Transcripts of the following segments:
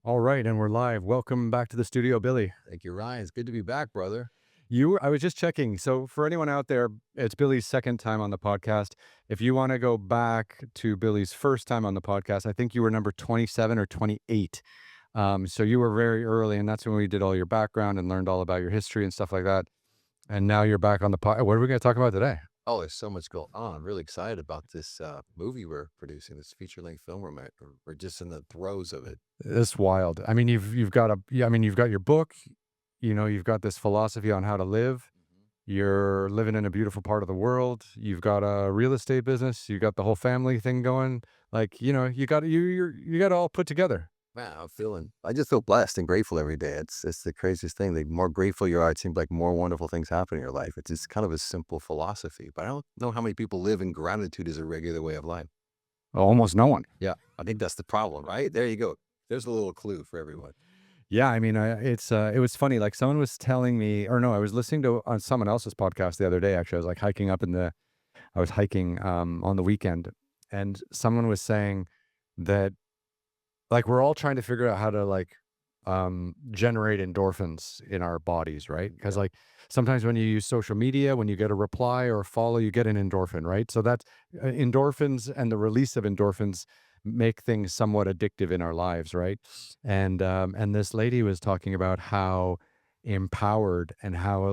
All right, and we're live. Welcome back to the studio, Billy. Thank you, Ryan. It's good to be back, brother. I was just checking. So, for anyone out there, it's Billy's second time on the podcast. If you want to go back to Billy's first time on the podcast, I think you were number 27 or 28. So you were very early, and that's when we did all your background and learned all about your history and stuff like that. And now you're back on the pod. What are we going to talk about today? Oh, there's so much going on. I'm really excited about this movie we're producing, this feature-length film. We're just in the throes of it. It's wild. I mean, you've got you've got your book. You've got this philosophy on how to live. You're living in a beautiful part of the world. You've got a real estate business. You got the whole family thing going. Like, you got you got it all put together. Man, I just feel blessed and grateful every day. It's the craziest thing. The more grateful you are, it seems like more wonderful things happen in your life. It's just kind of a simple philosophy, but I don't know how many people live in gratitude as a regular way of life. Almost no one. Yeah, I think that's the problem, right? There you go. There's a little clue for everyone. Yeah, I mean, it was funny. Like someone was telling me, or no, I was listening to on someone else's podcast the other day. Actually, I was like hiking I was hiking on the weekend, and someone was saying that like we're all trying to figure out how to like generate endorphins in our bodies, right? Because Yeah. like sometimes when you use social media, when you get a reply or a follow, you get an endorphin, right? So that's endorphins, and the release of endorphins make things somewhat addictive in our lives, right? And this lady was talking about how empowered and how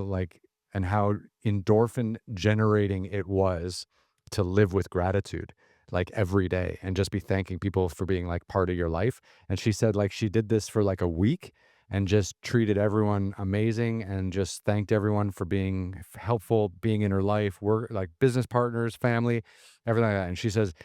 endorphin generating it was to live with gratitude like every day and just be thanking people for being like part of your life. And she said like she did this for like a week and just treated everyone amazing and just thanked everyone for being helpful, being in her life, work like business partners, family, everything like that. And she says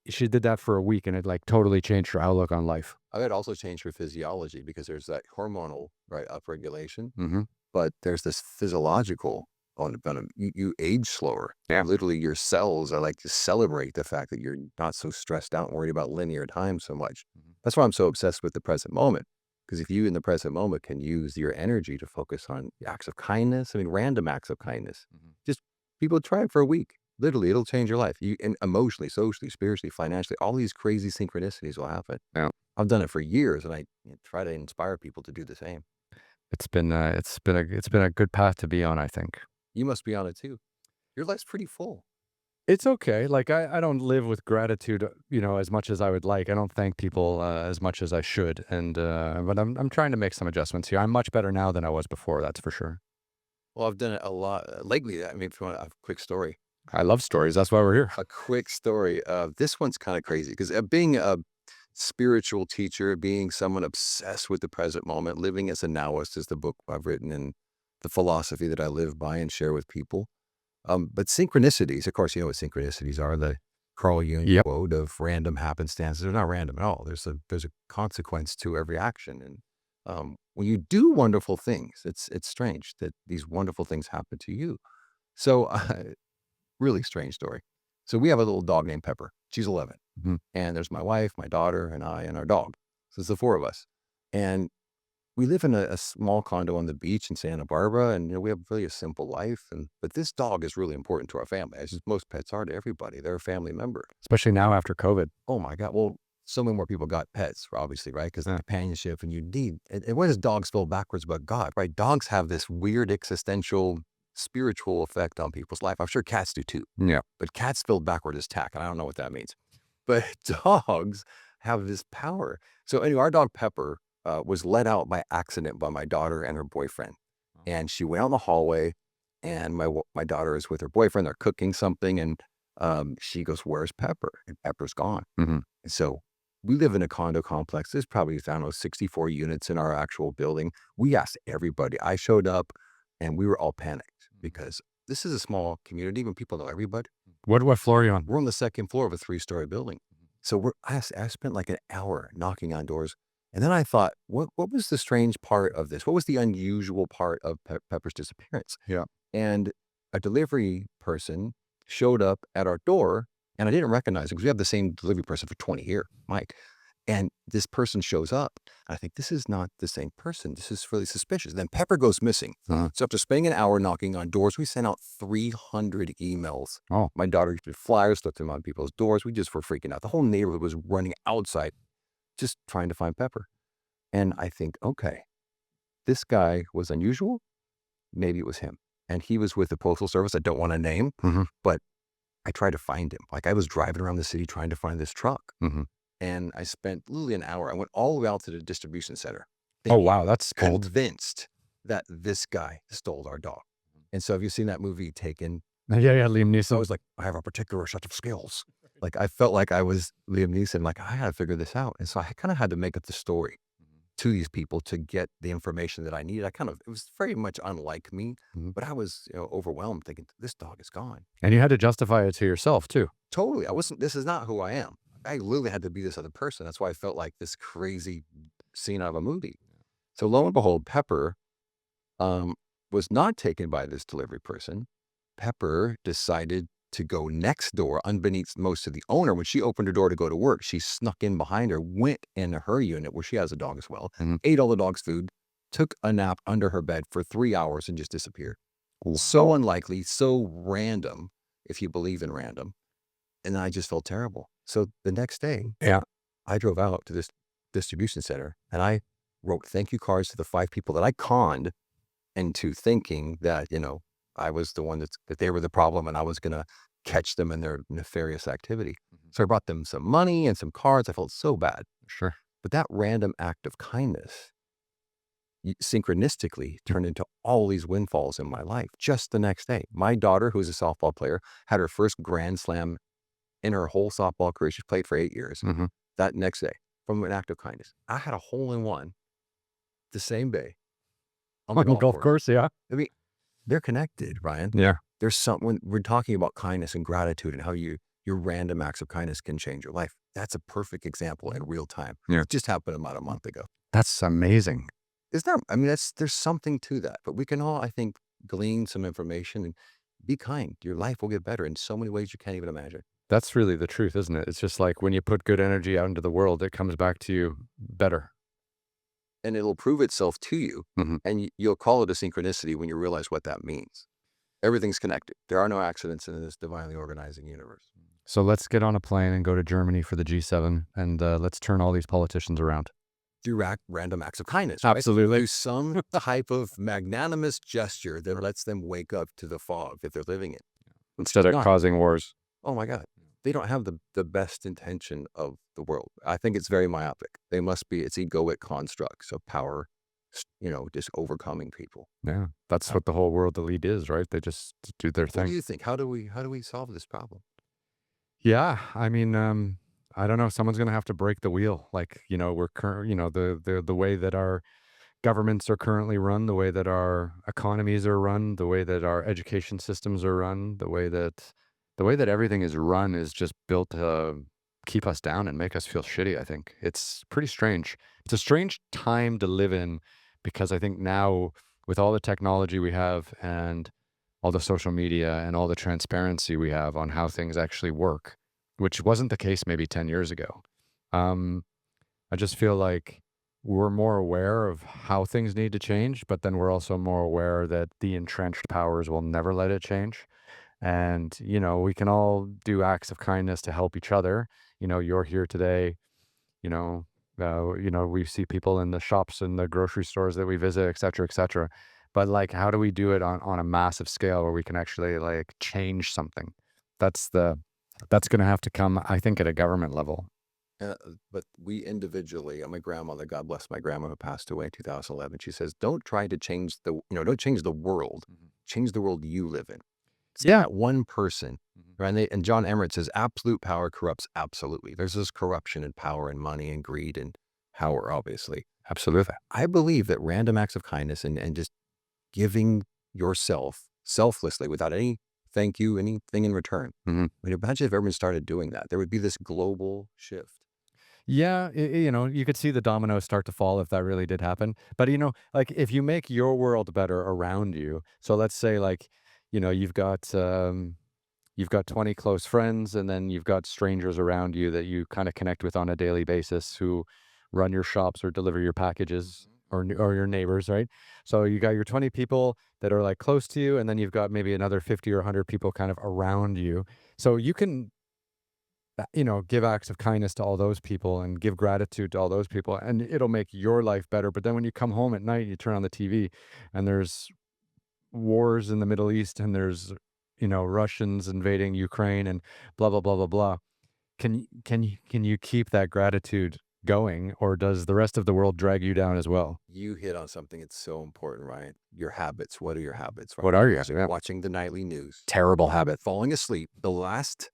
she did that for a week and it like totally changed her outlook on life. I would also change for physiology because there's that hormonal, right, upregulation. Hmm. But there's this physiological on you age slower. Yeah. Literally, your cells are like to celebrate the fact that you're not so stressed out and worried about linear time so much. Mhm. That's why I'm so obsessed with the present moment. Because if you in the present moment can use your energy to focus on acts of kindness, I mean, random acts of kindness, Mhm. just people try it for a week. Literally, it'll change your life. You and emotionally, socially, spiritually, financially, all these crazy synchronicities will happen. Yeah. I've done it for years, and I try to inspire people to do the same. It's been a good path to be on, I think. You must be on it too. Your life's pretty full. It's okay. Like I don't live with gratitude, as much as I would like. I don't thank people as much as I should, and but I'm trying to make some adjustments here. I'm much better now than I was before. That's for sure. Well, I've done it a lot lately. I mean, if you want a quick story, I love stories. That's why we're here. a quick story. This one's kind of crazy because being a spiritual teacher, being someone obsessed with the present moment, living as a Now-ist is the book I've written and the philosophy that I live by and share with people. But synchronicities, of course, you know what synchronicities are, the Carl Jung Yep. quote of random happenstances. They're not random at all. There's a consequence to every action. And when you do wonderful things, it's strange that these wonderful things happen to you. So really strange story. So we have a little dog named Pepper. She's 11. Mhm. And there's my wife, my daughter, and I, and our dog. So it's the four of us. And we live in a small condo on the beach in Santa Barbara, and we have really a simple life. But this dog is really important to our family, as most pets are to everybody. They're a family member. Especially now after COVID. Oh my God! Well, so many more people got pets, obviously, right? Because the Yeah. companionship, and you need. And what does dogs feel backwards about God, right? Dogs have this weird existential, spiritual effect on people's life. I'm sure cats do too, Yeah. but cats feel backward as tack, and I don't know what that means. But dogs have this power. So anyway, our dog Pepper was let out by accident by my daughter and her boyfriend. And she went out in the hallway, and my daughter is with her boyfriend. They're cooking something, and she goes, "Where's Pepper?" And Pepper's gone. Hmm. And so we live in a condo complex. There's probably, I don't know, 64 units in our actual building. We asked everybody. I showed up, and we were all panicked because this is a small community when people know everybody. What floor are you on? We're on the second floor of a three-story building. So I spent like an hour knocking on doors. And then I thought, what was the strange part of this? What was the unusual part of Pepper's disappearance? Yeah. And a delivery person showed up at our door, and I didn't recognize him because we have the same delivery person for 20 years, Mike. And this person shows up. I think this is not the same person. This is really suspicious. Then Pepper goes missing. Uh-huh. So after spending an hour knocking on doors, we sent out 300 emails. Oh. My daughter did flyers, stuck them on people's doors. We just were freaking out. The whole neighborhood was running outside, just trying to find Pepper. And I think, okay, this guy was unusual. Maybe it was him. And he was with the postal service I don't want to name, Mhm. but I tried to find him. Like I was driving around the city trying to find this truck. Mhm. And I spent literally an hour. I went all the way out to the distribution center, Oh, thinking, wow, that's bold. convinced that this guy stole our dog. And so have you seen that movie Taken? Yeah, yeah, Liam I Neeson. was like, I have a particular set of skills. Like I felt like I was Liam Neeson, like I had to figure this out. And so I kind of had to make up the story to these people to get the information that I needed. It was very much unlike me, Mhm. but I was, overwhelmed thinking this dog is gone. And you had to justify it to yourself too. Totally. This is not who I am. I literally had to be this other person. That's why I felt like this crazy scene out of a movie. So lo and behold, Pepper um, was not taken by this delivery person. Pepper decided to go next door, unbeknownst most of the owner. When she opened her door to go to work, she snuck in behind her, went in her unit where she has a dog as well, Mhm. ate all the dog's food, took a nap under her bed for 3 hours and just disappeared. So Wow. unlikely, so random, if you believe in random. And I just felt terrible. So the next day, Yeah. I drove out to this distribution center and I wrote thank you cards to the 5 people that I conned into thinking that, I was the one that they were the problem and I was going to catch them in their nefarious activity. Mhm. So I brought them some money and some cards. I felt so bad. Sure. But that random act of kindness synchronistically turned into all these windfalls in my life just the next day. My daughter, who's a softball player, had her first grand slam in her whole softball career. She played for 8 years. Mhm. That next day, from an act of kindness, I had a hole in one the same day on the On the golf golf course. course, yeah. I mean, they're connected, Ryan. Yeah. There's something when we're talking about kindness and gratitude and how your random acts of kindness can change your life. That's a perfect example in real time. Yeah. It just happened about a month ago. That's amazing. Is there? I mean, there's something to that. But we can all, I think, glean some information and be kind. Your life will get better in so many ways you can't even imagine. That's really the truth, isn't it? It's just like when you put good energy out into the world, it comes back to you better. And it'll prove itself to you. Mhm. And you'll call it a synchronicity when you realize what that means. Everything's connected. There are no accidents in this divinely organizing universe. So let's get on a plane and go to Germany for the G7 and let's turn all these politicians around. Do random acts of kindness, right? Absolutely. Do some type of magnanimous gesture that lets them wake up to the fog that they're living in. Instead of Not, causing wars. oh my God, they don't have the best intention of the world. I think it's very myopic. It's egoic constructs of power, just overcoming people. Yeah. That's what the whole world elite is, right? They just do their What do thing. you think? How do we solve this problem? Yeah. I mean, I don't know. Someone's going to have to break the wheel. Like, we're current, the way that our governments are currently run, the way that our economies are run, the way that our education systems are run, the way that everything is run is just built to keep us down and make us feel shitty, I think. It's pretty strange. It's a strange time to live in because I think now with all the technology we have and all the social media and all the transparency we have on how things actually work, which wasn't the case maybe 10 years ago. Um, I just feel like we're more aware of how things need to change, but then we're also more aware that the entrenched powers will never let it change. And, we can all do acts of kindness to help each other. You're here today, you know, we see people in the shops and the grocery stores that we visit, et cetera, et cetera. But like, how do we do it on a massive scale where we can actually like change something? That's that's going to have to come, I think, at a government level. But we individually, my grandmother, God bless my grandma who passed away in 2011, she says, don't try to change don't change the world, change the world you live in. It's Yeah. that one person, right? And John Emmerich says, absolute power corrupts absolutely. There's this corruption in power and money and greed and power, obviously. Absolutely. I believe that random acts of kindness and just giving yourself selflessly without any thank you, anything in return. Mhm. I mean, imagine if everyone started doing that. There would be this global shift. Yeah, you could see the dominoes start to fall if that really did happen. But like if you make your world better around you, so let's say like, you've got 20 close friends, and then you've got strangers around you that you kind of connect with on a daily basis who run your shops or deliver your packages or your neighbors, right? So you got your 20 people that are like close to you, and then you've got maybe another 50 or 100 people kind of around you. So you can give acts of kindness to all those people and give gratitude to all those people, and it'll make your life better. But then when you come home at night, you turn on the TV, and there's wars in the Middle East, and there's, Russians invading Ukraine, and blah blah blah blah blah. Can you keep that gratitude going, or does the rest of the world drag you down as well? You hit on something that's so important, Ryan. Your habits. What are your habits, right? What are you? Yeah. Watching the nightly news. Terrible habit. Falling asleep. The last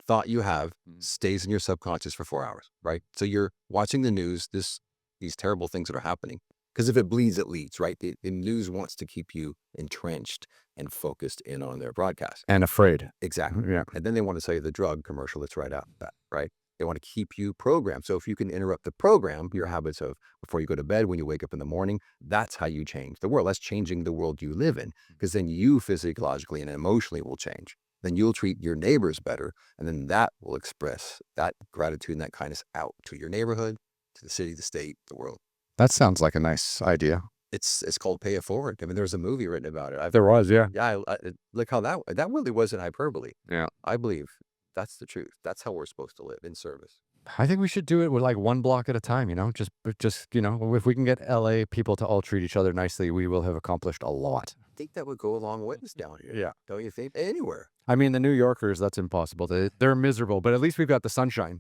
thought you have stays in your subconscious for 4 hours, right? So you're watching the news, these terrible things that are happening. Because if it bleeds, it leads, right? The news wants to keep you entrenched and focused in on their broadcast. And afraid. Exactly. Yeah. And then they want to sell you the drug commercial that's right after that, right? They want to keep you programmed. So if you can interrupt the program, your habits of before you go to bed, when you wake up in the morning, that's how you change the world. That's changing the world you live in, because then you physiologically and emotionally will change. Then you'll treat your neighbors better. And then that will express that gratitude and that kindness out to your neighborhood, to the city, the state, the world. That sounds like a nice idea. It's called Pay It Forward. I mean, there's a movie written about it. There was, yeah. Yeah, look how that really wasn't hyperbole. Yeah. I believe that's the truth. That's how we're supposed to live, in service. I think we should do it with like one block at a time, just, if we can get LA people to all treat each other nicely, we will have accomplished a lot. I think that would go a long ways down here. Yeah. Don't you think? Anywhere. I mean, the New Yorkers, that's impossible. They're miserable, but at least we've got the sunshine.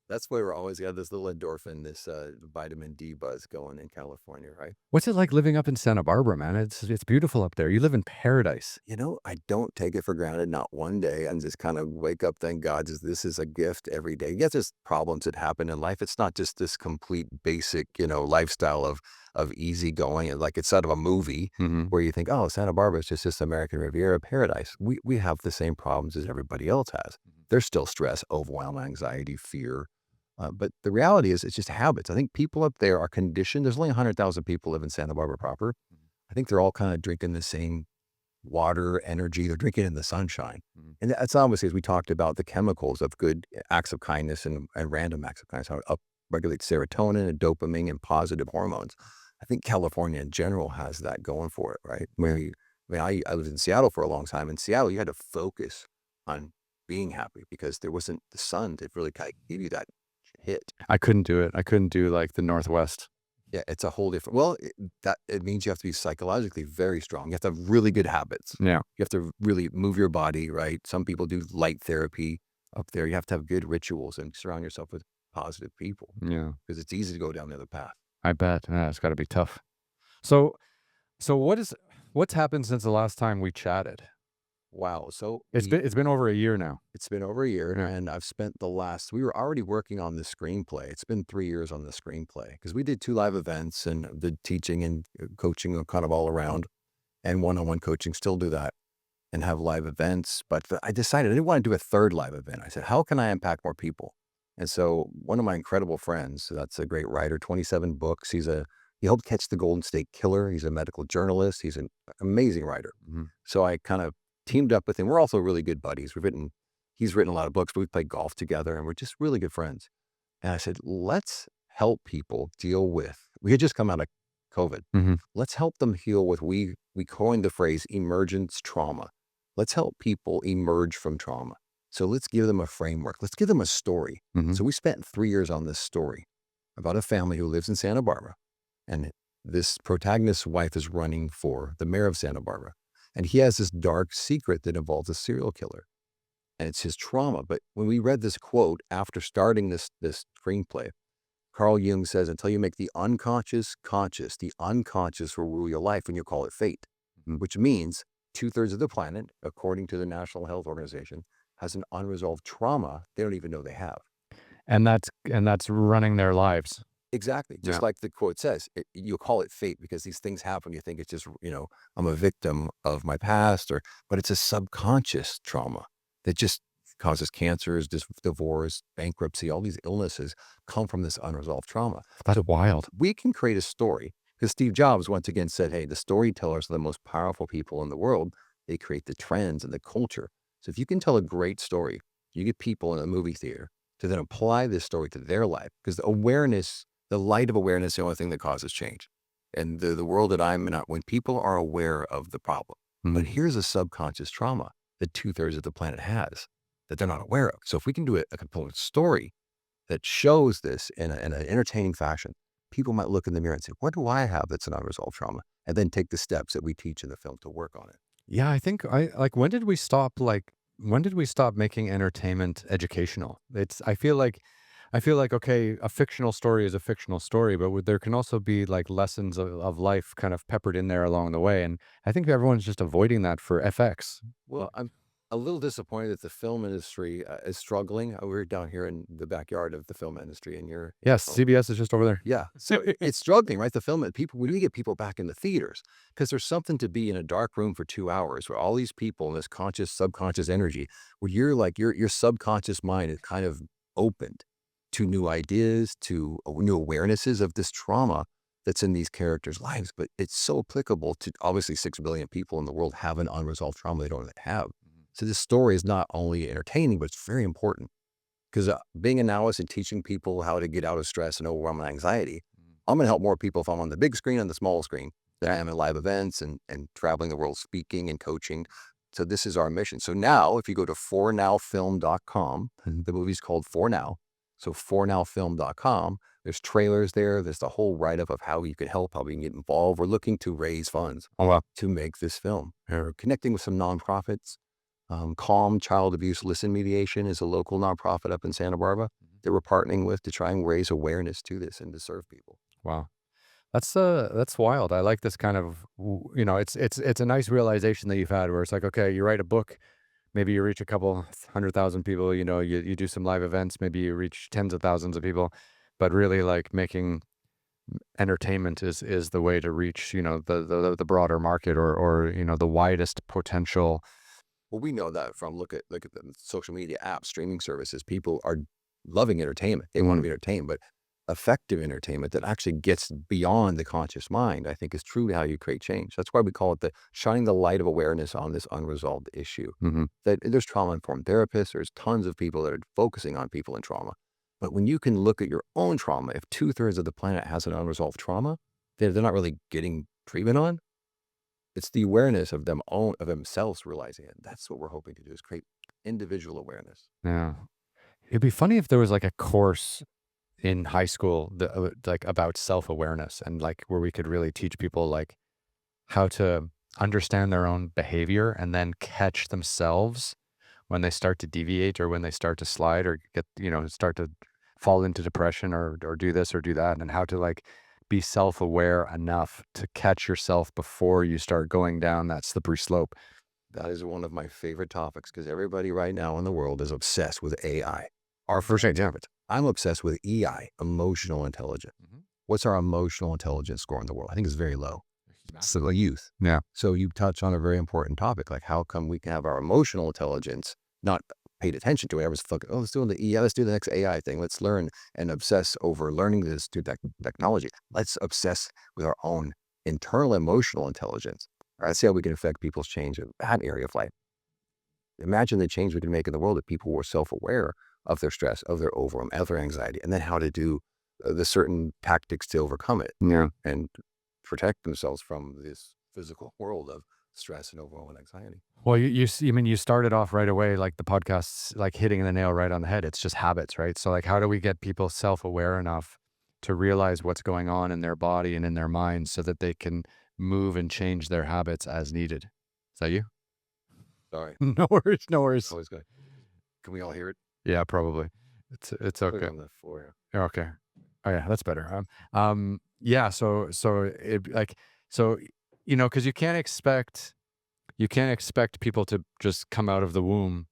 That's why we're always got this little endorphin, this vitamin D buzz going in California, right? What's it like living up in Santa Barbara, man? It's beautiful up there. You live in paradise. I don't take it for granted, not one day, and just kind of wake up, thank God, this is a gift every day. Yes, there's problems that happen in life. It's not just this complete basic, lifestyle of easy going, and like it's out of a movie Mm-hmm. where you think, oh, Santa Barbara is just this American Riviera paradise. We have the same problems as everybody else has. There's still stress, overwhelm, anxiety, fear. But the reality is, it's just habits. I think people up there are conditioned. There's only 100,000 people live in Santa Barbara proper. I think they're all kind of drinking the same water, energy. They're drinking in the sunshine. And that's obviously, as we talked about, the chemicals of good acts of kindness and random acts of kindness, how it upregulates serotonin and dopamine and positive hormones. I think California in general has that going for it, right? I lived in Seattle for a long time. In Seattle, you had to focus on being happy because there wasn't the sun to really kind of give you that hit. I couldn't do it. I couldn't do like the Northwest. Yeah, it's a whole different. Well, it means you have to be psychologically very strong. You have to have really good habits. Yeah. You have to really move your body, right? Some people do light therapy up there. You have to have good rituals and surround yourself with positive people Yeah. because it's easy to go down the other path. I bet. Yeah, it's got to be tough. So what's happened since the last time we chatted? Wow. So It's been over a year now. it's been over a year, Yeah. and I've spent we were already working on the screenplay. It's been 3 years on the screenplay because we did 2 live events and did teaching and coaching kind of all around, and one-on-one coaching, still do that and have live events. But I decided I didn't want to do a third live event. I said, how can I impact more people? And so one of my incredible friends, that's a great writer, 27 books. He helped catch the Golden State Killer. He's a medical journalist. He's an amazing writer. Mhm. So I kind of teamed up with him. We're also really good buddies. He's written a lot of books, but we played golf together and we're just really good friends. And I said, let's help people deal with, we had just come out of COVID. Mhm. Let's help them heal with, we coined the phrase emergence trauma. Let's help people emerge from trauma. So let's give them a framework. Let's give them a story. Mhm. So we spent 3 years on this story about a family who lives in Santa Barbara. And this protagonist's wife is running for the mayor of Santa Barbara. And he has this dark secret that involves a serial killer. And it's his trauma. But when we read this quote after starting this screenplay, Carl Jung says, until you make the unconscious conscious, the unconscious will rule your life, and you call it fate. Mhm. Which means 2/3 of the planet, according to the National Health Organization, has an unresolved trauma they don't even know they have. And that's running their lives. Exactly. Just Yeah. like the quote says, you'll call it fate because these things happen. You think it's just, I'm a victim of my past, but it's a subconscious trauma that just causes cancers, divorce, bankruptcy, all these illnesses come from this unresolved trauma. That's wild. We can create a story because Steve Jobs once again said, hey, the storytellers are the most powerful people in the world. They create the trends and the culture. So if you can tell a great story, you get people in a movie theater to then apply this story to their life, because the light of awareness is the only thing that causes change. And the world that I'm in, when people are aware of the problem, but Mhm. here's a subconscious trauma that 2/3 of the planet has. that they're not aware of. So if we can do a component story that shows this in an entertaining fashion, people might look in the mirror and say, what do I have that's an unresolved trauma? And then take the steps that we teach in the film to work on it. Yeah, I think I like when did we stop making entertainment educational? I feel like okay, a fictional story is a fictional story, but there can also be like lessons of life kind of peppered in there along the way. And I think everyone's just avoiding that for FX. Well, I'm a little disappointed that the film industry is struggling. We're down here in the backyard of the film industry, and you're, Yes, oh, CBS is just over there. yeah. So it's struggling, right? The film and people, we need to get people back in the theaters because there's something to be in a dark room for 2 hours where all these people and this conscious, subconscious energy, where you're like your subconscious mind is kind of opened to new ideas, to new awarenesses of this trauma that's in these characters' lives. But it's so applicable to obviously 6 billion people in the world have an unresolved trauma they don't even have. So this story is not only entertaining, but it's very important. Because being a Now-ist and teaching people how to get out of stress and overwhelm and anxiety, I'm going to help more people if I'm on the big screen and the small screen than I am in live events and traveling the world speaking and coaching. So this is our mission. So now if you go to fornowfilm.com, the movie's called For Now. So fornowfilm.com, there's trailers there. There's the whole write-up of how you can help, how we can get involved. We're looking to raise funds Oh wow. to make this film. We're connecting with some nonprofits. Calm Child Abuse Listen Mediation is a local nonprofit up in Santa Barbara that we're partnering with to try and raise awareness to this and to serve people. Wow. That's wild. I like this kind of it's a nice realization that you've had where it's like, okay, you write a book, maybe you reach a couple 100,000 people, you do some live events, maybe you reach tens of thousands of people, but really like making entertainment is the way to reach, the broader market or the widest potential. Well, we know that from look at the social media apps, streaming services. People are loving entertainment. They want to Mm, be entertained, but effective entertainment that actually gets beyond the conscious mind, I think, is truly how you create change. That's why we call it the shining the light of awareness on this unresolved issue. mhm. That there's trauma-informed therapists, there's tons of people that are focusing on people in trauma. But when you can look at your own trauma, if 2/3 of the planet has an unresolved trauma, they're not really getting treatment on. It's the awareness of of themselves realizing it. That's what we're hoping to do is create individual awareness. Yeah. It'd be funny if there was like a course in high school that, like about self-awareness and like where we could really teach people like how to understand their own behavior and then catch themselves when they start to deviate or when they start to slide or get, start to fall into depression or do this or do that, and how to like be self-aware enough to catch yourself before you start going down that slippery slope. That is one of my favorite topics because everybody right now in the world is obsessed with AI. Our For first sure. Yeah. example, I'm obsessed with EI, emotional intelligence. Mhm. What's our emotional intelligence score in the world? I think it's very low. So the youth. Yeah. So you touch on a very important topic, like how come we can have our emotional intelligence not paid attention to it? Everyone's fucking, oh, let's do the EI, let's do the next AI thing. Let's learn and obsess over learning this to technology. Let's obsess with our own internal emotional intelligence. All right, let's see how we can affect people's change in that area of life. Imagine the change we can make in the world if people were self-aware of their stress, of their overwhelm, of their anxiety, and then how to do the certain tactics to overcome it Yeah. and protect themselves from this physical world of stress and overwhelm and anxiety. Well, you see, I mean, you started off right away, like the podcast's like hitting the nail right on the head. It's just habits, right? So, like, how do we get people self-aware enough to realize what's going on in their body and in their mind so that they can move and change their habits as needed? Is that you? Sorry, No worries, no worries. always good. Can we all hear it? Yeah, probably. It's Put it okay. on the floor. Yeah, okay. Oh yeah, that's better. Yeah. So because you can't expect people to just come out of the womb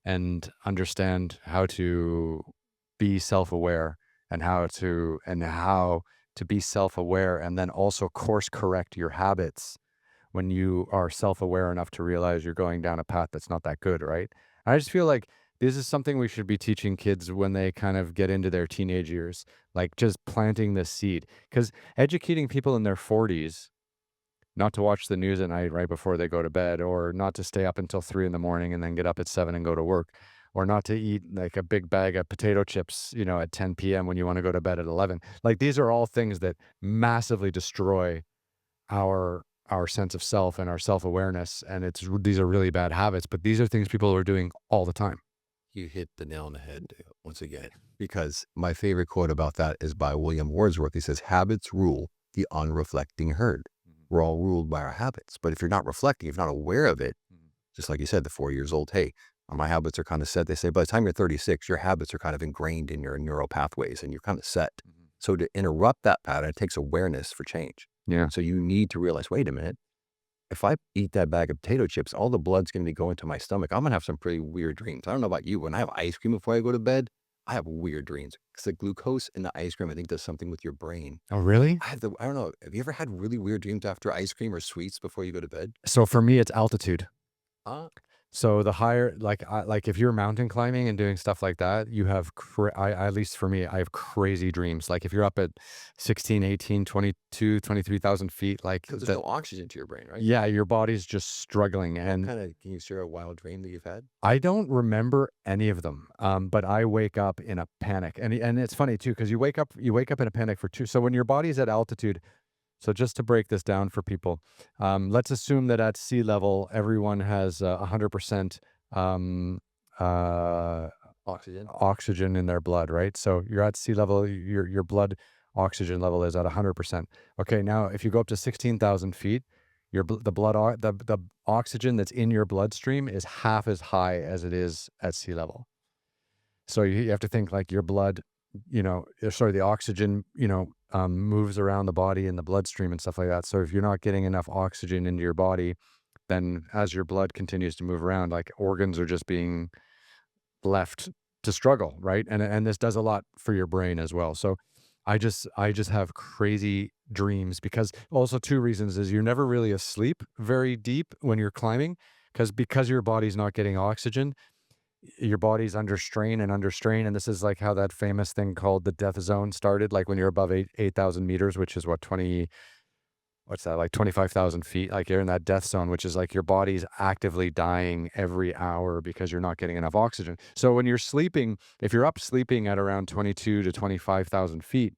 and understand how to be self-aware and how to be self-aware and then also course correct your habits when you are self-aware enough to realize you're going down a path that's not that good, right? I just feel like this is something we should be teaching kids when they kind of get into their teenage years, like just planting this seed. Because educating people in their 40s not to watch the news at night right before they go to bed, or not to stay up until 3 in the morning and then get up at 7 and go to work, or not to eat like a big bag of potato chips, at 10 p.m. when you want to go to bed at 11. Like these are all things that massively destroy our sense of self and our self-awareness. And these are really bad habits, but these are things people are doing all the time. You hit the nail on the head once again, because my favorite quote about that is by William Wordsworth. He says, habits rule the unreflecting herd. We're all ruled by our habits. But if you're not reflecting, if you're not aware of it, just like you said, the 4 years old, hey, my habits are kind of set. They say by the time you're 36, your habits are kind of ingrained in your neural pathways and you're kind of set. So to interrupt that pattern, it takes awareness for change. Yeah. So you need to realize, wait a minute, if I eat that bag of potato chips, all the blood's going to be going to my stomach. I'm going to have some pretty weird dreams. I don't know about you. When I have ice cream before I go to bed, I have weird dreams because the glucose in the ice cream, I think, does something with your brain. Oh, really? I don't know. Have you ever had really weird dreams after ice cream or sweets before you go to bed? So for me, it's altitude. Huh? So the higher, like if you're mountain climbing and doing stuff like that, you have, at least for me, I have crazy dreams. Like if you're up at 16, 18, 22, 23,000 feet, like Because there's that, no oxygen to your brain, right? yeah, your body's just struggling. And Can you share a wild dream that you've had? I don't remember any of them, but I wake up in a panic. And it's funny too, because you wake up in a panic for two. So when your body's at altitude, so just to break this down for people, let's assume that at sea level, everyone has 100% um, uh, Oxygen. oxygen in their blood, right? So you're at sea level, your blood oxygen level is at 100%. Okay, now if you go up to 16,000 feet, the oxygen that's in your bloodstream is half as high as it is at sea level. So you have to think like your blood, the oxygen, moves around the body and the bloodstream and stuff like that. So if you're not getting enough oxygen into your body, then as your blood continues to move around, like organs are just being left to struggle, right? And this does a lot for your brain as well. So I just have crazy dreams because also two reasons is you're never really asleep very deep when you're climbing because your body's not getting oxygen, your body's under strain and under strain. And this is like how that famous thing called the death zone started, like when you're above 8,000 meters, which is what, 20, what's that, like 25,000 feet, like you're in that death zone, which is like your body's actively dying every hour because you're not getting enough oxygen. So when you're sleeping, if you're up sleeping at around 22 to 25,000 feet,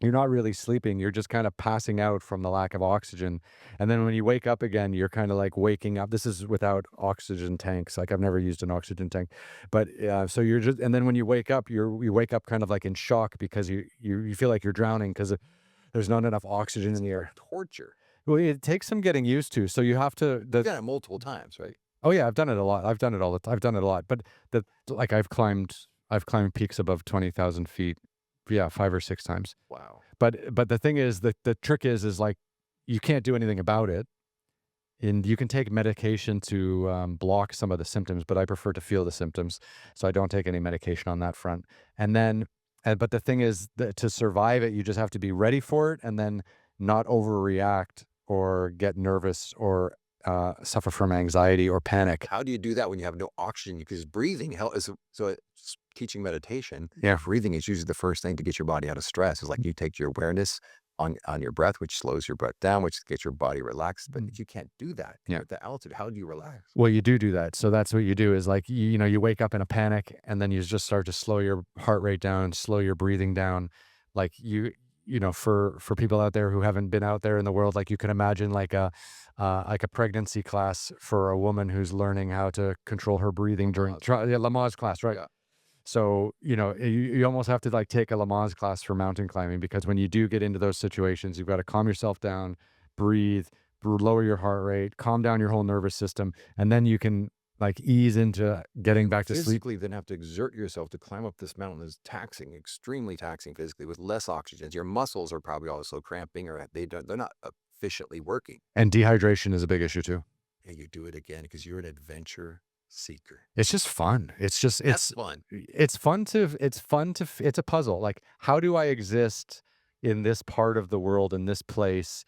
you're not really sleeping. You're just kind of passing out from the lack of oxygen. And then when you wake up again, you're kind of like waking up. This is without oxygen tanks. Like I've never used an oxygen tank, but so you're just, and then when you wake up, you wake up kind of like in shock because you feel like you're drowning because there's not enough oxygen in the air. Torture. Well, it takes some getting used to. So you have to, You've done it multiple times, right? oh yeah, I've done it a lot. I've done it all the time. I've done it a lot, but like I've climbed peaks above 20,000 feet. Yeah, 5 or 6 times. Wow. But the thing is that the trick is like you can't do anything about it, and you can take medication to block some of the symptoms. But I prefer to feel the symptoms, so I don't take any medication on that front. And then, but the thing is that to survive it, you just have to be ready for it, and then not overreact or get nervous or suffer from anxiety or panic. How do you do that when you have no oxygen? Because breathing teaching meditation, Yeah. breathing is usually the first thing to get your body out of stress. It's like you take your awareness on your breath, which slows your breath down, which gets your body relaxed. But if you can't do that Yeah. at the altitude, how do you relax? Well, you do that. So that's what you do is like, you wake up in a panic and then you just start to slow your heart rate down, slow your breathing down. Like for people out there who haven't been out there in the world, like you can imagine like a pregnancy class for a woman who's learning how to control her breathing during Lamaze class, right? Yeah. So, you almost have to like take a Lamaze class for mountain climbing because when you do get into those situations, you've got to calm yourself down, breathe, lower your heart rate, calm down your whole nervous system, and then you can like ease into getting back to sleep. Physically, then have to exert yourself to climb up this mountain is taxing, extremely taxing physically with less oxygen. Your muscles are probably also cramping or they're not efficiently working. And dehydration is a big issue too. And you do it again because you're an adventure seeker. It's just fun. That's fun. It's it's a puzzle. Like, how do I exist in this part of the world, in this place?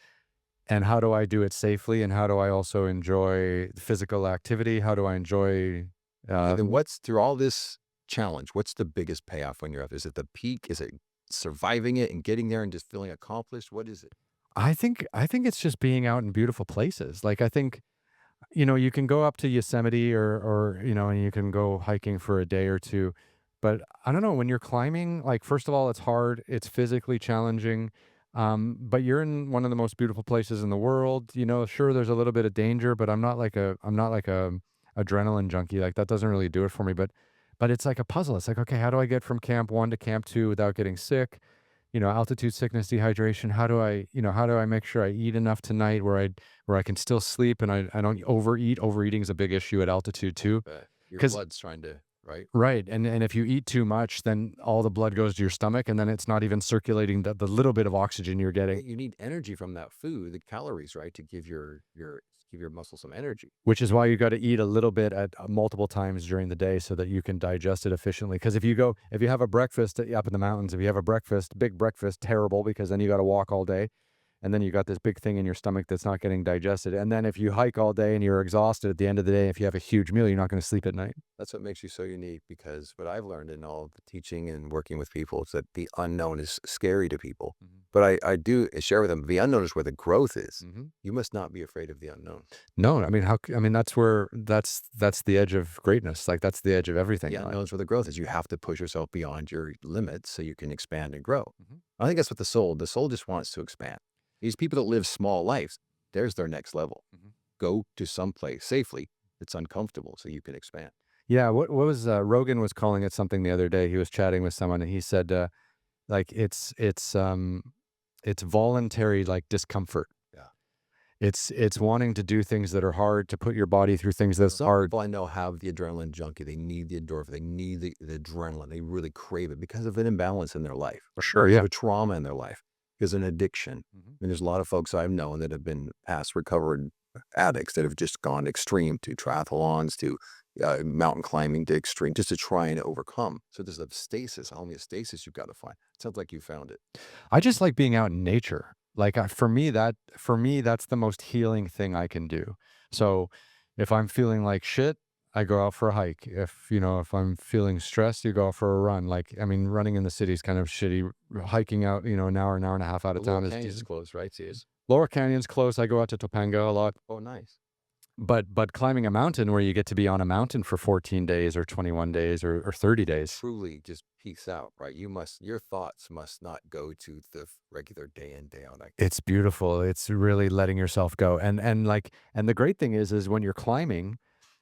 And how do I do it safely? And how do I also enjoy physical activity? How do I enjoy, And then what's through all this challenge? What's the biggest payoff when you're up? Is it the peak? Is it surviving it and getting there and just feeling accomplished? What is it? I think it's just being out in beautiful places. Like, I think, you can go up to Yosemite or and you can go hiking for a day or two. But I don't know, when you're climbing, like, first of all, it's hard, it's physically challenging. But you're in one of the most beautiful places in the world. Sure, there's a little bit of danger, but I'm not like a adrenaline junkie. Like that doesn't really do it for me. But but it's like a puzzle. It's like, okay, how do I get from camp 1 to camp 2 without getting sick? Altitude sickness, dehydration. How do I make sure I eat enough tonight where I can still sleep and I don't overeat. Overeating is a big issue at altitude too. Your Because blood's trying to, right? right, and if you eat too much, then all the blood goes to your stomach, and then it's not even circulating the little bit of oxygen you're getting, You need energy from that food, the calories, right, to give your muscle some energy. which is why you got to eat a little bit at multiple times during the day so that you can digest it efficiently. Because if you have a breakfast up in the mountains, if you have a breakfast, big breakfast, terrible because then you got to walk all day. And then you got this big thing in your stomach that's not getting digested. And then if you hike all day and you're exhausted at the end of the day, if you have a huge meal, you're not going to sleep at night. That's what makes you so unique, because what I've learned in all the teaching and working with people is that the unknown is scary to people. But I do share with them, the unknown is where the growth is. You must not be afraid of the unknown. No, I mean, that's the edge of greatness. Like that's the edge of everything The in life. unknown is where the growth is. You have to push yourself beyond your limits so you can expand and grow. I think that's what the soul just wants to expand. These people that live small lives, there's their next level. Go to some place safely that's uncomfortable so you can expand. Yeah, what was Rogan was calling it something the other day. He was chatting with someone and he said like it's voluntary like discomfort. Yeah. It's wanting to do things that are hard, to put your body through things that's Some hard. people I know have the adrenaline junkie. They need the endorphin. They need the adrenaline. They really crave it because of an imbalance in their life. For sure, Because yeah. of a trauma in their life. Because of an addiction. And there's a lot of folks I've known that have been past recovered addicts that have just gone extreme, to triathlons, to mountain climbing, to extreme, just to try and overcome. So there's a homeostasis you've got to find. It sounds like you found it. I just like being out in nature. Like for me that's the most healing thing I can do. So if I'm feeling like shit, I go out for a hike. If I'm feeling stressed, you go out for a run. Like I mean, running in the city is kind of shitty. Hiking out, an hour and a half out The of Laurel town is Canyon's decent. close, right? See, Lower Canyon's close. I go out to Topanga a lot. oh, nice. But climbing a mountain where you get to be on a mountain for 14 days or 21 days or 30 days. Truly just peace out, right? Your thoughts must not go to the regular day in, day out activity. It's beautiful. It's really letting yourself go. And the great thing is when you're climbing,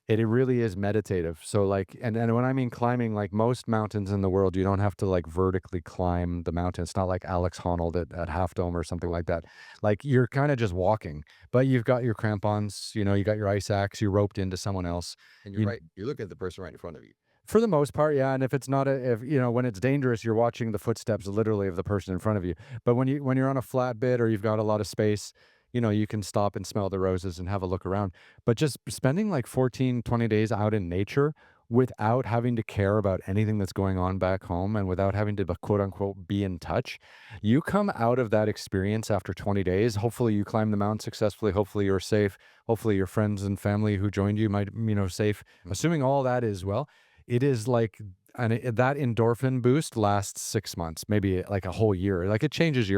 it really is meditative. So like and when I mean climbing, like most mountains in the world, you don't have to like vertically climb the mountain. It's not like Alex Honnold at Half Dome or something like that. Like you're kind of just walking, but you've got your crampons, you got your ice axe, you're roped into someone else. And you're You right. You're looking at the person right in front of you. For the most part, yeah, and if it's not if when it's dangerous, you're watching the footsteps literally of the person in front of you. But when you're on a flat bit or you've got a lot of space, you can stop and smell the roses and have a look around. But just spending like 14, 20 days out in nature without having to care about anything that's going on back home and without having to quote unquote be in touch, you come out of that experience after 20 days. Hopefully you climb the mountain successfully. Hopefully you're safe. Hopefully your friends and family who joined you might, safe. Assuming all that is well, it is like that endorphin boost lasts 6 months, maybe like a whole year. Like it changes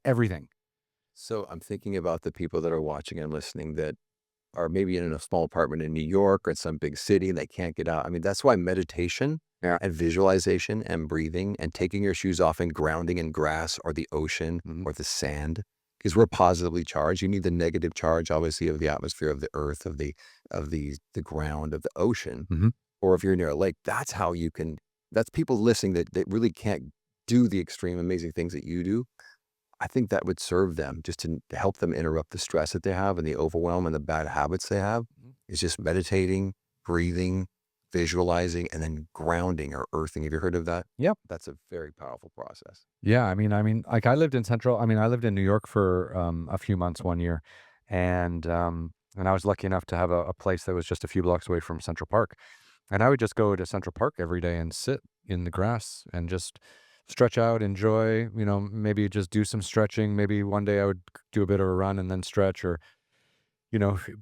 everything. So I'm thinking about the people that are watching and listening that are maybe in a small apartment in New York or in some big city and they can't get out. I mean, that's why meditation and visualization and breathing and taking your shoes off and grounding in grass or the ocean or the sand, because we're positively charged. You need the negative charge, obviously, of the atmosphere, of the earth, of the ground, of the ocean. Mhm. Or if you're near a lake, that's how you can. That's people listening that really can't do the extreme amazing things that you do. I think that would serve them just to help them interrupt the stress that they have and the overwhelm and the bad habits they have. Is just meditating, breathing, visualizing, and then grounding or earthing. Have you heard of that? Yep. That's a very powerful process. Yeah, like I lived in New York for a few months one year, and I was lucky enough to have a place that was just a few blocks away from Central Park, and I would just go to Central Park every day and sit in the grass and just stretch out, enjoy, maybe just do some stretching. Maybe one day I would do a bit of a run and then stretch, or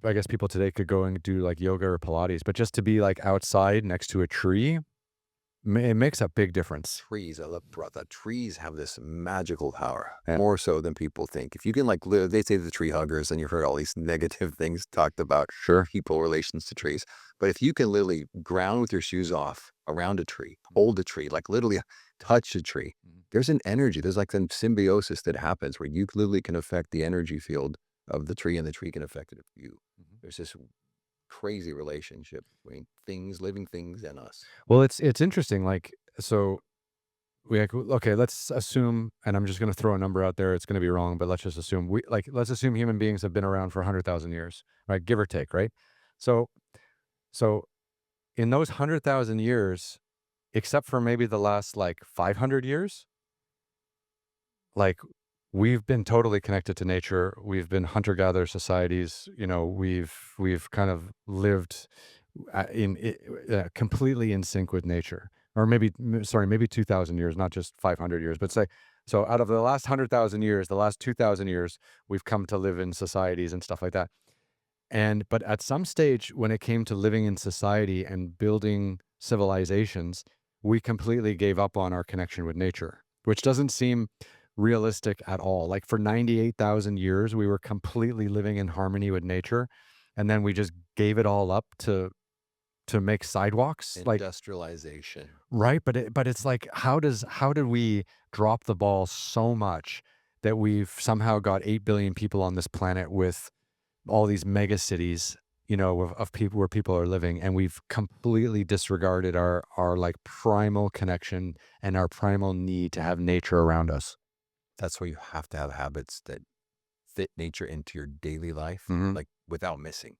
I guess people today could go and do like yoga or Pilates, but just to be like outside next to a tree, it makes a big difference. Trees, I love brought that. Trees have this magical power, Yeah. more so than people think. If you can like live, they say the tree huggers, and you've heard all these negative things talked about Sure. people relations to trees. But if you can literally ground with your shoes off around a tree, hold a tree, like literally touch a tree, there's an energy, there's like some symbiosis that happens where you literally can affect the energy field of the tree and the tree can affect it of you. There's this crazy relationship between things, living things, and us. Well, it's interesting. Like, so okay, let's assume, and I'm just going to throw a number out there. It's going to be wrong, but let's just assume let's assume human beings have been around for 100,000 years, right? Give or take, right? So, so in those 100,000 years, except for maybe the last like 500 years, like we've been totally connected to nature. We've been hunter-gatherer societies. We've kind of lived completely in sync with nature. Or maybe 2,000 years, not just 500 years, but say, so out of the last 100,000 years, the last 2,000 years, we've come to live in societies and stuff like that. But at some stage, when it came to living in society and building civilizations, we completely gave up on our connection with nature, which doesn't seem realistic at all. Like for 98,000 years, we were completely living in harmony with nature, and then we just gave it all up to make sidewalks. Like, Industrialization. right, but it's like, how did we drop the ball so much that we've somehow got 8 billion people on this planet with all these mega cities, of people where people are living, and we've completely disregarded our like primal connection and our primal need to have nature around us. That's why you have to have habits that fit nature into your daily life, Mhm. like without missing.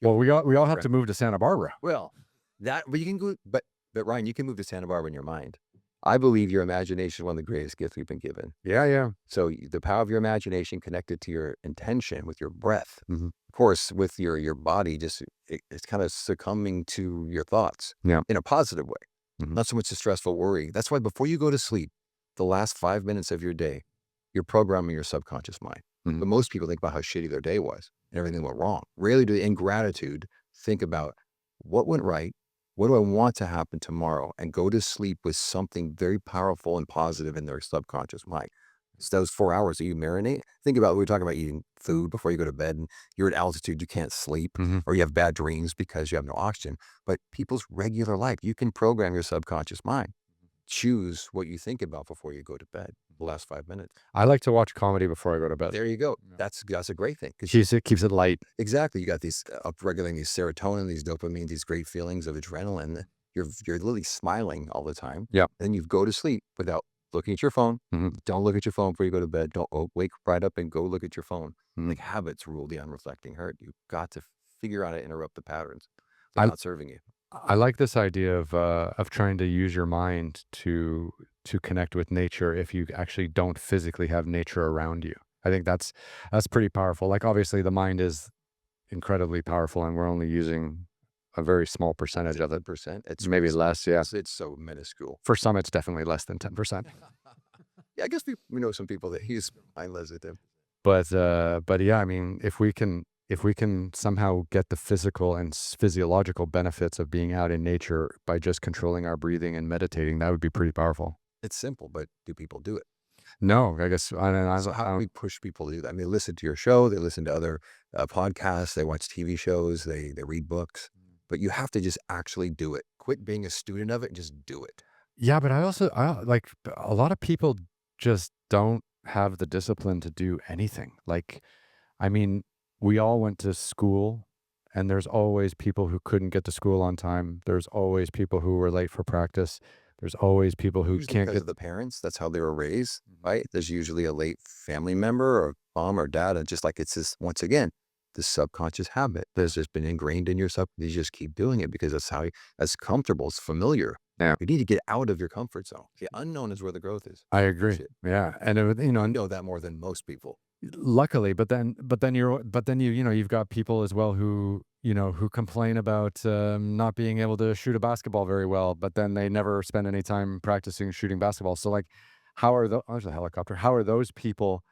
Well, we all have Right. to move to Santa Barbara. Well, but you can go, but Ryan, you can move to Santa Barbara in your mind. I believe your imagination is one of the greatest gifts we've been given. Yeah, yeah. So the power of your imagination connected to your intention with your breath, Mhm. of course, with your body, just it's kind of succumbing to your thoughts Yeah. in a positive way, Mhm. not so much a stressful worry. That's why before you go to sleep, the last 5 minutes of your day, you're programming your subconscious mind. Mhm. But most people think about how shitty their day was and everything went wrong. Rarely do they, in gratitude, think about what went right, what do I want to happen tomorrow, and go to sleep with something very powerful and positive in their subconscious mind. It's those 4 hours that you marinate. Think about, we were talking about eating food before you go to bed, and you're at altitude, you can't sleep, Mhm. or you have bad dreams because you have no oxygen. But people's regular life, you can program your subconscious mind. Choose what you think about before you go to bed, the last 5 minutes. I like to watch comedy before I go to bed. There you go. Yeah. That's a great thing because Keeps it light. exactly, you got these upregulating these serotonin, these dopamine, these great feelings of adrenaline. You're literally smiling all the time. Yeah. Then you go to sleep without looking at your phone. Mhm. Don't look at your phone before you go to bed. Don't wake right up and go look at your phone. Mhm. Like habits rule the unreflecting herd. You've got to figure out how to interrupt the patterns. They're I not serving you. I like this idea of trying to use your mind to connect with nature if you actually don't physically have nature around you. I think that's pretty powerful. Like obviously the mind is incredibly powerful and we're only using a very small percentage of it. 10%. Maybe less, yeah. It's so minuscule. For some it's definitely less than 10%. Yeah, I guess we know some people that use mindless at them. But yeah, I mean, if we can somehow get the physical and physiological benefits of being out in nature by just controlling our breathing and meditating, that would be pretty powerful. It's simple, but do people do it? No, I guess So how I do don't. we push people to do that? I mean, they listen to your show, they listen to other podcasts, they watch TV shows, they read books, but you have to just actually do it. Quit being a student of it and just do it. Yeah, but I like a lot of people just don't have the discipline to do anything. Like, I mean, we all went to school and there's always people who couldn't get to school on time. There's always people who were late for practice. There's always people who Usually can't because get. of the parents, that's how they were raised, right? There's usually a late family member or mom or dad, and just like it's this once again, the subconscious habit that's just been ingrained in your sub. You just keep doing it because that's that's comfortable, it's familiar. Yeah, You need to get out of your comfort zone. The unknown is where the growth is. I agree. Shit. Yeah, and You know that more than most people. luckily, but then you've got people as well who complain about not being able to shoot a basketball very well, but then they never spend any time practicing shooting basketball. So like, how are the oh, there's a helicopter? How are those people?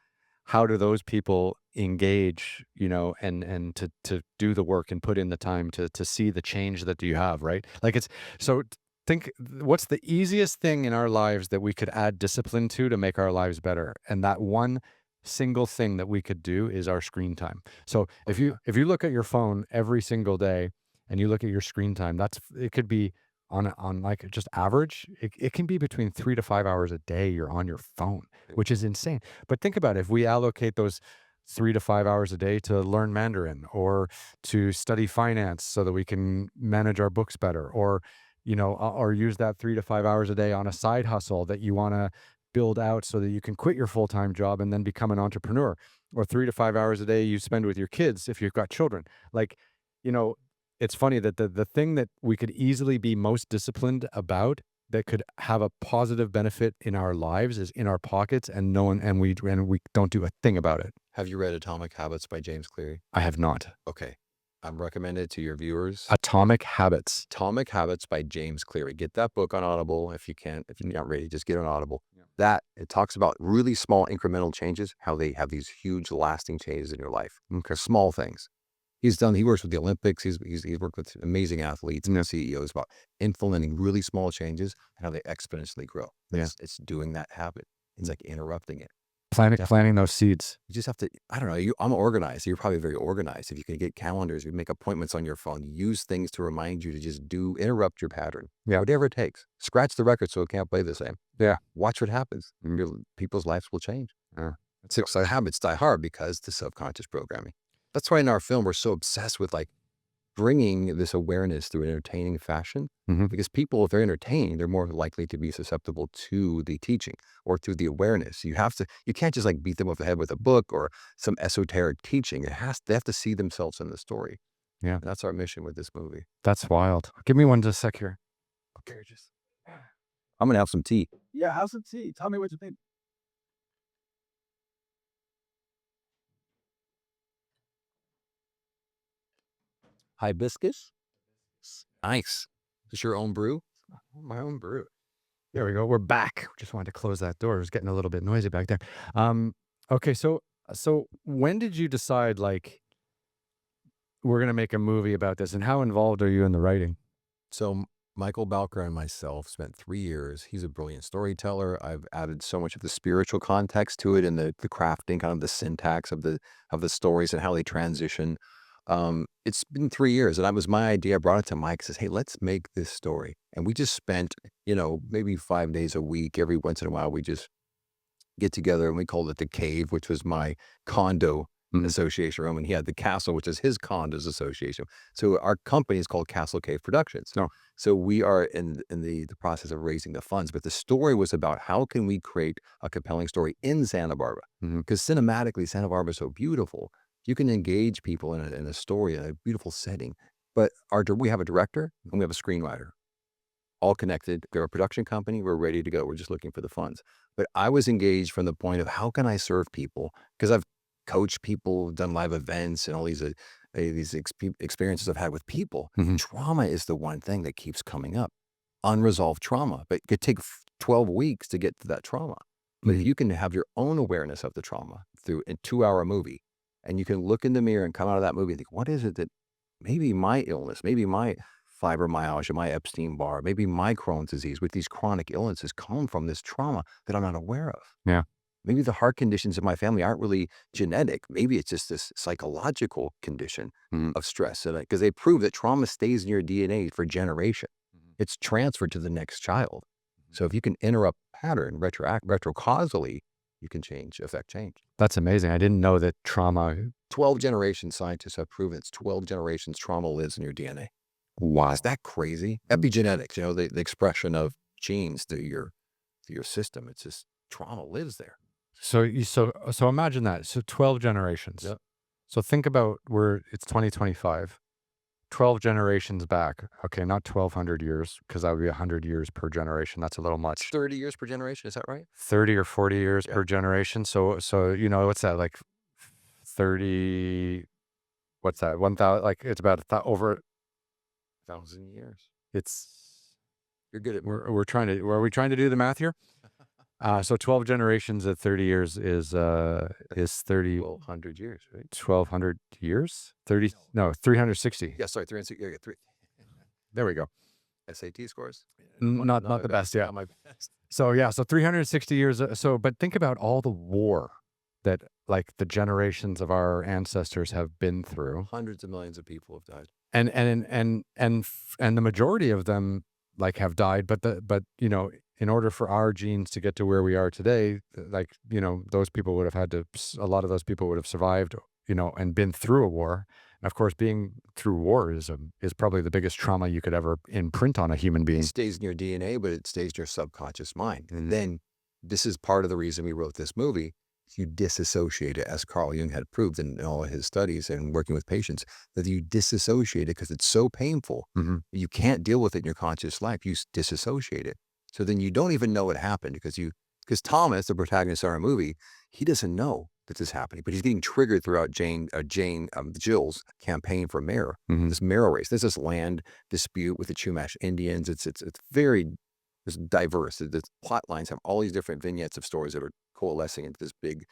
How do those people engage? And to do the work and put in the time to see the change that you have, right? Like it's so. Think what's the easiest thing in our lives that we could add discipline to make our lives better? And that one single thing that we could do is our screen time. So Oh yeah. if you look at your phone every single day and you look at your screen time, it could be on like just average, it can be between 3 to 5 hours a day you're on your phone, which is insane. But think about it, if we allocate 3 to 5 hours a day to learn Mandarin, or to study finance so that we can manage our books better, or, or use that 3 to 5 hours a day on a side hustle that you want to build out so that you can quit your full-time job and then become an entrepreneur, or 3 to 5 hours a day you spend with your kids if you've got children. Like, you know, it's funny that the thing that we could easily be most disciplined about, that could have a positive benefit in our lives, is in our pockets, and no one, and we don't do a thing about it. Have you read Atomic Habits by James Cleary? I have not. Okay. I'm recommended to your viewers. Atomic Habits. Atomic Habits by James Cleary. Get that book on Audible if you can. If you're not ready, just get it on Audible. Yeah. That it talks about really small incremental changes, how they have these huge lasting changes in your life. Okay. Small things. He works with the Olympics. He's worked with amazing athletes and CEOs about implementing really small changes and how they exponentially grow. Yeah. It's doing that habit. It's like interrupting it. Planting those seeds. You just have to, I don't know, I'm organized. You're probably very organized. If you can get calendars, you make appointments on your phone, use things to remind you to just interrupt your pattern. Yeah. Whatever it takes. Scratch the record so it can't play the same. Yeah. Watch what happens. People's lives will change. Yeah. So habits die hard because the subconscious programming. That's why in our film, we're so obsessed with like bringing this awareness through an entertaining fashion, because people, if they're entertained, they're more likely to be susceptible to the teaching or to the awareness. You can't just like beat them over the head with a book or some esoteric teaching. They have to see themselves in the story. Yeah. And that's our mission with this movie. That's wild. Give me one just a sec here. Okay, I'm going to have some tea. Yeah, have some tea. Tell me what you think. Hibiscus? Nice. Is this your own brew? My own brew. There we go. We're back. Just wanted to close that door. It was getting a little bit noisy back there. Okay, so when did you decide, like, we're going to make a movie about this, and how involved are you in the writing? So Michael Balker and myself spent 3 years. He's a brilliant storyteller. I've added so much of the spiritual context to it, and the crafting, kind of the syntax of the stories and how they transition. It's been 3 years, and that was my idea. I brought it to Mike, says, hey, let's make this story. And we just spent, maybe 5 days a week. Every once in a while, we just get together, and we called it the Cave, which was my condo association room, and he had the Castle, which is his condos association. So our company is called Castle Cave Productions. No. So we are in the process of raising the funds, but the story was about how can we create a compelling story in Santa Barbara? Because cinematically, Santa Barbara is so beautiful. You can engage people in a story, in a beautiful setting. But we have a director and we have a screenwriter, all connected. They're a production company. We're ready to go. We're just looking for the funds. But I was engaged from the point of how can I serve people? Because I've coached people, done live events, and all these experiences I've had with people. Trauma is the one thing that keeps coming up. Unresolved trauma. But it could take 12 weeks to get to that trauma. But if you can have your own awareness of the trauma through a 2-hour movie, and you can look in the mirror and come out of that movie and think, what is it that maybe my illness, maybe my fibromyalgia, my Epstein-Barr, maybe my Crohn's disease with these chronic illnesses come from this trauma that I'm not aware of. Yeah. Maybe the heart conditions in my family aren't really genetic. Maybe it's just this psychological condition of stress. Because they prove that trauma stays in your DNA for generations. It's transferred to the next child. So if you can interrupt pattern, retrocausally, you can affect change. That's amazing. I didn't know that trauma. 12 generations, scientists have proven it's 12 generations trauma lives in your DNA. Wow. Is that crazy? Epigenetics, the expression of genes through your system. It's just trauma lives there. So imagine that. So 12 generations. Yep. So think about it's 2025. 12 generations back. Okay, not 1,200 years, because that would be 100 years per generation. That's a little much. 30 years per generation, is that right? 30 or 40 years per generation. So what's that, like 30, what's that, 1,000, like it's about over 1,000 years. You're good at, are we trying to do the math here? So 12 generations at 30 years is 30. 1,200 years, right? 1,200 years? 360. Yeah, sorry, 360. There we go. SAT scores? Not the best, yeah. Not my best. So 360 years. But think about all the war that, like, the generations of our ancestors have been through. Hundreds of millions of people have died. And the majority of them, like, have died, but in order for our genes to get to where we are today, like, those people would have had to, a lot of those people would have survived, and been through a war. And of course, being through war is probably the biggest trauma you could ever imprint on a human It being. stays in your DNA, but it stays in your subconscious mind. And then this is part of the reason we wrote this movie. You disassociate it, as Carl Jung had proved in all of his studies and working with patients, that you disassociate it because it's so painful. Hmm. You can't deal with it in your conscious life. You disassociate it. So then you don't even know it happened because Thomas, the protagonist of our movie, he doesn't know that this is happening, but he's getting triggered throughout Jill's campaign for mayor, Hmm. this mayoral race. There's this land dispute with the Chumash Indians. It's very it's diverse. The plot lines have all these different vignettes of stories that are coalescing into this big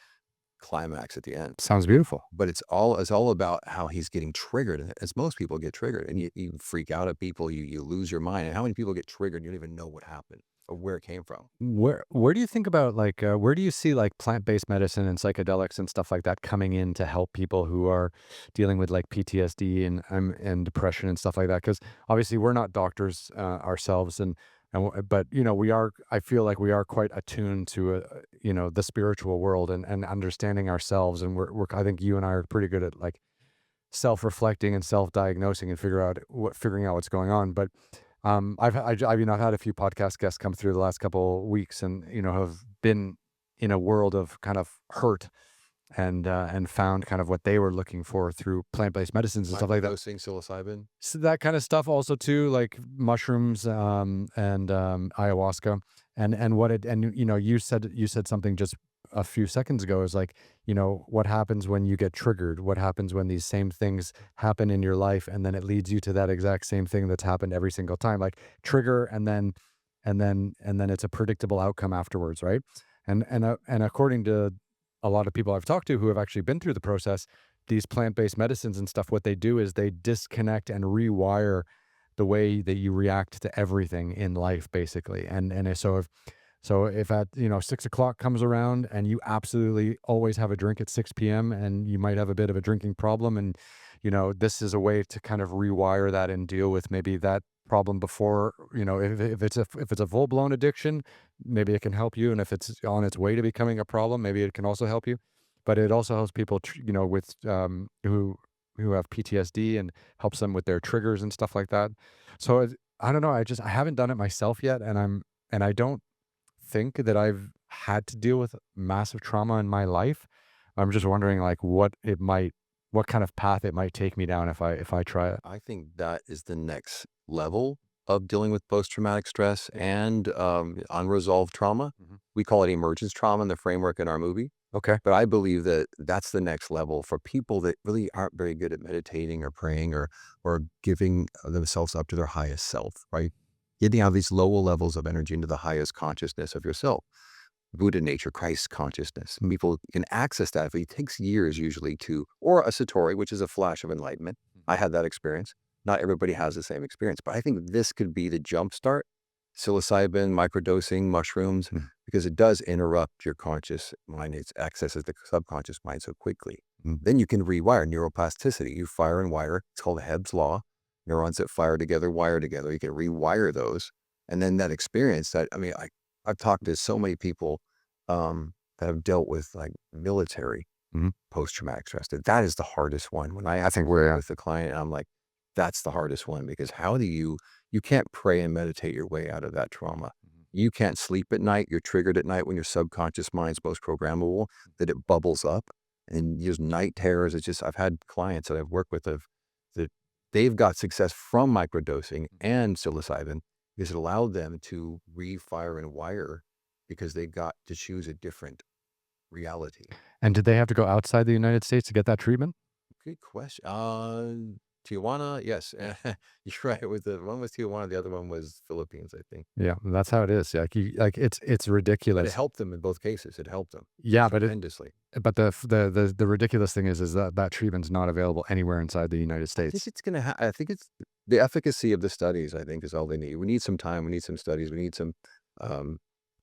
climax at the end. Sounds beautiful. But it's all about how he's getting triggered, as most people get triggered, and you freak out at people, you lose your mind. And how many people get triggered, you don't even know what happened or where it came from. Where do you think about, like, where do you see like plant-based medicine and psychedelics and stuff like that coming in to help people who are dealing with like PTSD and depression and stuff like that? Because obviously we're not doctors ourselves, but we are. I feel like we are quite attuned to the spiritual world and understanding ourselves, and we're I think you and I are pretty good at like self-reflecting and self-diagnosing and figuring out what's going on. But I've had a few podcast guests come through the last couple weeks, and have been in a world of kind of hurt, and found kind of what they were looking for through plant-based medicines and stuff like that. Microdosing psilocybin. So that kind of stuff also too, like mushrooms, and ayahuasca, and what it and you said something just a few seconds ago, is like, what happens when you get triggered? What happens when these same things happen in your life, and then it leads you to that exact same thing that's happened every single time, like trigger, and then it's a predictable outcome afterwards, right? And according to a lot of people I've talked to who have actually been through the process, these plant-based medicines and stuff, what they do is they disconnect and rewire the way that you react to everything in life, basically. So if at 6 o'clock comes around and you absolutely always have a drink at 6 p.m. and you might have a bit of a drinking problem, and this is a way to kind of rewire that and deal with maybe that problem before, if it's a full-blown addiction, maybe it can help you, and if it's on its way to becoming a problem, maybe it can also help you. But it also helps people with who have PTSD, and helps them with their triggers and stuff like that. So I don't know, I haven't done it myself yet, and I don't think that I've had to deal with massive trauma in my life. I'm just wondering, like, what kind of path it might take me down if I try it. I think that is the next level of dealing with post-traumatic stress and unresolved trauma. Mhm. We call it emergence trauma in the framework in our movie. Okay. But I believe that that's the next level for people that really aren't very good at meditating or praying or giving themselves up to their highest self, right? Getting out of these lower levels of energy into the highest consciousness of yourself. Buddha nature, Christ consciousness. People can access that, but it takes years usually or a satori, which is a flash of enlightenment. I had that experience. Not everybody has the same experience, but I think this could be the jump start. Psilocybin, microdosing, mushrooms, Mm. because it does interrupt your conscious mind. It accesses the subconscious mind so quickly. Mm. Then you can rewire neuroplasticity. You fire and wire. It's called Hebb's law. Neurons that fire together, wire together. You can rewire those. And then that experience I've talked to so many people that have dealt with like military Mhm. post-traumatic stress. That is the hardest one. When I think we're with the client, I'm like, that's the hardest one because how do you can't pray and meditate your way out of that trauma. Mhm. You can't sleep at night. You're triggered at night when your subconscious mind's most programmable, that it bubbles up and use night terrors. It's just, I've had clients that I've worked with that they've got success from microdosing and psilocybin because it allowed them to refire and wire because they got to choose a different reality. And did they have to go outside the United States to get that treatment? Good question. Tijuana, yes. You're right. With the one was Tijuana, the other one was Philippines, I think. Yeah, that's how it is. It's But it ridiculous. helped them in both cases. It helped them Yeah, tremendously. but the ridiculous thing is that treatment's not available anywhere inside the United I think States. it's gonna. I think it's the efficacy of the studies. I think is all they need. We need some time. We need some studies. We need some um,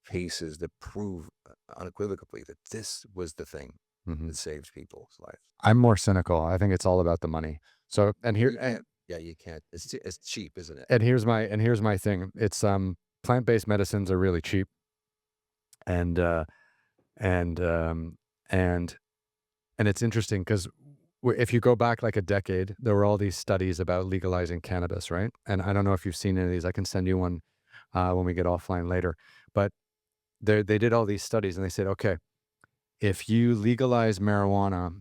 cases that prove unequivocally that this was the thing Mhm. that saved people's lives. I'm more cynical. I think it's all about the money. So, You can't. Yeah, you can't. It's cheap, isn't it? and here's my thing. It's plant-based medicines are really cheap, and and um, and and it's interesting because if you go back like a decade, there were all these studies about legalizing cannabis, right? And I don't know if you've seen any of these. I can send you one when we get offline later. But they did all these studies, and they said, okay, if you legalize marijuana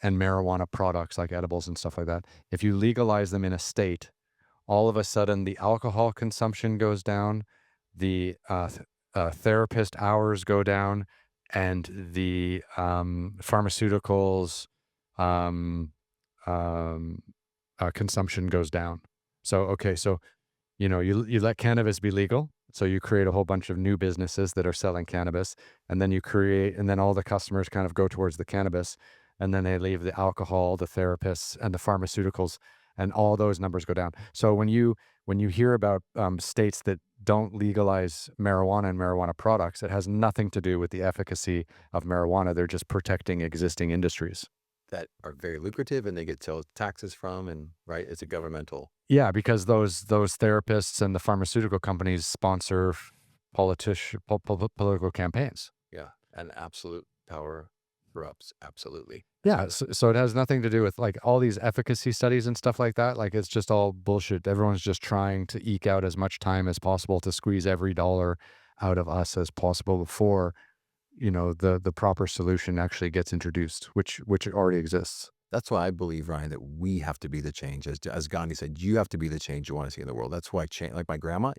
and marijuana products like edibles and stuff like that, if you legalize them in a state, all of a sudden the alcohol consumption goes down, the therapist hours go down, and the pharmaceuticals um, um, consumption goes down. So, okay, so you let cannabis be legal, so you create a whole bunch of new businesses that are selling cannabis, and then and then all the customers kind of go towards the cannabis, and then they leave the alcohol, the therapists, and the pharmaceuticals, and all those numbers go down. So when you hear about states that don't legalize marijuana and marijuana products, it has nothing to do with the efficacy of marijuana. They're just protecting existing industries. that are very lucrative and they get taxes from, and right, it's a governmental. Yeah, because those therapists and the pharmaceutical companies sponsor political campaigns. Yeah, and absolute power corrupts. Absolutely. Yeah, so it has nothing to do with like all these efficacy studies and stuff like that. Like it's just all bullshit. Everyone's just trying to eke out as much time as possible to squeeze every dollar out of us as possible before, the proper solution actually gets introduced, which already exists. That's why I believe, Ryan, that we have to be the change. As Gandhi said, you have to be the change you want to see in the world. That's why change, like my grandma,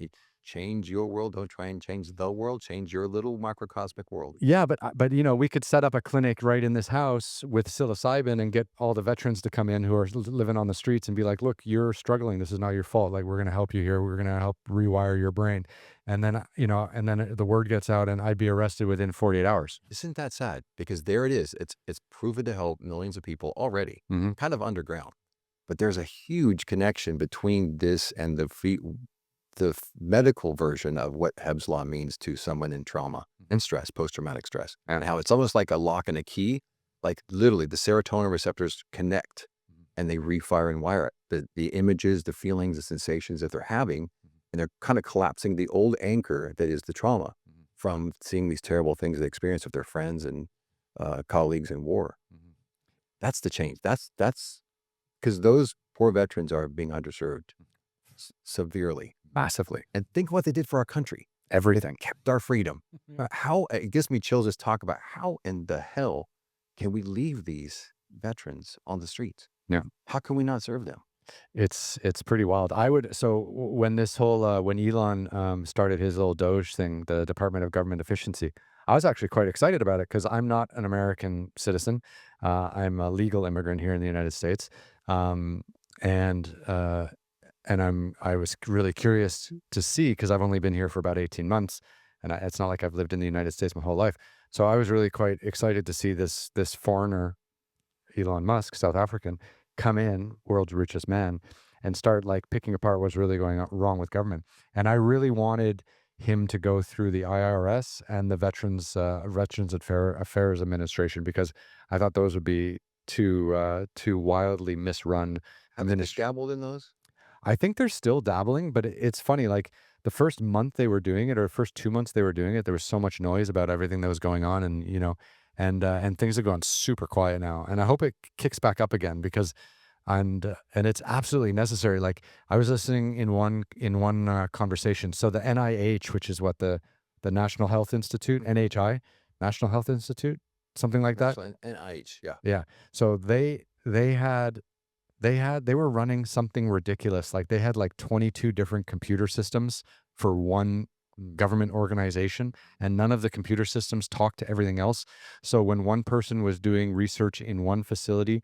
change your world. Don't try and change the world. Change your little microcosmic world. Yeah, but we could set up a clinic right in this house with psilocybin and get all the veterans to come in who are living on the streets and be like, "Look, you're struggling. This is not your fault. Like, we're going to help you here. We're going to help rewire your brain." And then, the word gets out, and I'd be arrested within 48 hours. Isn't that sad? Because there it is. It's proven to help millions of people already, Hmm. kind of underground. But there's a huge connection between this and the medical version of what Hebb's law means to someone in trauma and stress, post-traumatic stress, and how it's almost like a lock and a key. Like literally, the serotonin receptors connect and they refire and wire it. The images, the feelings, the sensations that they're having, and they're kind of collapsing the old anchor that is the trauma from seeing these terrible things they experience with their friends and colleagues in war. That's the change. That's because those poor veterans are being underserved severely. Massively. And think what they did for our country. Everything. Kept our freedom. Yeah. How it gives me chills just talk about how in the hell can we leave these veterans on the streets? Yeah. How can we not serve them? It's pretty wild. When this whole when Elon started his little Doge thing, the Department of Government Efficiency, I was actually quite excited about it because I'm not an American citizen. I'm a legal immigrant here in the United States, um, and I was really curious to see because I've only been here for about 18 months, and it's not like I've lived in the United States my whole life. So I was really quite excited to see this foreigner, Elon Musk, South African, come in, world's richest man, and start like picking apart what's really going on wrong with government. And I really wanted him to go through the IRS and the Veterans Affairs Administration because I thought those would be two wildly misrun. Have they dabbled in those? I think they're still dabbling, but it's funny. Like the first month they were doing it, or the first 2 months they were doing it, there was so much noise about everything that was going on, and things have gone super quiet now. And I hope it kicks back up again because, and it's absolutely necessary. Like I was listening in one conversation. So the NIH, which is what the National Health Institute, NHI, National Health Institute, something like that. NIH, yeah. Yeah. So they were running something ridiculous. Like they had like 22 different computer systems for one government organization, and none of the computer systems talked to everything else. So when one person was doing research in one facility,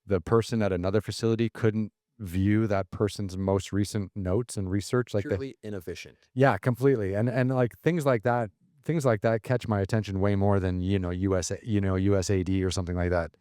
the person at another facility couldn't view that person's most recent notes and research. Purely inefficient. Yeah, completely. And like things like that catch my attention way more than, USAD or something like that.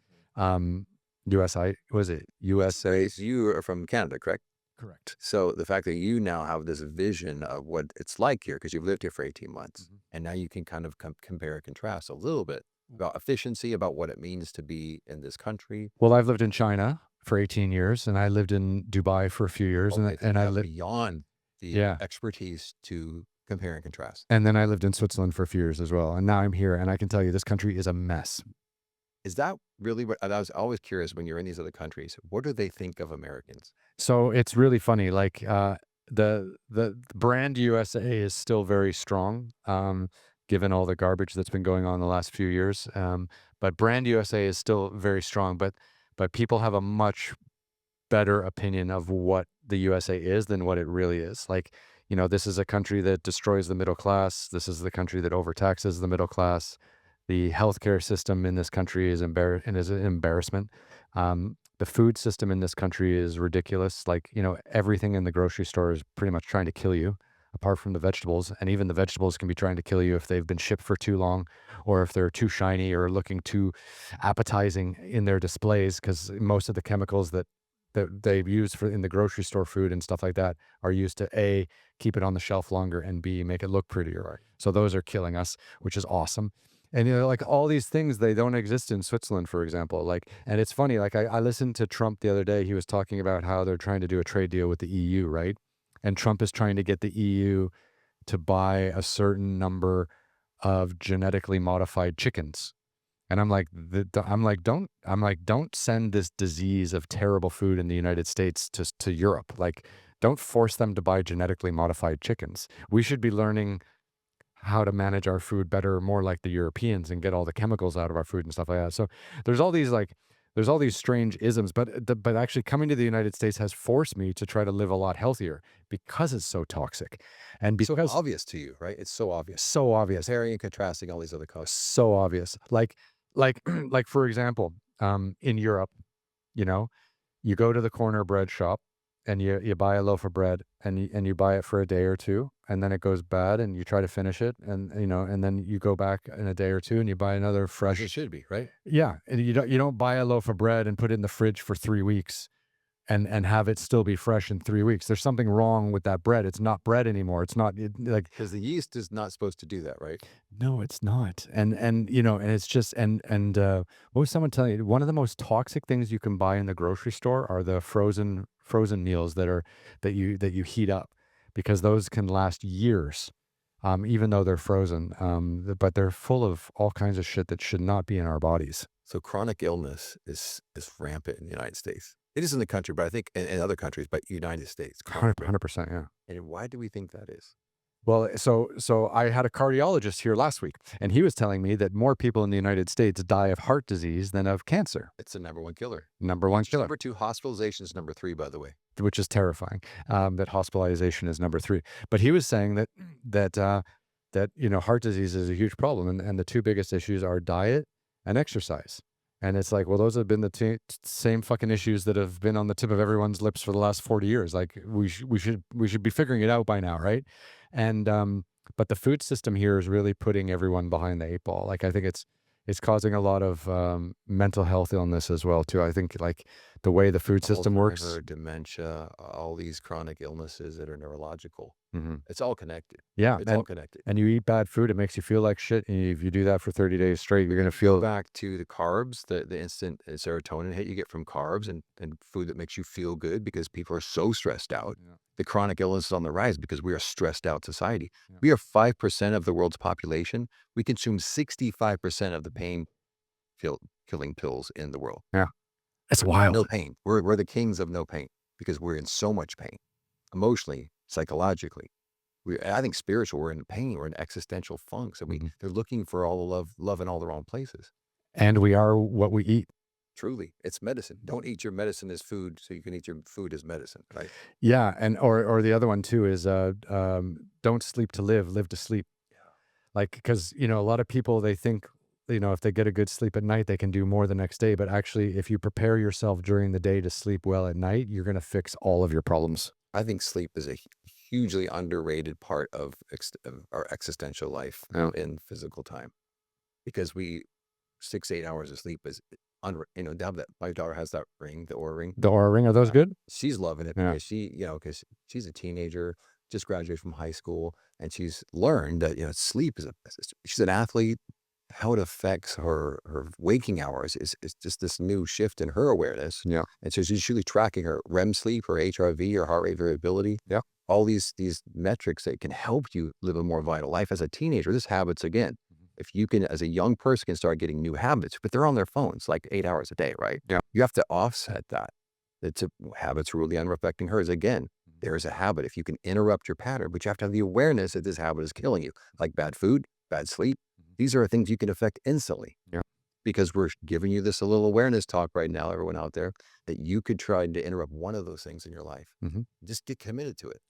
USI, was it USA? So you are from Canada, correct? Correct. So the fact that you now have this vision of what it's like here, because you've lived here for 18 months, Mhm. and now you can kind of compare and contrast a little bit about efficiency, about what it means to be in this country. Well, I've lived in China for 18 years, and I lived in Dubai for a few years, Okay, so and you I have lived. beyond the Yeah. expertise to Compare and contrast. And then I lived in Switzerland for a few years as well. And now I'm here, and I can tell you this country is a mess. Is that really what I was always curious when you're in these other countries? What do they think of Americans? So it's really funny. Like the brand USA is still very strong, given all the garbage that's been going on the last few years. But brand USA is still very strong. But people have a much better opinion of what the USA is than what it really is. Like, this is a country that destroys the middle class. This is the country that overtaxes the middle class. The healthcare system in this country is an embarrassment. The food system in this country is ridiculous. Like, everything in the grocery store is pretty much trying to kill you, apart from the vegetables. And even the vegetables can be trying to kill you if they've been shipped for too long, or if they're too shiny or looking too appetizing in their displays, because most of the chemicals that they use for in the grocery store food and stuff like that are used to A, keep it on the shelf longer, and B, make it look prettier. Right. So those are killing us, which is awesome. And like all these things, they don't exist in Switzerland, for example. Like, and it's funny, like I listened to Trump the other day. He was talking about how they're trying to do a trade deal with the EU, right? And Trump is trying to get the EU to buy a certain number of genetically modified chickens. And don't send this disease of terrible food in the United States to Europe. Like, don't force them to buy genetically modified chickens. We should be learning how to manage our food better, more like the Europeans, and get all the chemicals out of our food and stuff like that. So there's all these strange isms, but actually coming to the United States has forced me to try to live a lot healthier because it's so toxic, and So because obvious to you, right? It's so obvious. so obvious. Comparing and contrasting all these other countries. So obvious. Like like for example, in Europe, you know, you go to the corner bread shop and you buy a loaf of bread, and you buy it for a day or two, and then it goes bad and you try to finish it, and then you go back in a day or two and you buy another As fresh. it should be, right? Yeah, and you don't buy a loaf of bread and put it in the fridge for 3 weeks and have it still be fresh in 3 weeks. There's something wrong with that bread. It's not bread anymore. It's not like. Because the yeast is not supposed to do that, right? No, it's not. And it's just what was someone telling you? One of the most toxic things you can buy in the grocery store are the frozen meals that you heat up, because those can last years, even though they're frozen. But they're full of all kinds of shit that should not be in our bodies. So chronic illness is rampant in the United States. It is in the country, but I think in other countries, but United States. chronic. 100%, yeah. And why do we think that is? Well, so I had a cardiologist here last week, and he was telling me that more people in the United States die of heart disease than of cancer. It's the number one killer. Number one killer. Number two, hospitalization is number three, by the way. Which is terrifying. That hospitalization is number 3. But he was saying that heart disease is a huge problem, and the two biggest issues are diet and exercise. And it's like, well, those have been the same fucking issues that have been on the tip of everyone's lips for the last 40 years. Like, we should be figuring it out by now, right? And but the food system here is really putting everyone behind the 8 ball. Like, I think it's causing a lot of mental health illness as well too. I think, like, the way the food system works. Alzheimer, dementia, all these chronic illnesses that are neurological. Hmm. It's all connected. Yeah, It's all connected. and you eat bad food, it makes you feel like shit. And if you do that for 30 days straight, you're gonna feel. Back to the carbs, the instant serotonin hit you get from carbs and food that makes you feel good because people are so stressed out. Yeah. The chronic illness is on the rise because we are a stressed out society. Yeah. We are 5% of the world's population. We consume 65% of the killing pills in the world. Yeah, it's wild. No pain. We're the kings of no pain because we're in so much pain, emotionally, psychologically. I think spiritual. We're in pain. We're in existential funk. So Mhm. they're looking for all the love in all the wrong places. And we are what we eat. Truly, it's medicine. Don't eat your medicine as food, so you can eat your food as medicine, right? Yeah, and or the other one too is don't sleep to live, live to sleep. Like, because a lot of people, they think, if they get a good sleep at night, they can do more the next day. But actually, if you prepare yourself during the day to sleep well at night, you're going to fix all of your problems. I think sleep is a hugely underrated part of our existential life Yeah. in physical time, because 6-8 hours of sleep is now that my daughter has that ring, the Oura ring. The Aura Ring, are those good? She's loving it Yeah. because because she's a teenager, just graduated from high school, and she's learned that sleep she's an athlete. How it affects her waking hours is just this new shift in her awareness. Yeah. And so she's usually tracking her REM sleep, her HRV, her heart rate variability. Yeah. all these metrics that can help you live a more vital life. As a teenager, this habits again. If you can, as a young person, can start getting new habits, but they're on their phones like 8 hours a day, right? Yeah. You have to offset that. It's a habits rule the end of affecting hers. Again, there's a habit. If you can interrupt your pattern, but you have to have the awareness that this habit is killing you, like bad food, bad sleep. These are things you can affect instantly Yeah. because we're giving you this a little awareness talk right now, everyone out there, that you could try to interrupt one of those things in your life. Mhm. Just get committed to it.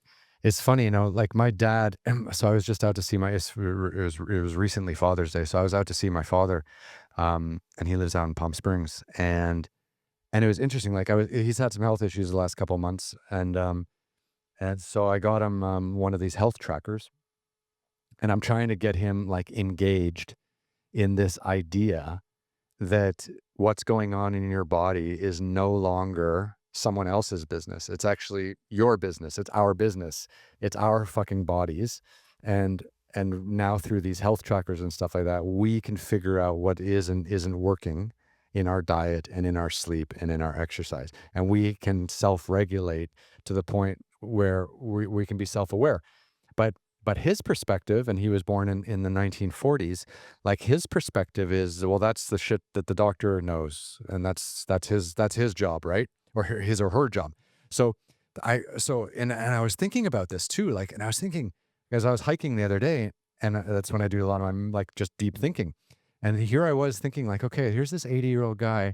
It's funny, like my dad, so I was just out to see it was recently Father's Day. So I was out to see my father, and he lives out in Palm Springs. And it was interesting. Like he's had some health issues the last couple of months. And so I got him, one of these health trackers, and I'm trying to get him like engaged in this idea that what's going on in your body is no longer someone else's business. It's actually your business. It's our business. It's our fucking bodies. And now through these health trackers and stuff like that, we can figure out what is and isn't working in our diet and in our sleep and in our exercise. And we can self-regulate to the point where we can be self-aware. But his perspective, and he was born in the 1940s, like his perspective is, well, that's the shit that the doctor knows, and that's his job, right? Or his or her job. So and I was thinking about this too, like, and I was thinking as I was hiking the other day, and that's when I do a lot of my like just deep thinking. And here I was thinking like, okay, here's this 80-year-old guy,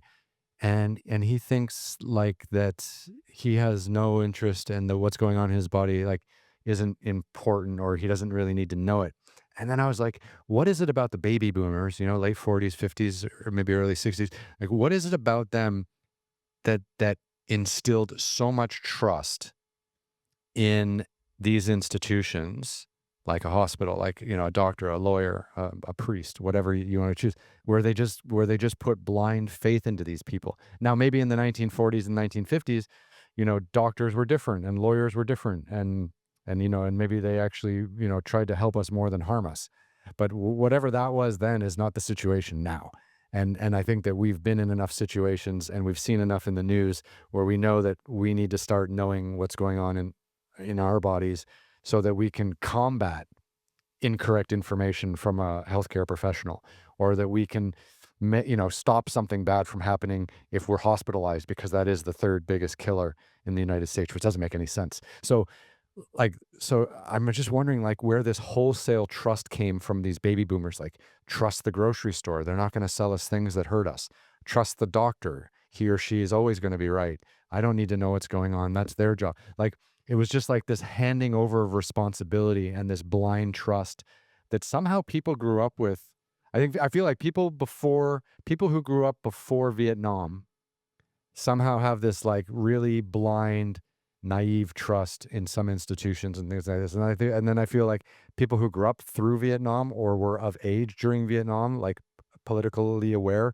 and he thinks like that he has no interest in the what's going on in his body, like isn't important, or he doesn't really need to know it. And then I was like, what is it about the baby boomers, late 40s, 50s, or maybe early 60s? Like, what is it about them that instilled so much trust in these institutions, like a hospital, like, a doctor, a lawyer, a priest, whatever you want to choose, where they just put blind faith into these people. Now, maybe in the 1940s and 1950s, doctors were different and lawyers were different, and maybe they actually, tried to help us more than harm us. But whatever that was then is not the situation now. And I think that we've been in enough situations and we've seen enough in the news where we know that we need to start knowing what's going on in our bodies so that we can combat incorrect information from a healthcare professional, or that we can stop something bad from happening if we're hospitalized, because that is the third biggest killer in the United States, which doesn't make any sense. So I'm just wondering, like, where this wholesale trust came from these baby boomers. Like, trust the grocery store, they're not going to sell us things that hurt us. Trust the doctor, he or she is always going to be right. I don't need to know what's going on, that's their job. Like, it was just like this handing over of responsibility and this blind trust that somehow people grew up with. I feel like people who grew up before Vietnam somehow have this like really blind, naive trust in some institutions and things like this. And then I feel like people who grew up through Vietnam or were of age during Vietnam, like politically aware,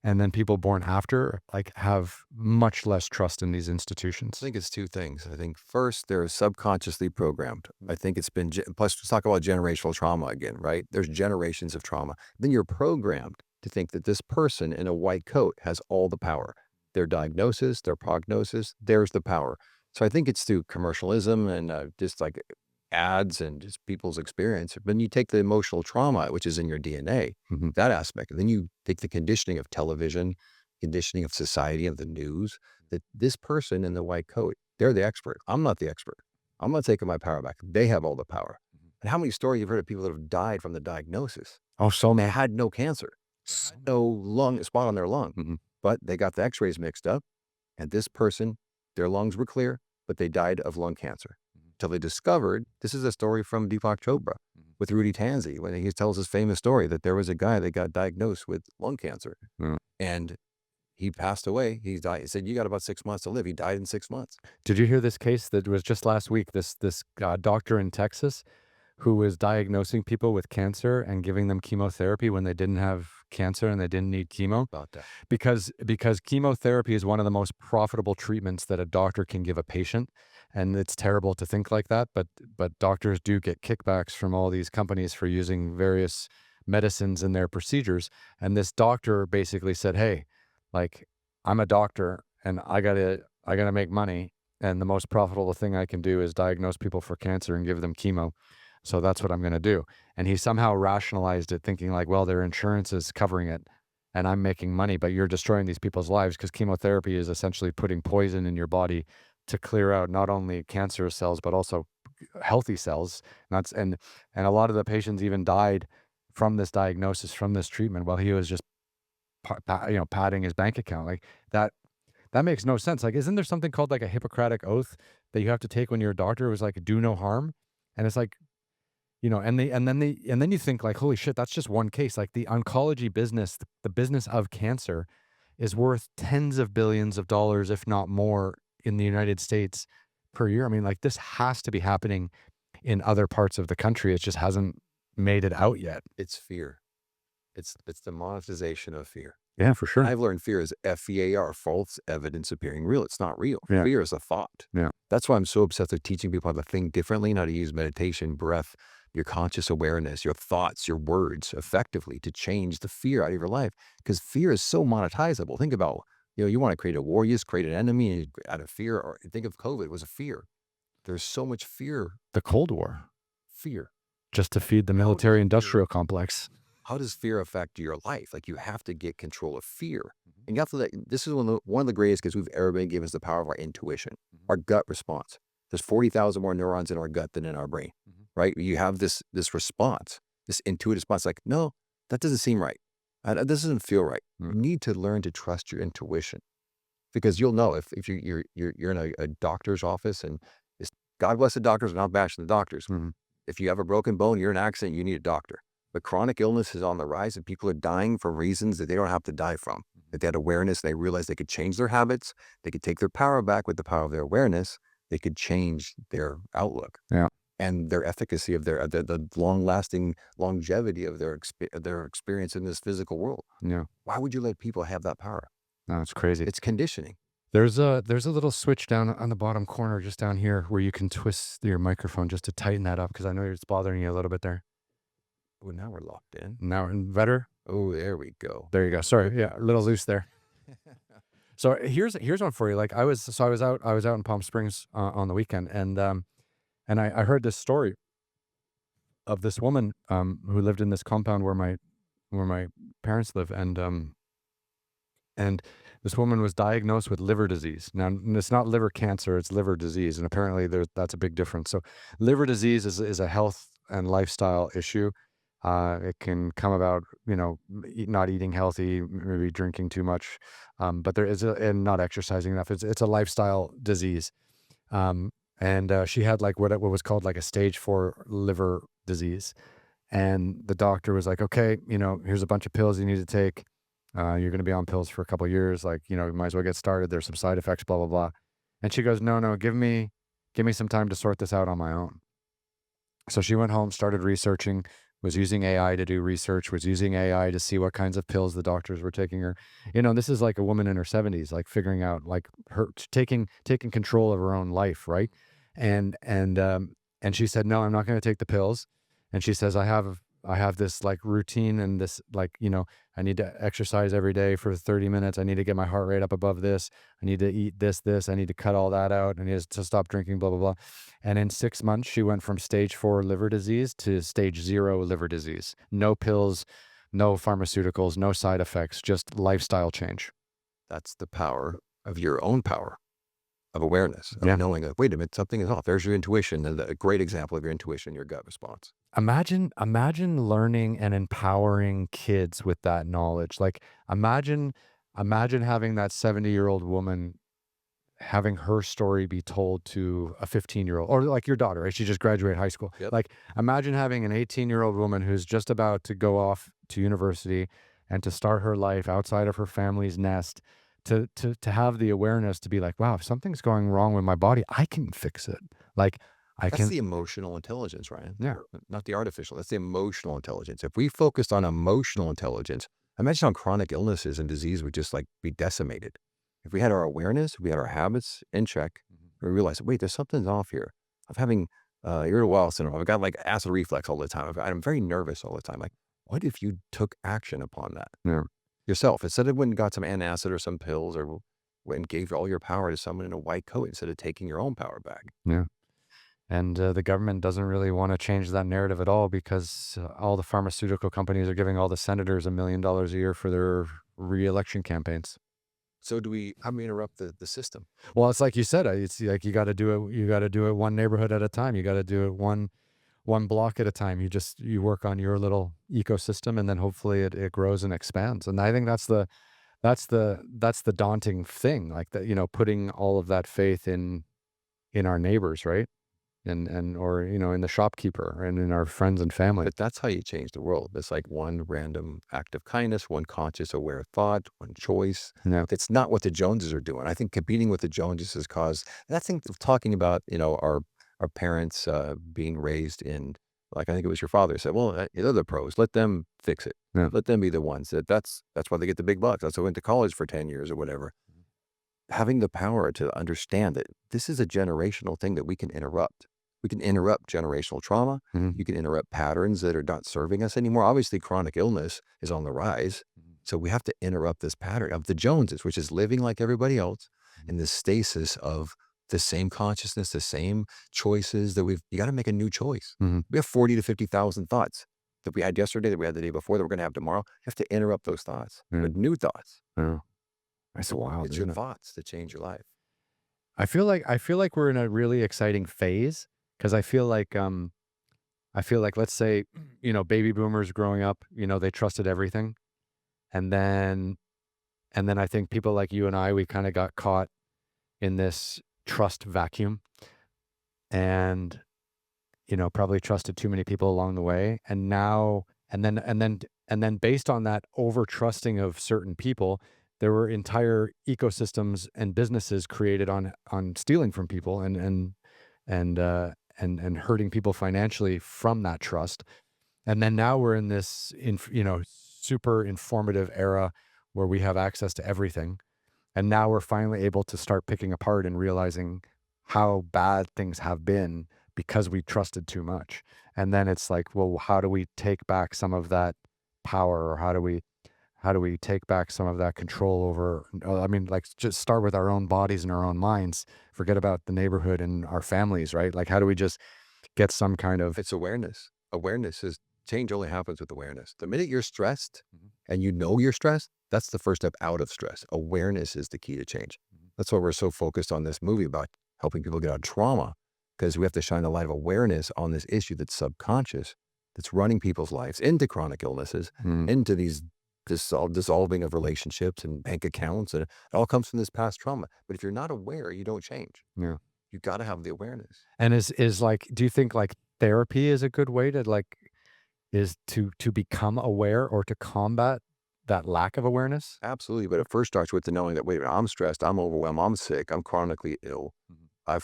and then people born after, like, have much less trust in these I institutions. think it's two things. I think first, they're subconsciously programmed. I think it's been, plus, let's talk about generational trauma again, right? There's generations of trauma. Then you're programmed to think that this person in a white coat has all the power. Their diagnosis, their prognosis, there's the power. So I think it's through commercialism and just like ads and just people's experience. When you take the emotional trauma, which is in your DNA, Mhm. that aspect, and then you take the conditioning of television, conditioning of society, of the news, that this person in the white coat, they're the expert. I'm not the expert. I'm not taking my power back. They have all the power. And how many stories you've heard of people that have died from the diagnosis? Oh, so They many. had no cancer, no lung spot on their lung, Mhm. but they got the x-rays mixed up. And this person, their lungs were clear, but they died of lung cancer. Till they discovered, this is a story from Deepak Chopra with Rudy Tanzi, when he tells his famous story that there was a guy that got diagnosed with lung cancer. Mm. And he passed away. He died. He said, "You got about 6 months to live." He died in 6 months. Did you hear this case that was just last week? This doctor in Texas who was diagnosing people with cancer and giving them chemotherapy when they didn't have cancer and they didn't need chemo. About that. Because chemotherapy is one of the most profitable treatments that a doctor can give a patient, and it's terrible to think like that, but doctors do get kickbacks from all these companies for using various medicines in their procedures. And this doctor basically said, hey, like, I'm a doctor and I gotta make money, and the most profitable thing I can do is diagnose people for cancer and give them chemo. So that's what I'm going to do. And he somehow rationalized it, thinking like, well, their insurance is covering it and I'm making money, but you're destroying these people's lives because chemotherapy is essentially putting poison in your body to clear out not only cancerous cells, but also healthy cells. And a lot of the patients even died from this diagnosis, from this treatment, while he was just padding his bank account. Like that that makes no sense. Like, isn't there something called like a Hippocratic oath that you have to take when you're a doctor? It was like do no harm. And it's like, and then you think like, holy shit, that's just one case. Like the oncology business, the business of cancer is worth tens of billions of dollars, if not more, in the United States per year. I mean, like this has to be happening in other parts of the country. It just hasn't made it out yet. It's fear. It's the monetization of fear. Yeah, for And sure. I've learned fear is FEAR, false evidence appearing real. It's not real. Yeah. Fear is a thought. Yeah. That's why I'm so obsessed with teaching people how to think differently and how to use meditation, breath, your conscious awareness, your thoughts, your words effectively to change the fear out of your life. Because fear is so monetizable. Think about, you want to create a war, you just create an enemy out of fear. Or think of COVID, it was a fear. There's so much fear. The Cold War, Fear. just to feed the How does military fear- industrial complex. How does fear affect your life? Like you have to get control of fear. Mhm. And you have to this is one of the greatest gifts we've ever been given is the power of our intuition, our gut response. There's 40,000 more neurons in our gut than in our brain, right? You have this response, this intuitive response, like, no, that doesn't seem right. This doesn't feel right. You need to learn to trust your intuition because you'll know if you're in a doctor's office and it's, God bless the doctors, I'm not bashing the doctors. Mhm. If you have a broken bone, you're in an accident, you need a doctor. But chronic illness is on the rise and people are dying for reasons that they don't have to die from. That they had awareness, they realized they could change their habits, they could take their power back with the power of their awareness, they could change their outlook. Yeah. And their efficacy of the long-lasting longevity of their experience in this physical world. Yeah. Why would you let people have that power? No, it's crazy. It's conditioning. There's a little switch down on the bottom corner, just down here, where you can twist your microphone just to tighten that up because I know it's bothering you a little bit there. Oh, now we're locked in. Now better. Oh, there we go. There you go. Sorry, yeah, a little loose there. So here's one for you. Like I was out in Palm Springs on the weekend, and I heard this story of this woman who lived in this compound where my parents live, and this woman was diagnosed with liver disease. Now, it's not liver cancer, it's liver disease. And apparently that's a big difference. So liver disease is a health and lifestyle issue. It can come about, not eating healthy, maybe drinking too much, but and not exercising enough. It's a lifestyle disease. And she had like what was called like a stage 4 liver disease. And the doctor was like, okay, here's a bunch of pills you need to take. You're going to be on pills for a couple of years. Like, you might as well get started. There's some side effects, blah, blah, blah. And she goes, no, give me some time to sort this out on my own. So she went home, started researching, was using AI to do research, was using AI to see what kinds of pills the doctors were taking her. This is like a woman in her 70s, like figuring out like her taking control of her own life, right? And she said, no, I'm not going to take the pills. And she says, I have this like routine and this like, I need to exercise every day for 30 minutes. I need to get my heart rate up above this. I need to eat this. I need to cut all that out. I need to stop drinking, blah, blah, blah. And in 6 months, she went from stage 4 liver disease to stage 0 liver disease. No pills, no pharmaceuticals, no side effects, just lifestyle change. That's the power of your own power of awareness, of Yeah. knowing that, wait a minute, something is off. There's your intuition, and a great example of your intuition, your gut response. Imagine learning and empowering kids with that knowledge. Like imagine having that 70-year-old woman having her story be told to a 15-year-old or like your daughter, right? She just graduated high school. Yep. Like imagine having an 18-year-old woman who's just about to go off to university and to start her life outside of her family's nest to have the awareness to be like, wow, if something's going wrong with my body, I can fix it. Like That's the emotional intelligence, Ryan. Yeah. Not the artificial. That's the emotional intelligence. If we focused on emotional intelligence, imagine how chronic illnesses and disease would just like be decimated. If we had our awareness, we had our habits in check, we realized, wait, there's something's off here. I'm having irritable bowel syndrome. I've got like acid reflux all the time. I'm very nervous all the time. Like, what if you took action upon that? Yeah. Yourself, instead of when you got some antacid or some pills or and gave all your power to someone in a white coat instead of taking your own power back. Yeah. And the government doesn't really want to change that narrative at all because all the pharmaceutical companies are giving all the senators $1 million a year for their re-election campaigns. So how do we interrupt the system? Well, it's like you said, it's like you got to do it. You got to do it one neighborhood at a time. You got to do it one block at a time. You work on your little ecosystem, and then hopefully it grows and expands. And I think that's the daunting thing, like that, putting all of that faith in our neighbors, right? And or in the shopkeeper and in our friends and family. But that's how you change the world. It's like one random act of kindness, one conscious, aware thought, one choice. Yeah. That's not what the Joneses are doing. I think competing with the Joneses has caused. And I think talking about our parents being raised in, like, I think it was your father said, well, they're the pros. Let them fix it. Yeah. Let them be the ones that's why they get the big bucks. That's why I went to college for 10 years or whatever. Having the power to understand that this is a generational thing that we can interrupt. We can interrupt generational trauma. Mhm. You can interrupt patterns that are not serving us anymore. Obviously, chronic illness is on the rise. So we have to interrupt this pattern of the Joneses, which is living like everybody else in this stasis of the same consciousness, the same choices that you got to make a new choice. Mhm. We have 40 to 50,000 thoughts that we had yesterday, that we had the day before, that we're going to have tomorrow. You have to interrupt those thoughts Yeah. with new thoughts. Yeah. That's wild, It's your isn't it? thoughts that change your life. I feel like we're in a really exciting phase because I feel like let's say, baby boomers growing up, they trusted everything. And then I think people like you and I, we kind of got caught in this trust vacuum and, probably trusted too many people along the way. And now, and then based on that over trusting of certain people, there were entire ecosystems and businesses created on stealing from people and hurting people financially from that trust. And then now we're in this, super informative era where we have access to everything. And now we're finally able to start picking apart and realizing how bad things have been because we trusted too much. And then it's like, well, how do we take back some of that power, or how do we take back some of that control over, I mean, like, just start with our own bodies and our own minds, forget about the neighborhood and our families, right? Like, how do we just get some kind of, It's awareness. Awareness is change only happens with awareness. The minute you're stressed Mhm. and you know you're stressed, that's the first step out of stress. Awareness is the key to change. Mhm. That's why we're so focused on this movie about helping people get out of trauma, because we have to shine a light of awareness on this issue that's subconscious, that's running people's lives into chronic illnesses, Mm, into these dissolving of relationships and bank accounts. And it all comes from this past trauma. But if you're not aware, you don't change. yeah. You got to have the awareness. And is like, do you think like therapy is a good way to like, is to become aware or to combat that lack of awareness? Absolutely, but it first starts with the knowing that, wait a minute, I'm stressed, I'm overwhelmed, I'm sick, I'm chronically ill, Mhm.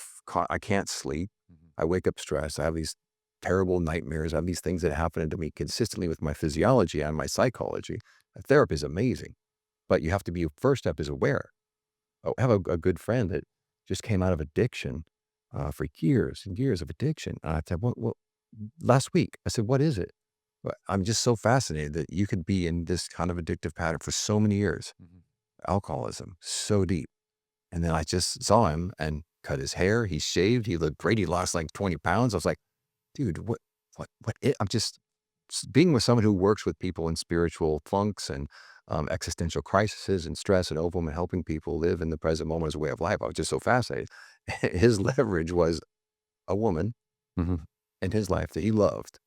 I can't sleep, Mhm. I wake up stressed, I have these terrible nightmares, I have these things that happen to me consistently with my physiology and my psychology. Therapy is amazing, but you have to be, first step is aware. I have a good friend that just came out of addiction for years and years of addiction. And I said, what, last week, I said, what is it? I'm just so fascinated that you could be in this kind of addictive pattern for so many years. Mhm. Alcoholism, so deep. And then I just saw him and cut his hair. He shaved. He looked great. He lost like 20 pounds. I was like, dude, I'm just being with someone who works with people in spiritual funks and existential crises and stress and overwhelm, and helping people live in the present moment as a way of life. I was just so fascinated. His leverage was a woman Mhm. in his life that he loved,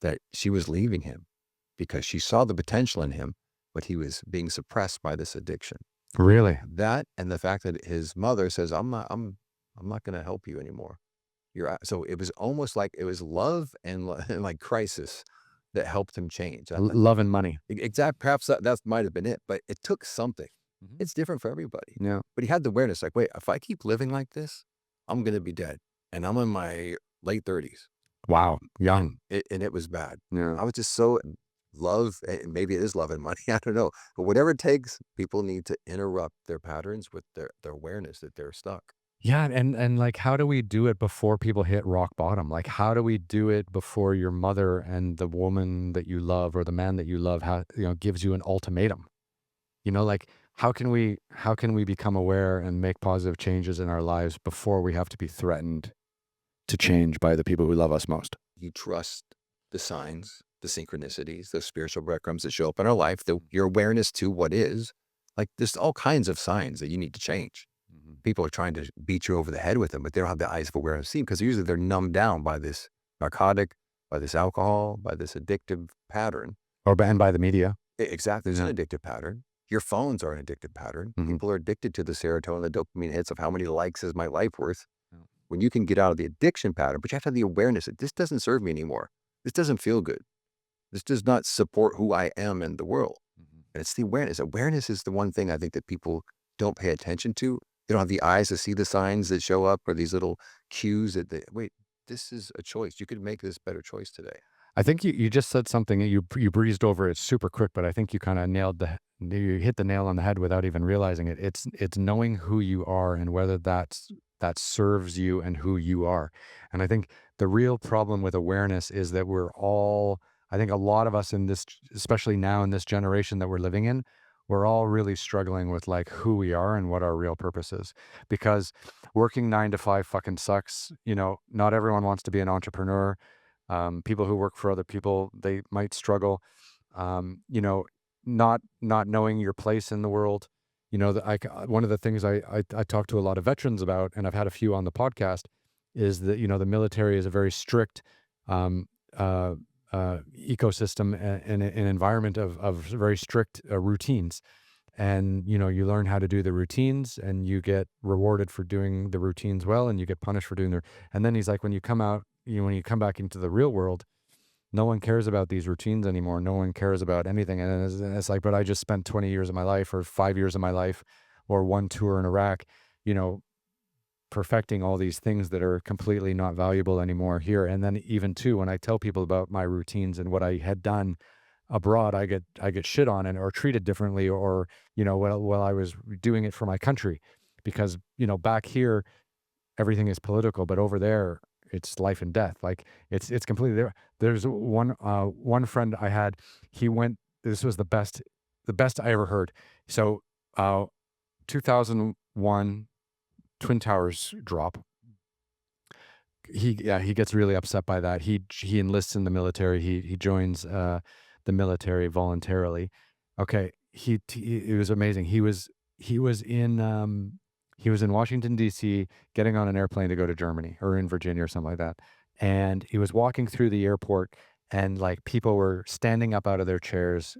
that she was leaving him because she saw the potential in him, but he was being suppressed by this addiction. Really? That and the fact that his mother says, I'm not going to help you anymore. So it was almost like it was love and, and like crisis that helped him change. Love and money. Exact. Perhaps that might have been it, but it took something. Mhm. It's different for everybody. Yeah. But he had the awareness, like, wait, if I keep living like this, I'm going to be dead. And I'm in my late 30s. Wow. Young. And it was bad. Yeah. I was just so love, and maybe it is love and money. I don't know. But whatever it takes, people need to interrupt their patterns with their awareness that they're stuck. Yeah, and like, how do we do it before people hit rock bottom? Like, how do we do it before your mother and the woman that you love or the man that you love, gives you an ultimatum? Like, how can we become aware and make positive changes in our lives before we have to be threatened to change by the people who love us most? You trust the signs, the synchronicities, the spiritual breadcrumbs that show up in our life, your awareness to what is. Like, there's all kinds of signs that you need to change. Mhm. People are trying to beat you over the head with them, but they don't have the eyes of awareness to see because usually they're numbed down by this narcotic, by this alcohol, by this addictive pattern. Or banned by the media. Exactly. There's Yeah. an addictive pattern. Your phones are an addictive pattern. Mhm. People are addicted to the serotonin, the dopamine hits of how many likes is my life worth. Yeah. When you can get out of the addiction pattern, but you have to have the awareness that this doesn't serve me anymore. This doesn't feel good. This does not support who I am in the world. Mhm. And it's the awareness. Awareness is the one thing I think that people don't pay attention to. They don't have the eyes to see the signs that show up or these little cues that wait, this is a choice. You could make this better choice today. I think you just said something, you breezed over it super quick, but I think you kind of you hit the nail on the head without even realizing it. It's knowing who you are and whether that serves you and who you are. And I think the real problem with awareness is that I think a lot of us in this, especially now in this generation that we're living in, we're all really struggling with like who we are and what our real purpose is. Because working 9 to 5 fucking sucks. Not everyone wants to be an entrepreneur. People who work for other people, they might struggle. Um, you know, not knowing your place in the world. One of the things I talk to a lot of veterans about, and I've had a few on the podcast, is that the military is a very strict um, uh, ecosystem and an environment of very strict routines. And you learn how to do the routines, and you get rewarded for doing the routines well, and you get punished for doing the. And then he's like, when you come out, when you come back into the real world, no one cares about these routines anymore. No one cares about anything. And it's like, but I just spent 20 years of my life or 5 years of my life or one tour in Iraq, you know, perfecting all these things that are completely not valuable anymore here. And then even too, when I tell people about my routines and what I had done abroad, I get shit on it or treated differently, or while I was doing it for my country, because back here everything is political, but over there it's life and death. Like it's completely there. There's one friend I had. He went. This was the best I ever heard. So, 2001 Twin Towers drop. He gets really upset by that. He enlists in the military. He joins the military voluntarily. Okay, it was amazing. He was in Washington D.C. getting on an airplane to go to Germany or in Virginia or something like that, and he was walking through the airport, and like people were standing up out of their chairs,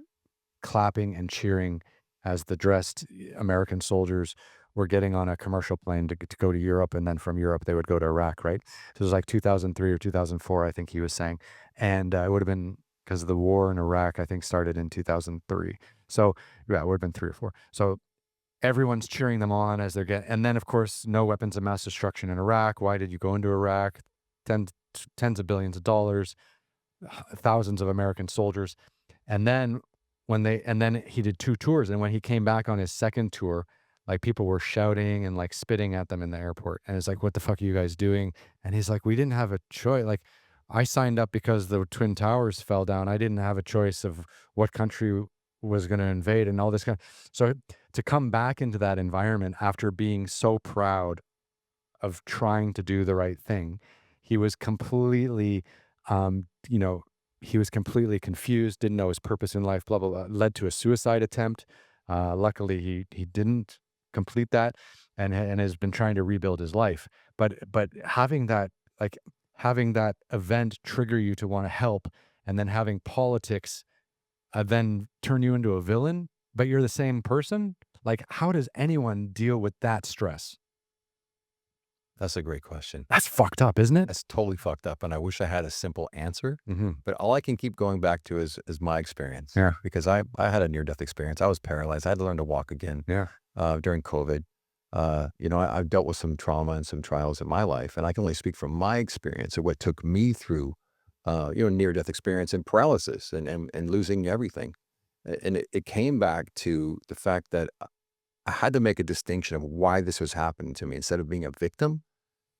clapping and cheering as the dressed American soldiers were getting on a commercial plane to go to Europe, and then from Europe they would go to Iraq, right? So it was like 2003 or 2004, I think he was saying, and it would have been because the war in Iraq, I think, started in 2003. So yeah, it would have been 3 or 4. So everyone's cheering them on as they're getting, and then of course, no weapons of mass destruction in Iraq. Why did you go into Iraq? Tens of billions of dollars, thousands of American soldiers. And then and then he did 2 tours, and when he came back on his second tour, like people were shouting and like spitting at them in the airport. And it's like, "What the fuck are you guys doing?" And he's like, "We didn't have a choice. Like, I signed up because the Twin Towers fell down. I didn't have a choice of what country was going to invade and all this kind." So to come back into that environment after being so proud of trying to do the right thing, he was completely, um, you know, he was completely confused, didn't know his purpose in life, blah, blah, blah, led to a suicide attempt. Luckily, he didn't complete that, and has been trying to rebuild his life. But like having that event trigger you to want to help, and then having politics then turn you into a villain, but you're the same person. Like, how does anyone deal with that stress? That's a great question. That's fucked up, isn't it? That's totally fucked up. And I wish I had a simple answer, Mm-hmm. but all I can keep going back to is my experience Yeah. because I had a near-death experience. I was paralyzed. I had to learn to walk again Yeah. during COVID. I've dealt with some trauma and some trials in my life, and I can only speak from my experience of what took me through, near-death experience and paralysis and losing everything. And it came back to the fact that I had to make a distinction of why this was happening to me. Instead of being a victim,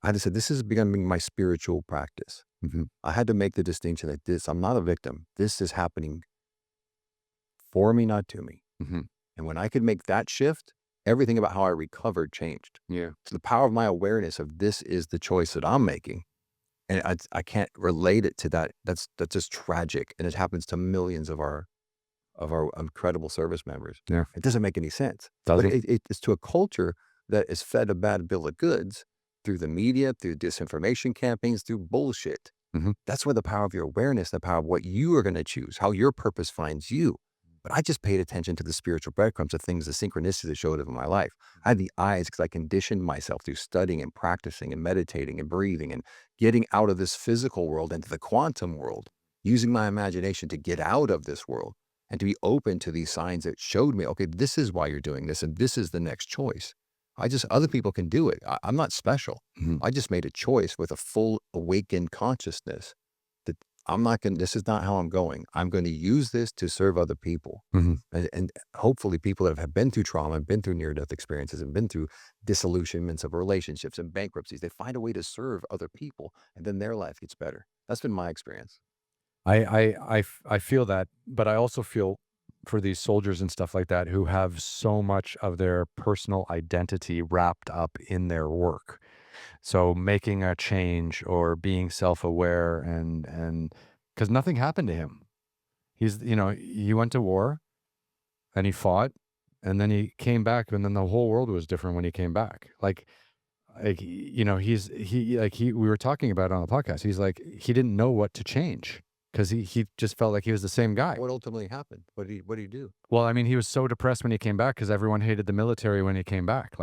I had to say, this is becoming my spiritual practice. Mm-hmm. I had to make the distinction that I'm not a victim. This is happening for me, not to me. Mm-hmm. And when I could make that shift, everything about how I recovered changed. Yeah. So the power of my awareness of this is the choice that I'm making. And I can't relate it to that. That's just tragic. And it happens to millions of our incredible service members. Yeah. It doesn't make any sense. But Doesn't. it's to a culture that is fed a bad bill of goods through the media, through disinformation campaigns, through bullshit. Mhm. That's where the power of your awareness, the power of what you are going to choose, how your purpose finds you. But I just paid attention to the spiritual breadcrumbs, the things, the synchronicities that showed up in my life. I had the eyes because I conditioned myself through studying and practicing and meditating and breathing and getting out of this physical world into the quantum world, using my imagination to get out of this world and to be open to these signs that showed me, okay, this is why you're doing this and this is the next choice. Other people can do it. I'm not special. Mhm. I just made a choice with a full awakened consciousness that this is not how I'm going. I'm going to use this to serve other people. Mhm. And hopefully people that have been through trauma and been through near-death experiences and been through disillusionments of relationships and bankruptcies, they find a way to serve other people and then their life gets better. That's been my experience. I feel that, but I also feel for these soldiers and stuff like that who have so much of their personal identity wrapped up in their work. So making a change or being self-aware and because nothing happened to him. He went to war and he fought and then he came back and then the whole world was different when he came back. We were talking about it on the podcast. He's like, he didn't know what to change because he just felt like he was the same guy. What ultimately happened? What did he do? Well, I mean, he was so depressed when he came back because everyone hated the military when he came back.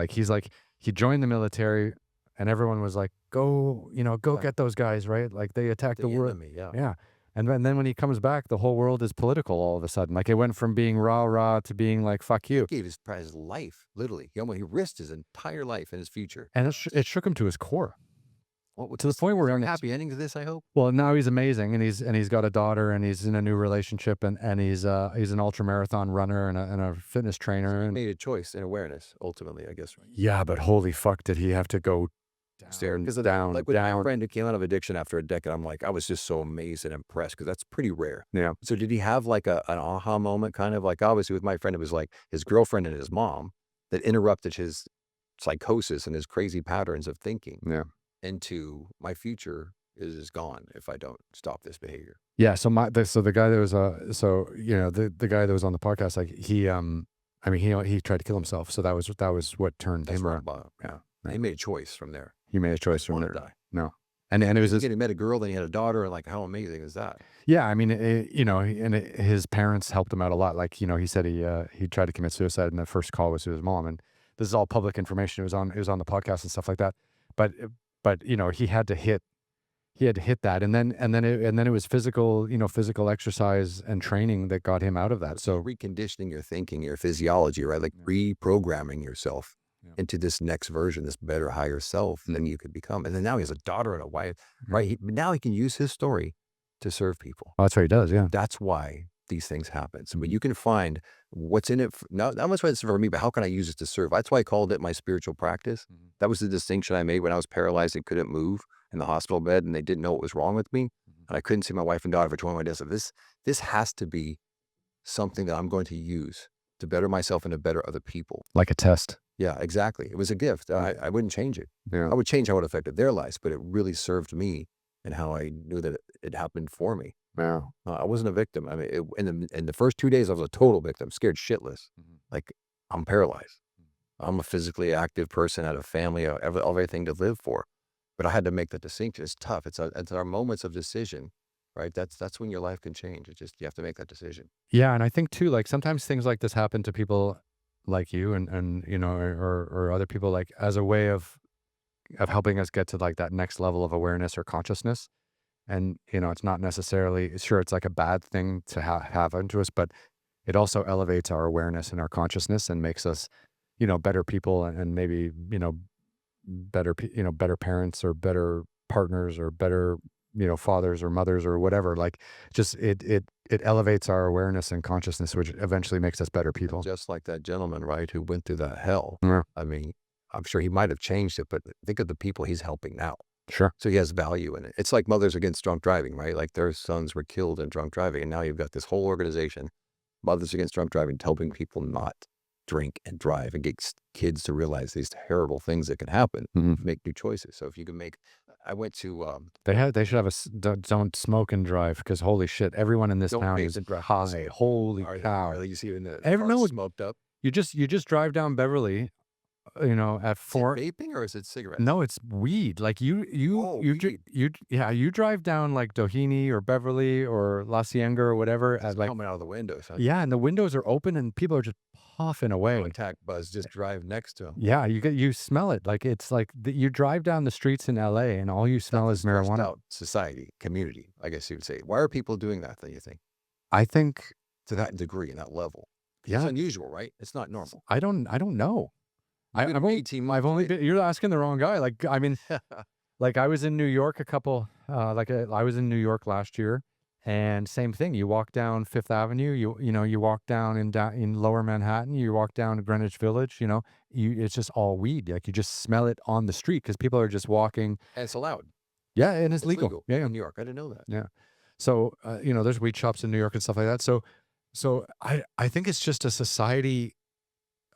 He joined the military and everyone was like, go Yeah. get those guys, right? Like they attacked the world. enemy, yeah. Yeah. And then when he comes back, the whole world is political all of a sudden. Like it went from being rah-rah to being like, fuck you. He gave his life, literally. He risked his entire life and his future. And it shook him to his core. What To the point where happy ending to this, I hope. well, now he's amazing, and he's got a daughter, and he's in a new relationship, and he's an ultra marathon runner and a fitness trainer, and Made a choice and awareness, ultimately, I guess. Right? yeah, but holy fuck, did he have to go down, Because down, like with my down? friend who came out of addiction after a decade, I was just so amazed and impressed because that's pretty rare. Yeah, So did he have like an aha moment, kind of like obviously with my friend, it was like his girlfriend and his mom that interrupted his psychosis and his crazy patterns of thinking yeah, into my future is gone if I don't stop this behavior. yeah. So the guy that was the guy that was on the podcast, like he tried to kill himself, so that was what turned That's him rock around. bottom. Yeah, He made a choice from there. he made a choice from Want there. to die. No, and it was He met a girl, then he had a daughter, and like how amazing is that? yeah, I mean, his parents helped him out a lot. Like, he said he tried to commit suicide, and the first call was to his mom. And this is all public information. It was on the podcast and stuff like that. But he had to hit that, and then it was physical exercise and training that got him out of that. So Reconditioning your thinking, your physiology, right? Like reprogramming yourself Yeah. into this next version, this better, higher self than you could become. And then now he has a daughter and a wife, right? Now he can use his story to serve people. that's what he does. Yeah, That's why these things happen. So, but you can find what's in it. Not much what's for me, but how can I use it to serve? That's why I called it my spiritual practice. That was the distinction I made when I was paralyzed and couldn't move in the hospital bed, and they didn't know what was wrong with me, and I couldn't see my wife and daughter for 21 days. So this has to be something that I'm going to use to better myself and to better other people. like a test. Yeah, exactly. It was a gift. I wouldn't change it. Yeah, I would change how it affected their lives, but it really served me and how I knew that it happened for me. yeah. I wasn't a victim. I mean, in the first 2 days, I was a total victim, scared shitless. Like I'm paralyzed. I'm a physically active person, had a family, everything to live for, but I had to make that distinction. It's tough. It's our moments of decision, right? That's when your life can change. It's just you have to make that decision. Yeah, and I think too, like sometimes things like this happen to people like you and or other people, like as a way of helping us get to like that next level of awareness or consciousness. And it's not necessarily sure it's like a bad thing to have into us, but it also elevates our awareness and our consciousness and makes us better people and maybe better parents or better partners or better fathers or mothers or whatever. Like just it elevates our awareness and consciousness, which eventually makes us better people. Just like that gentleman, right, who went through that hell. Yeah. I mean, I'm sure he might have changed it, but think of the people he's helping now. Sure. So he has value in it. It's like Mothers Against Drunk Driving, right? Like their sons were killed in drunk driving, and now you've got this whole organization, Mothers Against Drunk Driving, helping people not drink and drive and get kids to realize these terrible things that can happen, Mhm. make new choices. So if you can make, I went to, They should have a don't smoke and drive, because holy shit, everyone in this don't town vape is and drive. high. Holy Are cow. they, you see in the Every car no, smoked up? you just drive down Beverly, at Is it 4. vaping or is it cigarettes? No, it's weed. Like Oh, weed. yeah, you drive down like Doheny or Beverly or La Cienega or whatever It's at like, coming out of the windows, huh? yeah, and the windows are open and people are just puffing away. Contact buzz, just drive next to them. Yeah, you smell it. Like it's like you drive down the streets in LA and all you smell That's a is stressed marijuana. out society, community, I guess you would say. Why are people doing that, then you think, I think, to that degree and that level? It's yeah, unusual, right? It's not normal. I don't know. You've been I've for only 18 I've months, only right? been, you're asking the wrong guy. Like I mean, like I was in New York I was in New York last year, and same thing. You walk down Fifth Avenue, you walk down in Lower Manhattan, you walk down to Greenwich Village, it's just all weed. Like you just smell it on the street because people are just walking. And it's allowed. Yeah, and it's It's legal. legal Yeah, yeah. in New York. I didn't know that. Yeah. So, there's weed shops in New York and stuff like that. So I think it's just a society.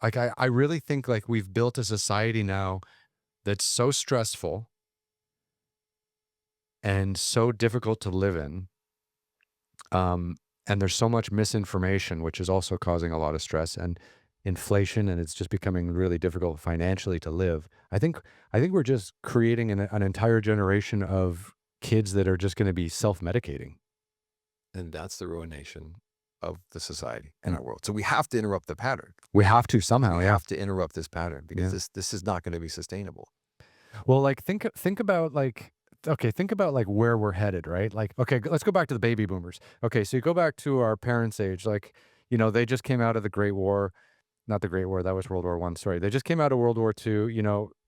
Like I really think like we've built a society now that's so stressful and so difficult to live in. And there's so much misinformation, which is also causing a lot of stress and inflation, and it's just becoming really difficult financially to live. I think we're just creating an entire generation of kids that are just going to be self-medicating. And that's the ruination of the society and our world. So we have to interrupt the pattern. We have to somehow, We yeah. have to interrupt this pattern because Yeah. this is not going to be sustainable. Well, like think about like okay, think about like where we're headed, right? Like okay, let's go back to the baby boomers. Okay, so you go back to our parents' age, like they just came out of the Great War, not the Great War, that was World War One. Sorry, they just came out of World War Two.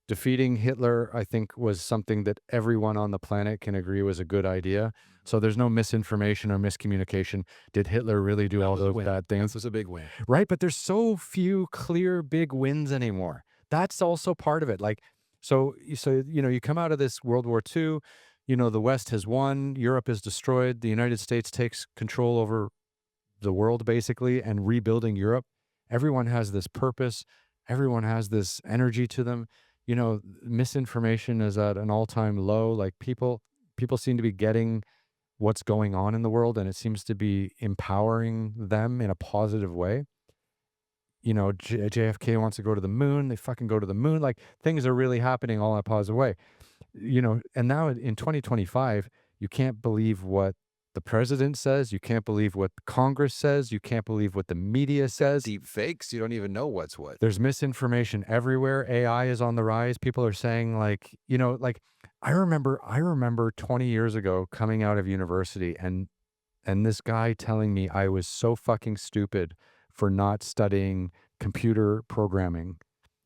Defeating Hitler, I think, was something that everyone on the planet can agree was a good idea. So there's no misinformation or miscommunication. Did Hitler really do all was a those win. bad That things? was a big win. Right, but there's so few clear big wins anymore. That's also part of it. Like, you come out of this World War II, the West has won, Europe is destroyed, the United States takes control over the world basically and rebuilding Europe. Everyone has this purpose, everyone has this energy to them. Misinformation is at an all-time low. Like people seem to be getting what's going on in the world, and it seems to be empowering them in a positive way. JFK wants to go to the moon. They fucking go to the moon. Like things are really happening all in a positive way. And now in 2025, you can't believe what the president says. You can't believe what Congress says. You can't believe what the media says. Deep fakes, you don't even know what's what. There's misinformation everywhere. AI is on the rise. People are saying like I remember 20 years ago coming out of university and this guy telling me I was so fucking stupid for not studying computer programming,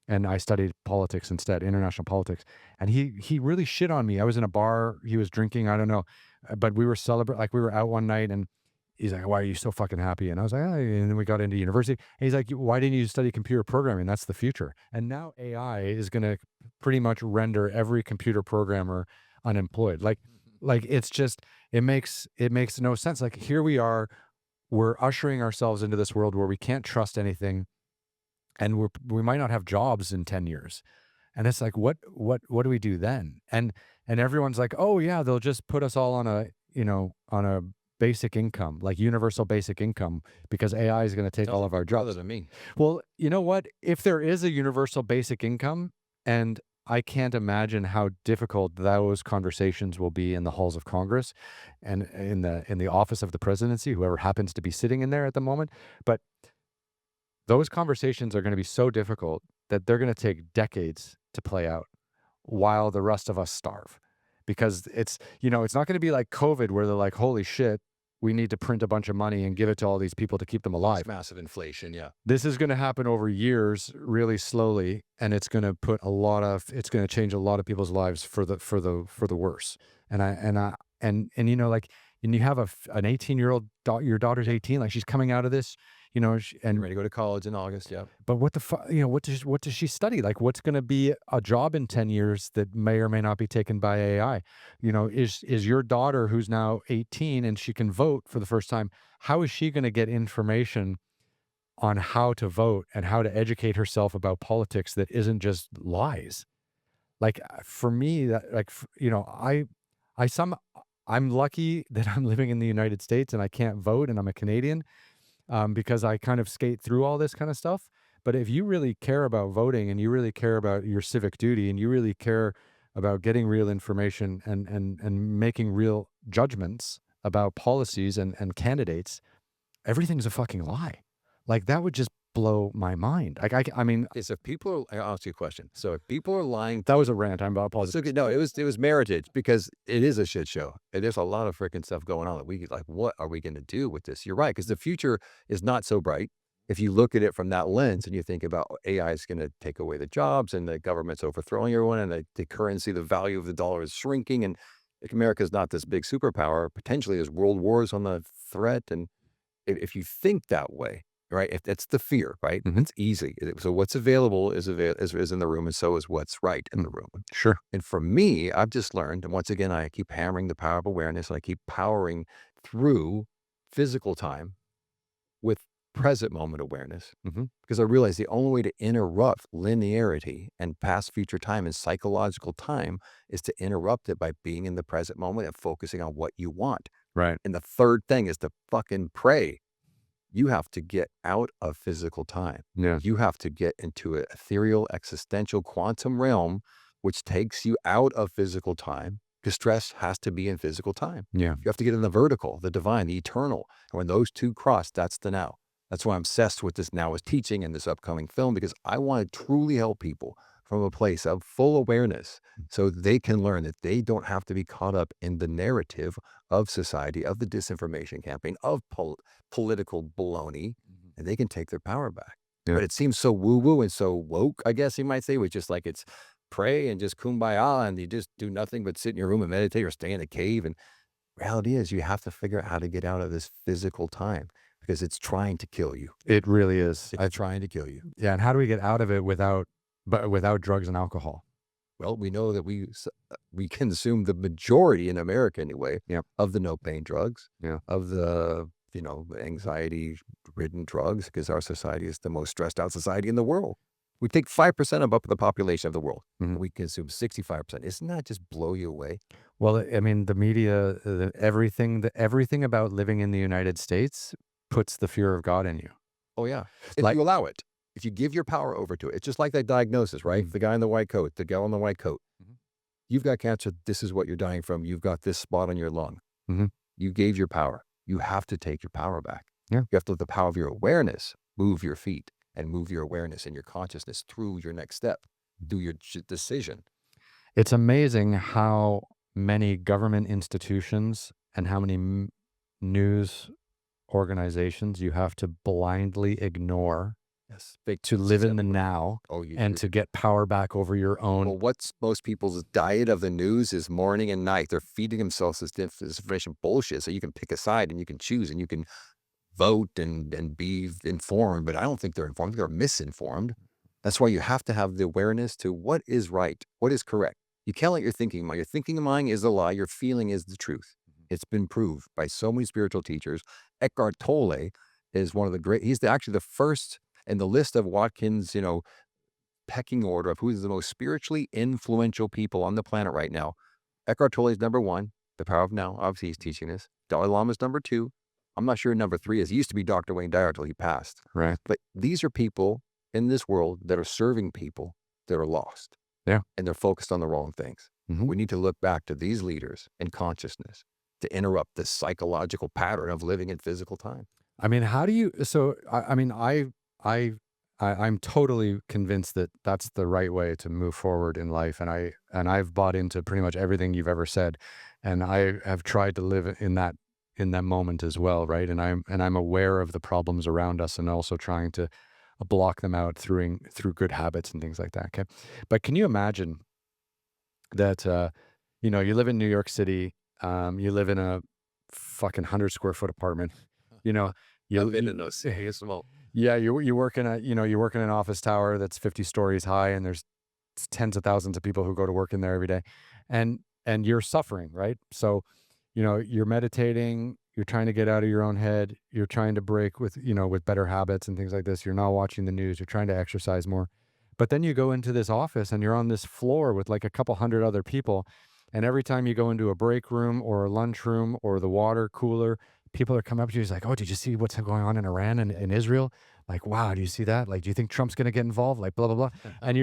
and I studied politics instead, international politics. And he really shit on me. I was in a bar, he was drinking, I don't know, but we were we were out one night, and he's like, "Why are you so fucking happy?" And I was like, and then we got into university. And he's like, "Why didn't you study computer programming? That's the future." And now AI is going to pretty much render every computer programmer unemployed. Like it's just it makes no sense. Like here we are, we're ushering ourselves into this world where we can't trust anything, and we might not have jobs in 10 years. And it's like, what do we do then? And everyone's like, oh yeah, they'll just put us all on a basic income, like universal basic income, because AI is going to take all of our Other jobs. than me. Well, you know what? If there is a universal basic income, and I can't imagine how difficult those conversations will be in the halls of Congress and in the office of the presidency, whoever happens to be sitting in there at the moment. But those conversations are going to be so difficult that they're going to take decades to play out while the rest of us starve. Because it's not going to be like COVID where they're like, holy shit, we need to print a bunch of money and give it to all these people to keep them alive. It's massive inflation, yeah. This is going to happen over years, really slowly, and it's going to it's going to change a lot of people's lives for the worse. And you have an 18-year-old your daughter's 18, like she's coming out of this, And ready to go to college in August, yeah. but what the fuck, what does she study? Like, what's going to be a job in 10 years that may or may not be taken by AI? Is your daughter, who's now 18 and she can vote for the first time, how is she going to get information on how to vote and how to educate herself about politics that isn't just lies. Like, for me, that like, I some I'm lucky that I'm living in the United States and I can't vote and I'm a Canadian, because I kind of skate through all this kind of stuff. But if you really care about voting and you really care about your civic duty and you really care about getting real information and making real judgments about policies and candidates, everything's a fucking lie. Like, that would just blow my mind. Like, I mean, Okay, so if people are, I'll ask you a question. So if people are lying, that was a rant. I'm about it's okay. politics. No, it was merited because it is a shit show. And there's a lot of freaking stuff going on that we like. What are we going to do with this? You're right, because the future is not so bright. If you look at it from that lens and you think about AI is going to take away the jobs and the government's overthrowing everyone and the currency, the value of the dollar is shrinking and America is not this big superpower. Potentially, there's world wars on the threat. And if you think that way, right? If that's the fear, right? Mhm. It's easy. So what's available is in the room, and so is what's right in the room. Sure. And for me, I've just learned, and once again, I keep hammering the power of awareness, and I keep powering through physical time with present moment awareness, Mhm. because I realize the only way to interrupt linearity and past future time and psychological time is to interrupt it by being in the present moment and focusing on what you want. Right. And the third thing is to fucking pray. You have to get out of physical time. Yeah. You have to get into an ethereal, existential, quantum realm, which takes you out of physical time because stress has to be in physical time. Yeah. You have to get in the vertical, the divine, the eternal. And when those two cross, that's the now. That's why I'm obsessed with this Now-ist teaching and this upcoming film, because I want to truly help people from a place of full awareness so they can learn that they don't have to be caught up in the narrative of society, of the disinformation campaign, of political baloney, Mhm. and they can take their power back. Yeah. But it seems so woo-woo and so woke, I guess you might say, which just like it's pray and just kumbaya and you just do nothing but sit in your room and meditate or stay in a cave. And reality is you have to figure out how to get out of this physical time because it's trying to kill you. It really is. It's trying to kill you. Yeah, and how do we get out of it without drugs and alcohol? Well, we know that we consume the majority in America anyway Yep. of the no pain drugs, Yeah. of the anxiety ridden drugs, because our society is the most stressed out society in the world. We take 5% of the population of the world. Mhm. We consume 65%. Isn't that just blow you away? Well, I mean, the media, everything about living in the United States puts the fear of God in you. Oh yeah, if Like, you allow it, if you give your power over to it, it's just like that diagnosis, right? Mhm. The guy in the white coat, the gal in the white coat. Mhm. You've got cancer. This is what you're dying from. You've got this spot on your lung. Mhm. You gave your power. You have to take your power back. Yeah. You have to let the power of your awareness move your feet and move your awareness and your consciousness through your next step. Do your decision. It's amazing how many government institutions and how many news organizations you have to blindly ignore Yes. Big to live in the now Oh, you and to get power back over your own. well, what's most people's diet of the news is morning and night. They're feeding themselves this information bullshit. So you can pick a side and you can choose and you can vote and be informed. But I don't think they're informed. They're misinformed. That's why you have to have the awareness to what is right, what is correct. You can't let your thinking mind. Your thinking mind is a lie. Your feeling is the truth. It's been proved by so many spiritual teachers. Eckhart Tolle is one of the great. He's actually the first in the list of Watkins, pecking order of who's the most spiritually influential people on the planet right now. Eckhart Tolle is number one, the power of now. Obviously, he's teaching this. Dalai Lama is number two. I'm not sure number three is. He used to be Dr. Wayne Dyer till he passed. Right. But these are people in this world that are serving people that are lost. Yeah. And they're focused on the wrong things. Mhm. We need to look back to these leaders in consciousness to interrupt this psychological pattern of living in physical time. I mean, how do you? So, I mean, I'm totally convinced that that's the right way to move forward in life, and I've bought into pretty much everything you've ever said, and I have tried to live in that moment as well, right? And I'm aware of the problems around us, and also trying to block them out through good habits and things like that. Okay, but can you imagine that? You live in New York City. You live in a fucking 100 square foot apartment. You know, I've been you in those areas. Well, yeah, you work in an office tower that's 50 stories high, and there's tens of thousands of people who go to work in there every day, and you're suffering, right? So, you're meditating, You're trying to get out of your own head. You're trying to break with, with better habits and things like this. You're not watching the news. You're trying to exercise more. But then you go into this office and you're on this floor with like a couple hundred other people. And every time you go into a break room or a lunch room or the water cooler, people are coming up to you. It's like, oh, did you see what's going on in Iran and in Israel? Like, wow, do you see that? Like, do you think Trump's going to get involved? Like, blah, blah, blah. And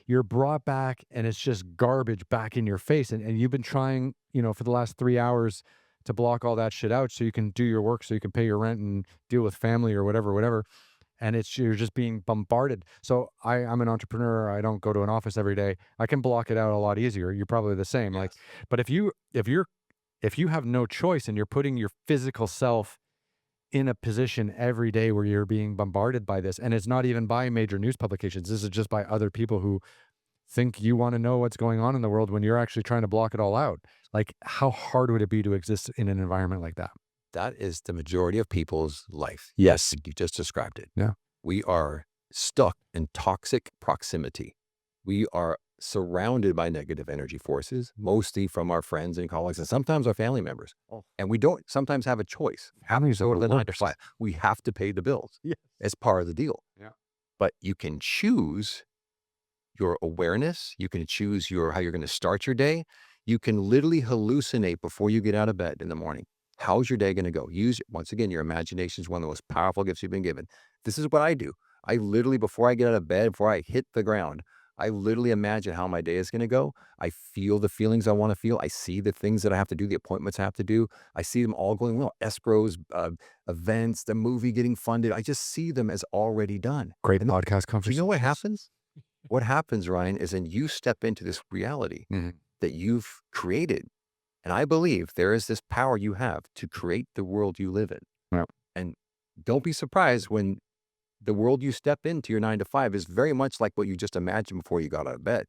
you're brought back and it's just garbage back in your face. And you've been trying, for the last 3 hours to block all that shit out so you can do your work, so you can pay your rent and deal with family or whatever. And you're just being bombarded. So I'm an entrepreneur. I don't go to an office every day. I can block it out a lot easier. You're probably the same. Like, Yes. but if you have no choice and you're putting your physical self in a position every day where you're being bombarded by this, and it's not even by major news publications, this is just by other people who think you want to know what's going on in the world when you're actually trying to block it all out. Like, how hard would it be to exist in an environment like that? That is the majority of people's life. Yes, you just described it. Yeah. We are stuck in toxic proximity. We are surrounded by negative energy forces, mostly from our friends and colleagues, and sometimes our family members. Oh. And we don't sometimes have a choice. Families Go are to the the 9 to worst. 5. We have to pay the bills. Yes. It's part of the deal. Yeah. But you can choose your awareness. You can choose how you're going to start your day. You can literally hallucinate before you get out of bed in the morning. How's your day going to go? Once again, your imagination is one of the most powerful gifts you've been given. This is what I do. I literally, before I get out of bed, before I hit the ground, I literally imagine how my day is going to go. I feel the feelings I want to feel. I see the things that I have to do, the appointments I have to do. I see them all going well. Escrows, events, the movie getting funded. I just see them as already done. Great And podcast do you know what conversations. happens? What happens, Ryan, is then you step into this reality Mhm. that you've created. And I believe there is this power you have to create the world you live in. Yeah. And don't be surprised when the world you step into, your 9 to 5, is very much like what you just imagined before you got out of bed.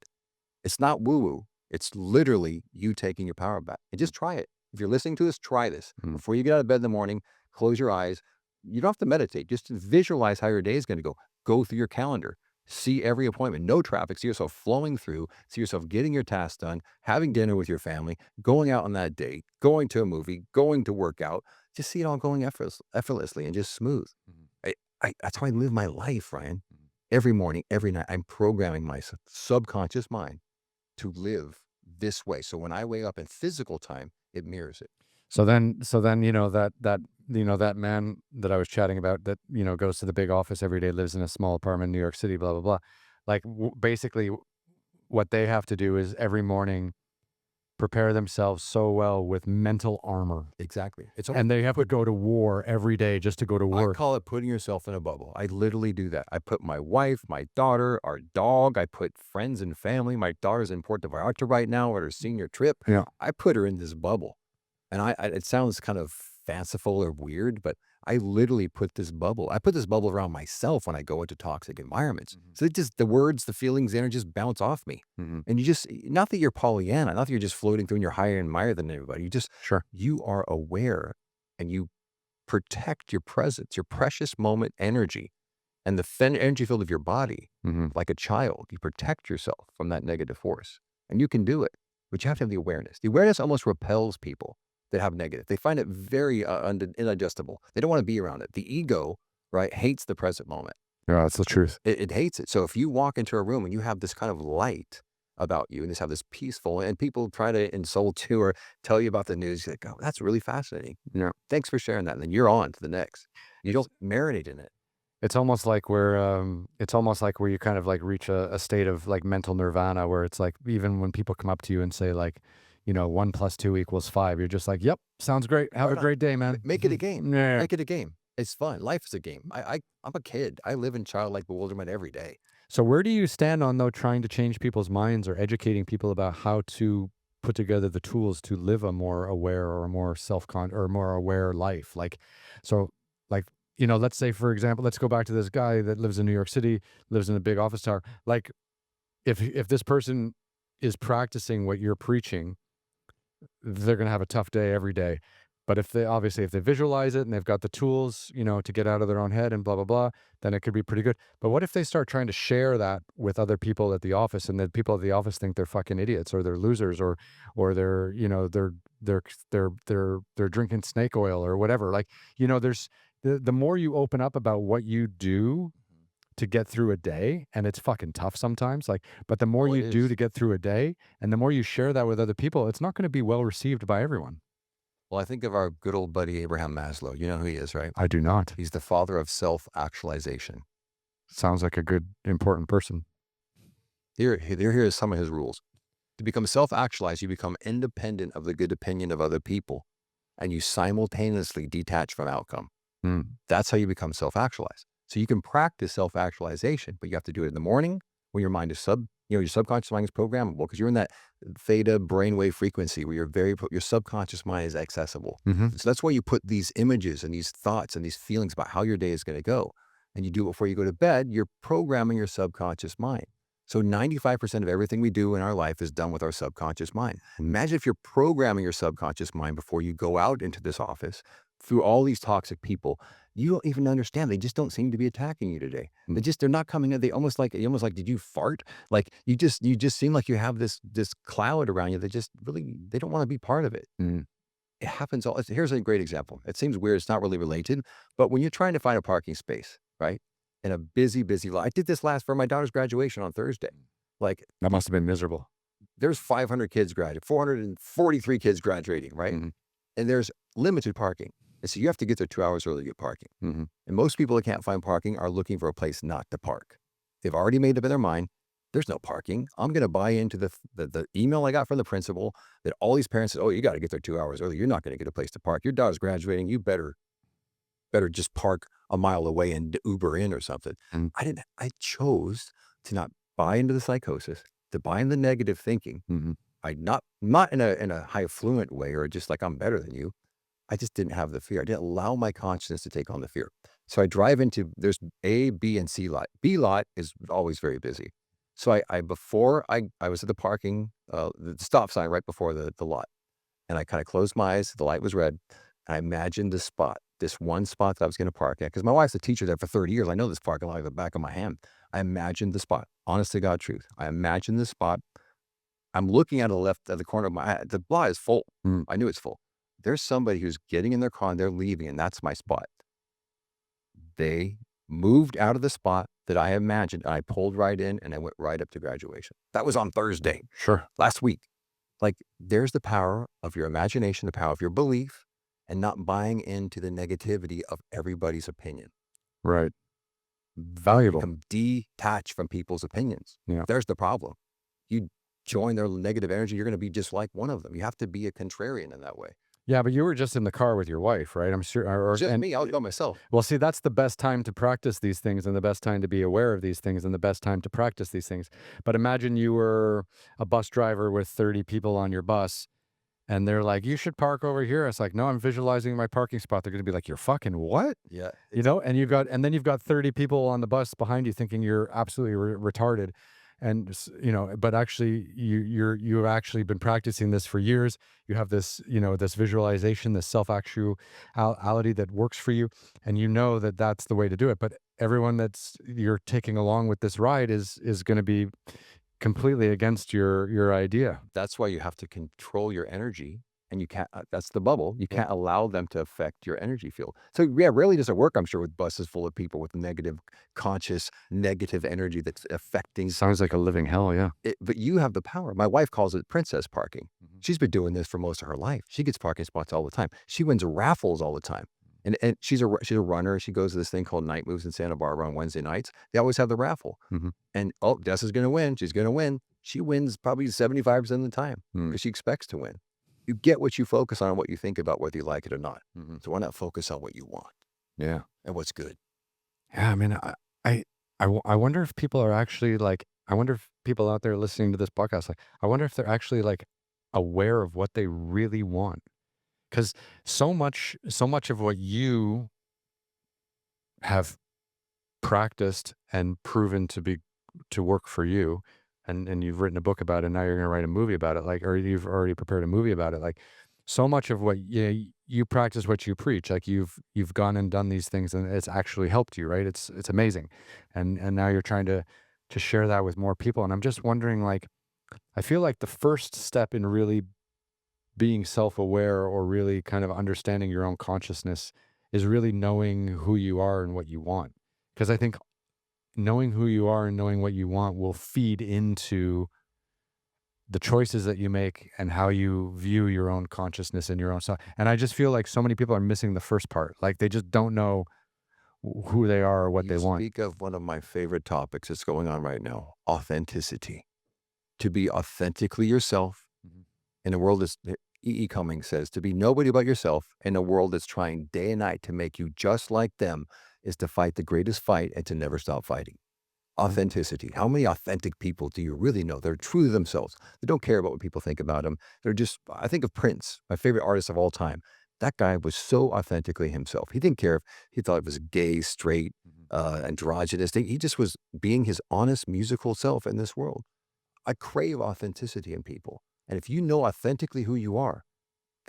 It's not woo-woo. It's literally you taking your power back. And just try it. If you're listening to this, try this. Mhm. Before you get out of bed in the morning, close your eyes. You don't have to meditate. Just visualize how your day is going to go. Go through your calendar. See every appointment. No traffic. See yourself flowing through. See yourself getting your tasks done, having dinner with your family, going out on that date, going to a movie, going to work out. Just see it all going effortlessly and just smooth. Mhm. That's how I live my life, Ryan. Mhm. Every morning, every night, I'm programming my subconscious mind to live this way. So when I wake up in physical time, it mirrors it. So then, that man that I was chatting about that, goes to the big office every day, lives in a small apartment in New York City, blah, blah, blah. Like, basically, what they have to do is every morning prepare themselves so well with mental armor. Exactly. And they have to go to war every day just to go to I work. call it putting yourself in a bubble. I literally do that. I put my wife, my daughter, our dog, I put friends and family. My daughter's in Puerto Vallarta right now at her senior trip. Yeah. I put her in this bubble. And it sounds kind of fanciful or weird, but I literally put this bubble. I put this bubble around myself when I go into toxic environments. Mhm. So the words, the feelings, the energy just bounce off me. Mhm. And not that you're Pollyanna, not that you're just floating through and you're higher and higher than everybody. Sure. You are aware and you protect your presence, your precious moment energy, and the energy field of your body. Mhm. Like a child, you protect yourself from that negative force. And you can do it, but you have to have the awareness. The awareness almost repels people that have negative. They find it very indigestible. They don't want to be around it. The ego, right, hates the present moment. Yeah, that's the truth. It hates it. So if you walk into a room and you have this kind of light about you and just have this peaceful, and people try to insult you or tell you about the news, you're like, oh, that's really fascinating. Yeah. Thanks for sharing that. And then you're on to the next. You don't marinate in it. It's almost like where you kind of like reach a state of like mental nirvana where it's like, even when people come up to you and say like, 1 + 2 = 5, you're just like, yep, sounds great. Have Right a on. great day, man. Make it a game. Yeah. Make it a game. It's fun. Life is a game. I'm a kid. I live in childlike bewilderment every day. So where do you stand on, though, trying to change people's minds or educating people about how to put together the tools to live a more aware or a more or more aware life? Like, so like, let's say, for example, let's go back to this guy that lives in New York City, lives in a big office tower. Like, if this person is practicing what you're preaching, they're going to have a tough day every day. But if they obviously if they visualize it and they've got the tools, to get out of their own head and blah blah blah, then it could be pretty good. But what if they start trying to share that with other people at the office, and then people at the office think they're fucking idiots, or they're losers, or they're they're drinking snake oil or whatever. Like, there's the more you open up about what you do to get through a day, and it's fucking tough sometimes, like, but the more Well, you it do is. to get through a day, and the more you share that with other people, it's not going to be well received by everyone. Well, I think of our good old buddy Abraham Maslow. You know who he is, right? I do not. He's the father of self-actualization. Sounds like a good, important person. Here is some of his rules. To become self-actualized, you become independent of the good opinion of other people, and you simultaneously detach from outcome. Mm. That's how you become self-actualized. So you can practice self-actualization, but you have to do it in the morning when your mind is your subconscious mind is programmable, because you're in that theta brainwave frequency where your subconscious mind is accessible. Hmm. So that's why you put these images and these thoughts and these feelings about how your day is going to go. And you do it before you go to bed, you're programming your subconscious mind. So 95% of everything we do in our life is done with our subconscious mind. Imagine if you're programming your subconscious mind before you go out into this office through all these toxic people. You don't even understand. They just don't seem to be attacking you today. They're not coming in. They almost like, did you fart? Like you just seem like you have this cloud around you that just really, they don't want to be part of it. Mm. It happens here's a great example. It seems weird. It's not really related, but when you're trying to find a parking space, right? In a busy lot. I did this last for my daughter's graduation on Thursday. Like That must have been miserable. there's 500 kids graduating, 443 kids graduating, right? Mhm. And there's limited parking. And so you have to get there 2 hours early to get parking. Mhm. And most people that can't find parking are looking for a place not to park. They've already made up in their mind, there's no parking. I'm going to buy into the email I got from the principal that all these parents said, oh, you got to get there 2 hours early. You're not going to get a place to park. Your daughter's graduating. You better just park a mile away and Uber in or something. Mm. I chose to not buy into the psychosis, to buy into the negative thinking. Mhm. I not in a high fluent way or just like I'm better than you. I just didn't have the fear. I didn't allow my consciousness to take on the fear. So I drive into there's A, B, and C lot. B lot is always very busy. So before I was at the parking, the stop sign right before the lot. And I kind of closed my eyes. The light was red. And I imagined this one spot that I was going to park at. Because my wife's a teacher there for 30 years. I know this parking lot like the back of my hand. I imagined the spot. Honest to God truth. I imagined the spot. I'm looking at the corner of my eye. The lot is full. Mm. I knew it's full. There's somebody who's getting in their car and they're leaving, and that's my spot. They moved out of the spot that I imagined, and I pulled right in, and I went right up to graduation. That was on Thursday, Sure. last week. Like, there's the power of your imagination, the power of your belief, and not buying into the negativity of everybody's opinion. Right. Valuable. Become detached from people's opinions. Yeah. There's the problem. You join their negative energy, you're going to be just like one of them. You have to be a contrarian in that way. Yeah, but you were just in the car with your wife, right? I'm sure. Just me, I was by myself. Well, see, that's the best time to practice these things, and the best time to be aware of these things, and the best time to practice these things. But imagine you were a bus driver with 30 people on your bus, and they're like, "You should park over here." It's like, "No, I'm visualizing my parking spot." They're going to be like, "You're fucking what?" Yeah. And then you've got 30 people on the bus behind you thinking you're absolutely retarded. And but actually you've actually been practicing this for years. You have this, this visualization, this self-actuality that works for you, and you know that that's the way to do it. But everyone that's you're taking along with this ride is going to be completely against your idea. That's why you have to control your energy, and you can't that's the bubble. You can't allow them to affect your energy field. So, yeah, rarely does it work, I'm sure, with buses full of people with negative, conscious, negative energy that's affecting Sounds like a living hell, yeah. it. But you have the power. My wife calls it princess parking. Mhm. She's been doing this for most of her life. She gets parking spots all the time. She wins raffles all the time. And she's a runner. She goes to this thing called Night Moves in Santa Barbara on Wednesday nights. They always have the raffle. Mhm. And, oh, Des is going to win. She's going to win. She wins probably 75% of the time Mm. because she expects to win. You get what you focus on, what you think about, whether you like it or not. Mhm. So why not focus on what you want Yeah. and what's good? Yeah, I mean, I wonder if people are actually like, I wonder if people out there listening to this podcast, like, I wonder if they're actually like aware of what they really want. Because so much of what you have practiced and proven to work for you, and you've written a book about it, now you're going to write a movie about it, like, or you've already prepared a movie about it, like, so much of what you practice what you preach. Like you've gone and done these things and it's actually helped you, right? It's amazing. And now you're trying to share that with more people. And I'm just wondering, like, I feel like the first step in really being self-aware or really kind of understanding your own consciousness is really knowing who you are and what you want. Because I think knowing who you are and knowing what you want will feed into the choices that you make and how you view your own consciousness and your own self. And I just feel like so many people are missing the first part. Like they just don't know who they are or what You they want. speak of one of my favorite topics that's going on right now, authenticity. To be authentically yourself Mhm. in a world that's E. E. Cummings says, to be nobody but yourself in a world that's trying day and night to make you just like them is to fight the greatest fight and to never stop fighting. Mm. Authenticity. How many authentic people do you really know? They're truly themselves. They don't care about what people think about them. They're just, I think of Prince, my favorite artist of all time. That guy was so authentically himself. He didn't care if he thought it was gay, straight, Mhm. androgynous. He just was being his honest musical self in this world. I crave authenticity in people. And if you know authentically who you are,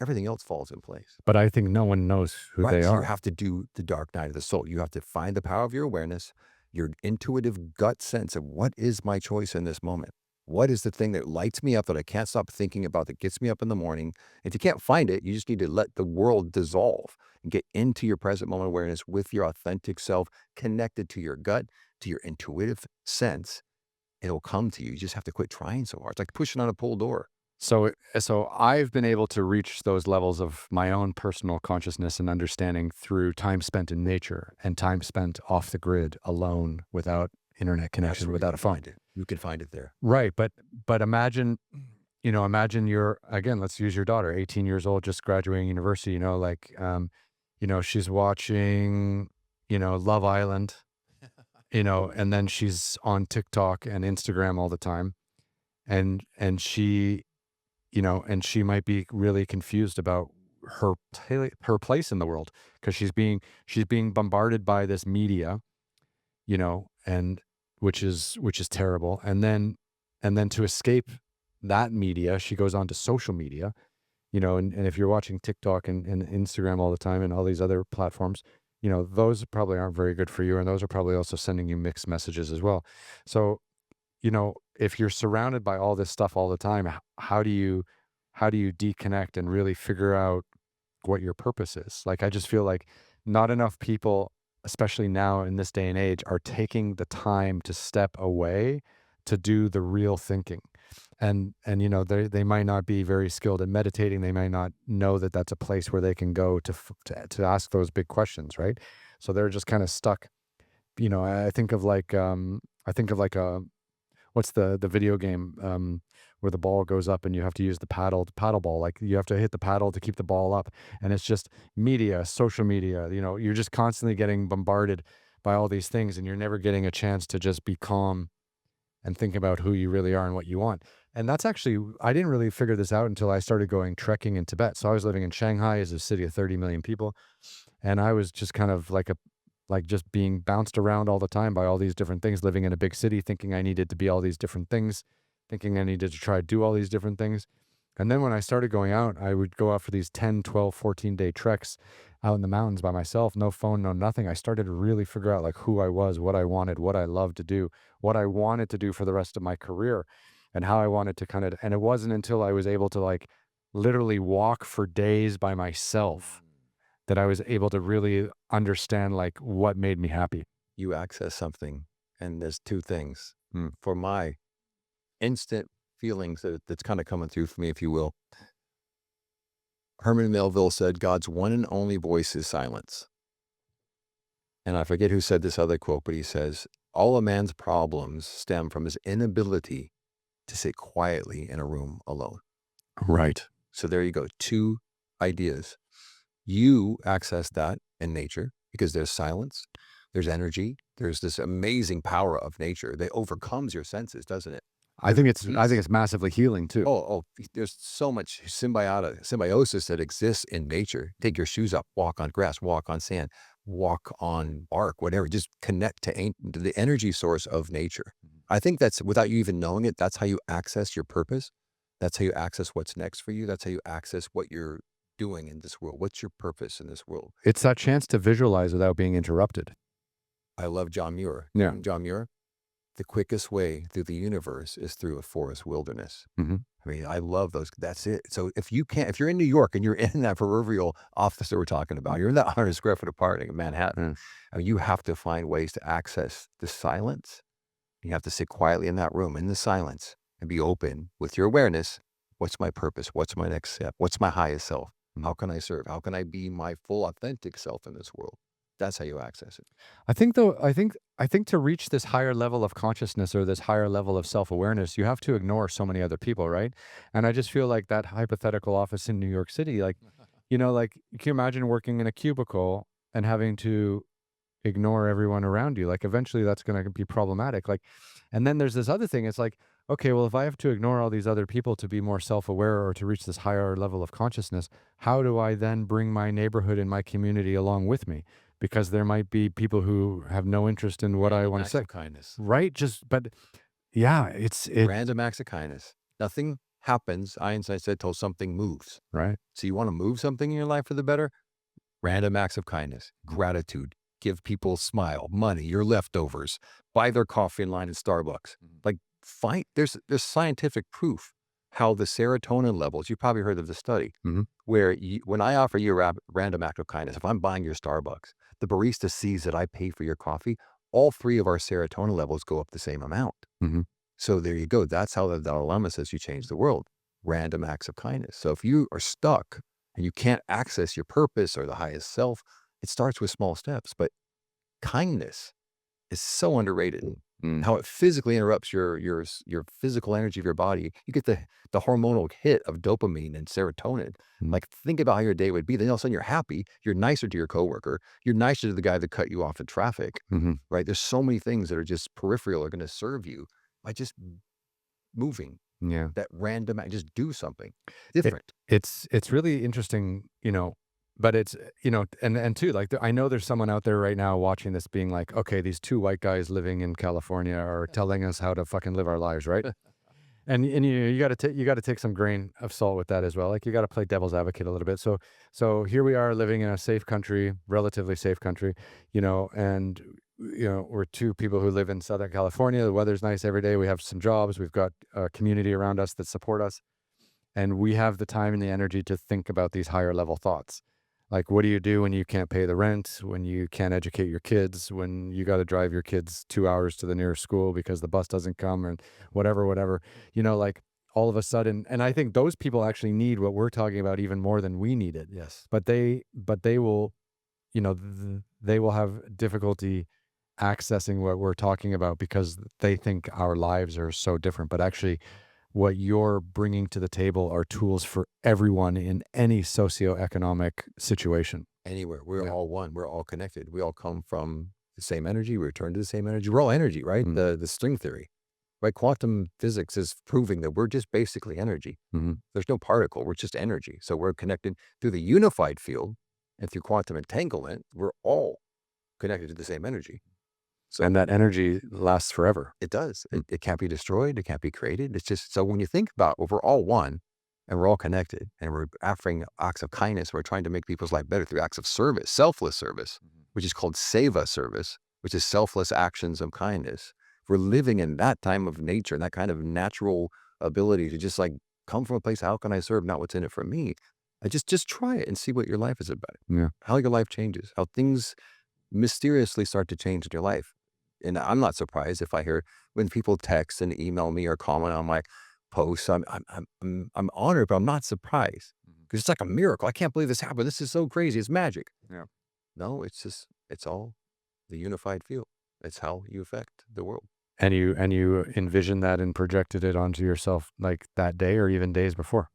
everything else falls in place. But I think no one knows who Right. they So you are. have to do the dark night of the soul. You have to find the power of your awareness, your intuitive gut sense of what is my choice in this moment? What is the thing that lights me up that I can't stop thinking about that gets me up in the morning? If you can't find it, you just need to let the world dissolve and get into your present moment awareness with your authentic self, connected to your gut, to your intuitive sense. It'll come to you. You just have to quit trying so hard. It's like pushing on a pull door. So I've been able to reach those levels of my own personal consciousness and understanding through time spent in nature and time spent off the grid alone without internet That's connection, where you without can a phone. find it. You can find it there. Right, but imagine, imagine you're again, let's use your daughter, 18 years old, just graduating university, like she's watching, Love Island, and then she's on TikTok and Instagram all the time. And she might be really confused about her place in the world because she's being bombarded by this media, and which is terrible. And then to escape that media, she goes on to social media, and if you're watching TikTok and Instagram all the time and all these other platforms, those probably aren't very good for you, and those are probably also sending you mixed messages as well. So, if you're surrounded by all this stuff all the time, how do you deconnect and really figure out what your purpose is? Like, I just feel like not enough people, especially now in this day and age, are taking the time to step away to do the real thinking. And they might not be very skilled at meditating. They might not know that that's a place where they can go to ask those big questions, right? So they're just kind of stuck. I think of like a what's the video game, where the ball goes up and you have to use the paddle ball, like, you have to hit the paddle to keep the ball up, and it's just media, social media, you're just constantly getting bombarded by all these things, and you're never getting a chance to just be calm and think about who you really are and what you want. And that's actually, I didn't really figure this out until I started going trekking in Tibet. So I was living in Shanghai, as a city of 30 million people, and I was just kind of like just being bounced around all the time by all these different things, living in a big city, thinking I needed to be all these different things, thinking I needed to try to do all these different things. And then when I started going out, I would go out for these 10, 12, 14-day treks out in the mountains by myself, no phone, no nothing. I started to really figure out like who I was, what I wanted, what I loved to do, what I wanted to do for the rest of my career, and how I wanted to and it wasn't until I was able to like literally walk for days by myself that I was able to really understand like what made me happy. You access something, and there's two things. Mm. For my instant feelings that's kind of coming through for me, if you will. Herman Melville said, God's one and only voice is silence. And I forget who said this other quote, but he says, all a man's problems stem from his inability to sit quietly in a room alone. Right. So there you go. Two ideas. You access that in nature because there's silence, there's energy, there's this amazing power of nature that overcomes your senses, doesn't it? I There's think it's I think peace. it's massively healing too. There's so much symbiosis that exists in nature. Take your shoes up, walk on grass, walk on sand, walk on bark, whatever. Just connect to the energy source of nature. I think that's, without you even knowing it, that's how you access your purpose. That's how you access what's next for you. That's how you access what you're doing in this world? What's your purpose in this world? It's that chance to visualize without being interrupted. I love John Muir. Yeah. John Muir, the quickest way through the universe is through a forest wilderness. Hmm. I mean, I love those. That's it. So if you're in New York and you're in that proverbial office that we're talking about, you're in that 100 square foot apartment in Manhattan, Mm. I mean, you have to find ways to access the silence. You have to sit quietly in that room in the silence and be open with your awareness. What's my purpose? What's my next step? What's my highest self? How can I serve? How can I be my full authentic self in this world? That's how you access it. I think though, I think to reach this higher level of consciousness or this higher level of self-awareness, you have to ignore so many other people, right? And I just feel like that hypothetical office in New York City, like, like, can you imagine working in a cubicle and having to ignore everyone around you? Like, eventually that's going to be problematic. Like, and then there's this other thing. It's like, okay, well, if I have to ignore all these other people to be more self-aware or to reach this higher level of consciousness, how do I then bring my neighborhood and my community along with me? Because there might be people who have no interest in what I Random want to acts say. of kindness. Right? Just, but yeah, it, Random acts of kindness. Nothing happens, Einstein said, till something moves. right. So you want to move something in your life for the better? Random acts of kindness, gratitude, give people a smile, money, your leftovers, buy their coffee in line at Starbucks. Like there's scientific proof how the serotonin levels, you probably heard of the study, Hmm. where when I offer you a random act of kindness, if I'm buying your Starbucks, the barista sees that I pay for your coffee, all three of our serotonin levels go up the same amount. Hmm. So there you go. That's how the Dalai Lama says you change the world. Random acts of kindness. So if you are stuck and you can't access your purpose or the highest self, it starts with small steps. But kindness is so underrated. Mm. How it physically interrupts your physical energy of your body. You get the hormonal hit of dopamine and serotonin. Mm. Like think about how your day would be. Then all of a sudden you're happy. You're nicer to your coworker. You're nicer to the guy that cut you off in traffic. Hmm. Right? There's so many things that are just peripheral are going to serve you by just moving Yeah. that random act, just do something It, different. it's really interesting, but it's, and too, like, I know there's someone out there right now watching this being like, okay, these two white guys living in California are telling us how to fucking live our lives, right? And you got to take some grain of salt with that as well. Like, you got to play devil's advocate a little bit. So here we are living in a safe country, relatively safe country, and we're two people who live in Southern California. The weather's nice every day. We have some jobs. We've got a community around us that support us, and we have the time and the energy to think about these higher level thoughts. Like, what do you do when you can't pay the rent, when you can't educate your kids, when you got to drive your kids 2 hours to the nearest school because the bus doesn't come, and whatever, like, all of a sudden. And I think those people actually need what we're talking about even more than we need it. Yes. But they will, they will have difficulty accessing what we're talking about because they think our lives are so different. But actually, what you're bringing to the table are tools for everyone in any socioeconomic situation. Anywhere. We're Yeah. all one. We're all connected. We all come from the same energy. We return to the same energy. We're all energy, right? Mm. The string theory, right? Quantum physics is proving that we're just basically energy. Mhm. There's no particle. We're just energy. So we're connected through the unified field and through quantum entanglement. We're all connected to the same energy. So And that energy lasts forever. it does. Mm. It can't be destroyed. It can't be created. It's just so when you think about well, we're all one and we're all connected and we're offering acts of kindness. We're trying to make people's life better through acts of service, selfless service, which is called seva service, which is selfless actions of kindness. We're living in that time of nature, that kind of natural ability to just like come from a place. How can I serve? Not what's in it for me. I just try it and see what your life is about. Yeah. How your life changes, how things mysteriously start to change in your life. And I'm not surprised if I hear when people text and email me or comment on my posts. I'm honored, but I'm not surprised because it's like a miracle. I can't believe this happened. This is so crazy. It's magic. Yeah. No, it's all the unified field. It's how you affect the world. And you envisioned that and projected it onto yourself like that day or even days before.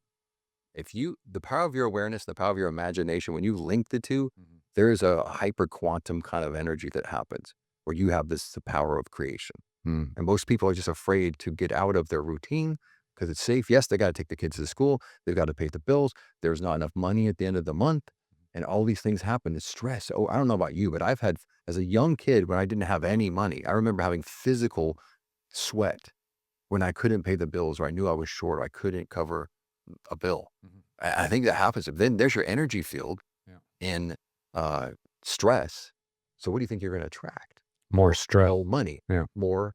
The power of your awareness, the power of your imagination, when you link the two, Mhm. there's a hyper quantum kind of energy that happens where you have the power of creation. Mm. And most people are just afraid to get out of their routine because it's safe. Yes, they got to take the kids to school. They've got to pay the bills. There's not enough money at the end of the month. And all these things happen. It's stress. Oh, I don't know about you, but I've had, as a young kid, when I didn't have any money, I remember having physical sweat when I couldn't pay the bills or I knew I was short or I couldn't cover a bill. Mhm. I think that happens. Then there's your energy field Yeah. in uh, stress. So what do you think you're going to attract? More stress. More money, Yeah. more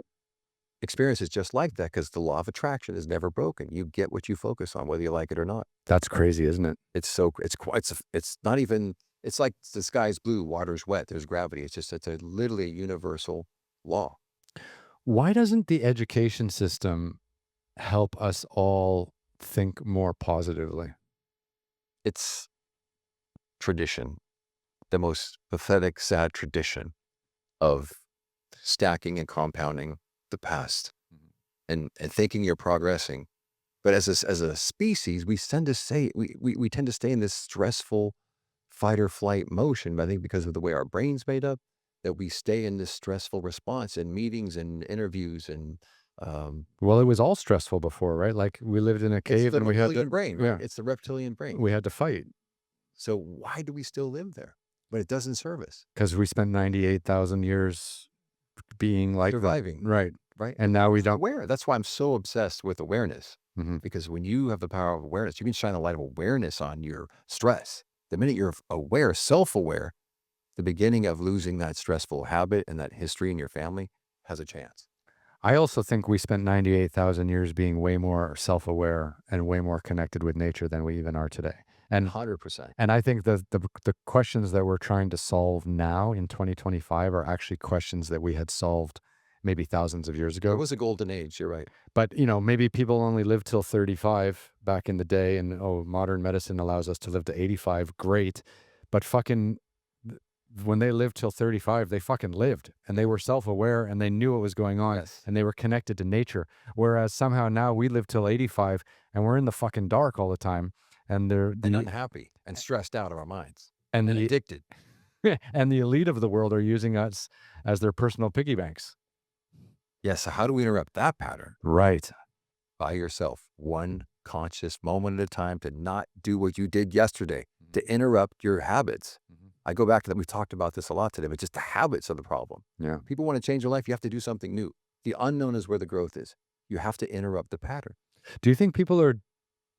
experiences just like that, because the law of attraction is never broken. You get what you focus on, whether you like it or not. That's crazy, isn't it? It's quite, it's not even, it's like the sky's blue, water's wet, there's gravity. It's a literally a universal law. Why doesn't the education system help us all think more positively? It's tradition, the most pathetic, sad tradition of stacking and compounding the past and thinking you're progressing. But as a species, we tend to say we tend to stay in this stressful fight or flight motion. I think because of the way our brain's made up, that we stay in this stressful response in meetings and interviews and Well, it was all stressful before, right? Like we lived in a it's cave the and we had to, reptilian brain, right? yeah, It's the reptilian brain. we had to fight So why do we still live there? But it doesn't serve us. because we spent 98,000 years being like them. Surviving, Right. right? And now we don't. Aware. That's why I'm so obsessed with awareness. Mhm. Because when you have the power of awareness, you can shine the light of awareness on your stress. The minute you're aware, self-aware, the beginning of losing that stressful habit and that history in your family has a chance. I also think we spent 98,000 years being way more self-aware and way more connected with nature than we even are today. And 100%. and I think the questions that we're trying to solve now in 2025 are actually questions that we had solved maybe thousands of years There ago. was a golden age. You're right. But, maybe people only lived till 35 back in the day and, oh, modern medicine allows us to live to 85. Great. But fucking when they lived till 35, they fucking lived and they were self-aware and they knew what was going on Yes. and they were connected to nature. Whereas somehow now we live till 85 and we're in the fucking dark all the time. And they're And the unhappy and stressed out of our minds and and the addicted. and the elite of the world are using us as their personal piggy banks. Yes. So how do we interrupt that pattern? Right. By yourself, one conscious moment at a time, to not do what you did yesterday, to interrupt your habits. I go back to that. We've talked about this a lot today, but just the habits are the problem. Yeah. People want to change their life. You have to do something new. The unknown is where the growth is. You have to interrupt the pattern. Do you think people are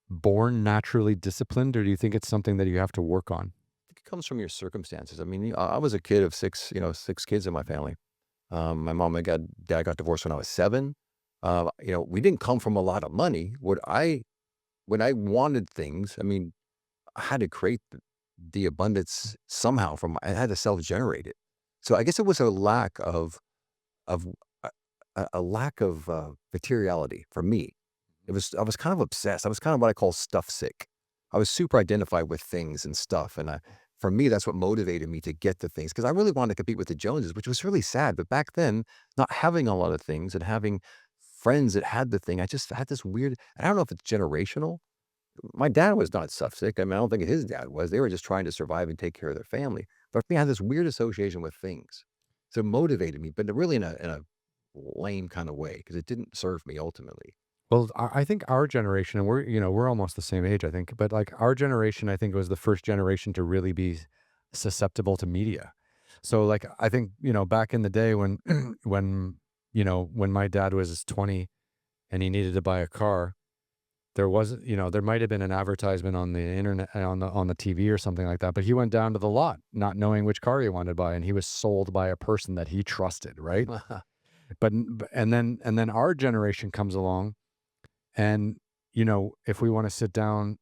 born naturally disciplined, or do you think it's something that you have to work on? It comes from your circumstances. I mean, I was a kid of six, 6 kids in my family. My mom and dad got divorced when I was 7. We didn't come from a lot of money. When I wanted things, I mean, I had to create the abundance somehow I had to self-generate it. So I guess it was a lack of a lack of materiality for me. I was kind of obsessed. I was kind of what I call stuff sick. I was super identified with things and stuff. And for me, that's what motivated me to get the things, because I really wanted to compete with the Joneses, which was really sad. But back then, not having a lot of things and having friends that had the thing, I just had this weird, I don't know if it's generational. My dad was not stuff sick. I mean, I don't think his dad was. They were just trying to survive and take care of their family. But for me, I had this weird association with things. So it motivated me, but really in a lame kind of way, because it didn't serve me ultimately. Well, I think our generation, and we're almost the same age, I think, but like our generation, I think was the first generation to really be susceptible to media. So like, I think, back in the day when, when my dad was 20 and he needed to buy a car, there wasn't, there might have been an advertisement on the internet, on the TV or something like that, but he went down to the lot not knowing which car he wanted to buy, and he was sold by a person that he trusted, right? And then our generation comes along, and, if we want to sit down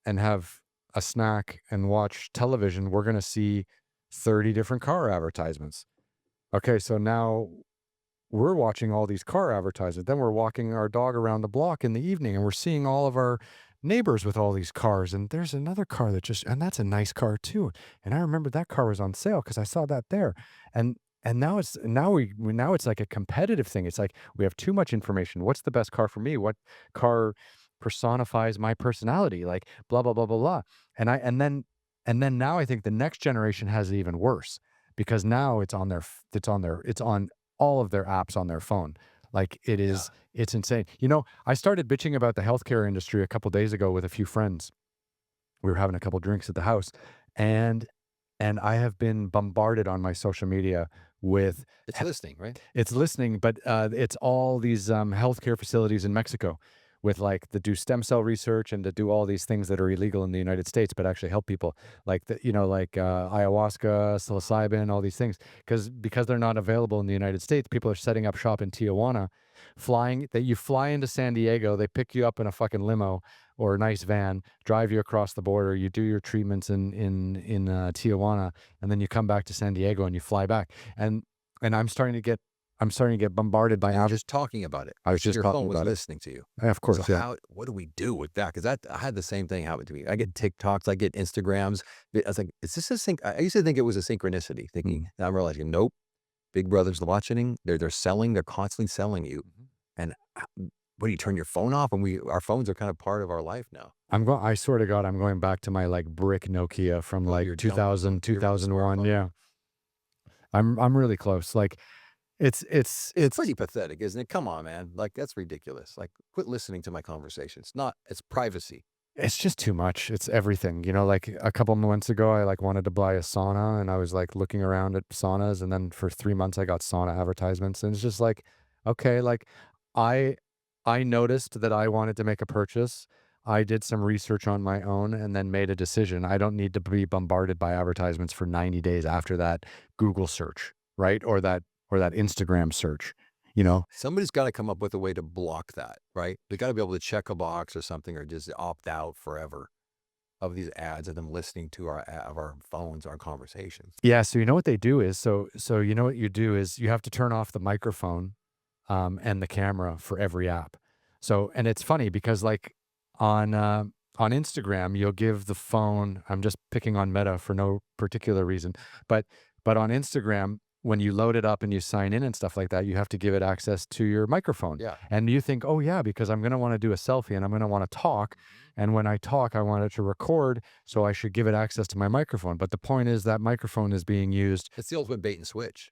and have a snack and watch television, we're going to see 30 different car advertisements. Okay, so now we're watching all these car advertisements. Then we're walking our dog around the block in the evening and we're seeing all of our neighbors with all these cars. And there's another car and that's a nice car too. And I remember that car was on sale because I saw that there. And now it's like a competitive thing. It's like we have too much information. What's the best car for me? What car personifies my personality? Like blah blah blah blah blah. And then now I think the next generation has it even worse because now it's on all of their apps on their phone. Like Yeah. it's insane. I started bitching about the healthcare industry a couple days ago with a few friends. We were having a couple drinks at the house, and I have been bombarded on my social media with It's listening, right? it's listening, but it's all these healthcare facilities in Mexico with like to do stem cell research and to do all these things that are illegal in the United States, but actually help people, like like ayahuasca, psilocybin, all these things, because they're not available in the United States. People are setting up shop in Tijuana, you fly into San Diego, they pick you up in a fucking limo or a nice van, drive you across the border, you do your treatments in Tijuana, and then you come back to San Diego and you fly back. And I'm starting to get bombarded by You were ad. just talking about it. I was just Your phone talking was about it. listening to you. Of So course, yeah. what do we do with that? Because I had the same thing happen to me. I get TikToks, I get Instagrams. I was like, is this a sync? I used to think it was a synchronicity, Mm. thinking, now I'm realizing, nope, Big Brother's watching. They're selling. They're constantly selling you. Mhm. And what do you turn your phone off? And our phones are kind of part of our life now. I swear to God, I'm going back to my like brick Nokia from Oh, like you're jumping to 2000, your 2001. smartphone. Yeah. I'm really close. Like it's it's It's it's pretty pathetic, isn't it? Come on, man. Like, that's ridiculous. Like, quit listening to my conversation. It's privacy. it's just too much. It's everything. Like a couple months ago, I like wanted to buy a sauna and I was like looking around at saunas, and then for 3 months I got sauna advertisements, and it's just like, okay, like I I noticed that I wanted to make a purchase. I did some research on my own and then made a decision. I don't need to be bombarded by advertisements for 90 days after that Google search, right? Or that Instagram search, you know? Somebody's got to come up with a way to block that, right? They got to be able to check a box or something, or just opt out forever of these ads and them listening to our phones, our conversations. Yeah, so you know what they do is so you know what you do is you have to turn off the microphone and the camera for every app. So, and it's funny because like on uh, on Instagram, you'll give the phone. I'm just picking on Meta for no particular reason, but on Instagram, when you load it up and you sign in and stuff like that, you have to give it access to your microphone. Yeah. And you think, oh yeah, because I'm going to want to do a selfie and I'm going to want to talk. And when I talk, I want it to record, so I should give it access to my microphone. But the point is that microphone is being used It's the ultimate bait and switch.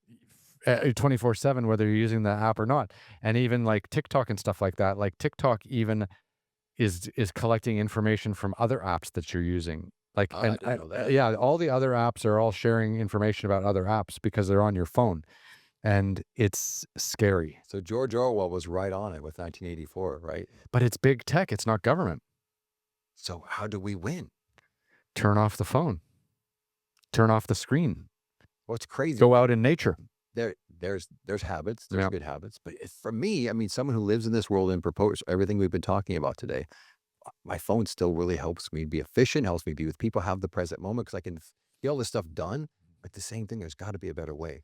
24/7, whether you're using the app or not. And even like TikTok and stuff like that, like TikTok even is collecting information from other apps that you're using. Like, Oh, I and didn't know that. yeah, all the other apps are all sharing information about other apps because they're on your phone, and it's scary. So George Orwell was right on it with 1984, right? But it's big tech, it's not government. So how do we win? Turn off the phone, turn off the screen, What's crazy? go out in nature. There's habits, there's Yeah. good habits, but for me, I mean, someone who lives in this world and propose everything we've been talking about today, my phone still really helps me be efficient, helps me be with people, have the present moment, because I can get all this stuff done. But the same thing, there's got to be a better way.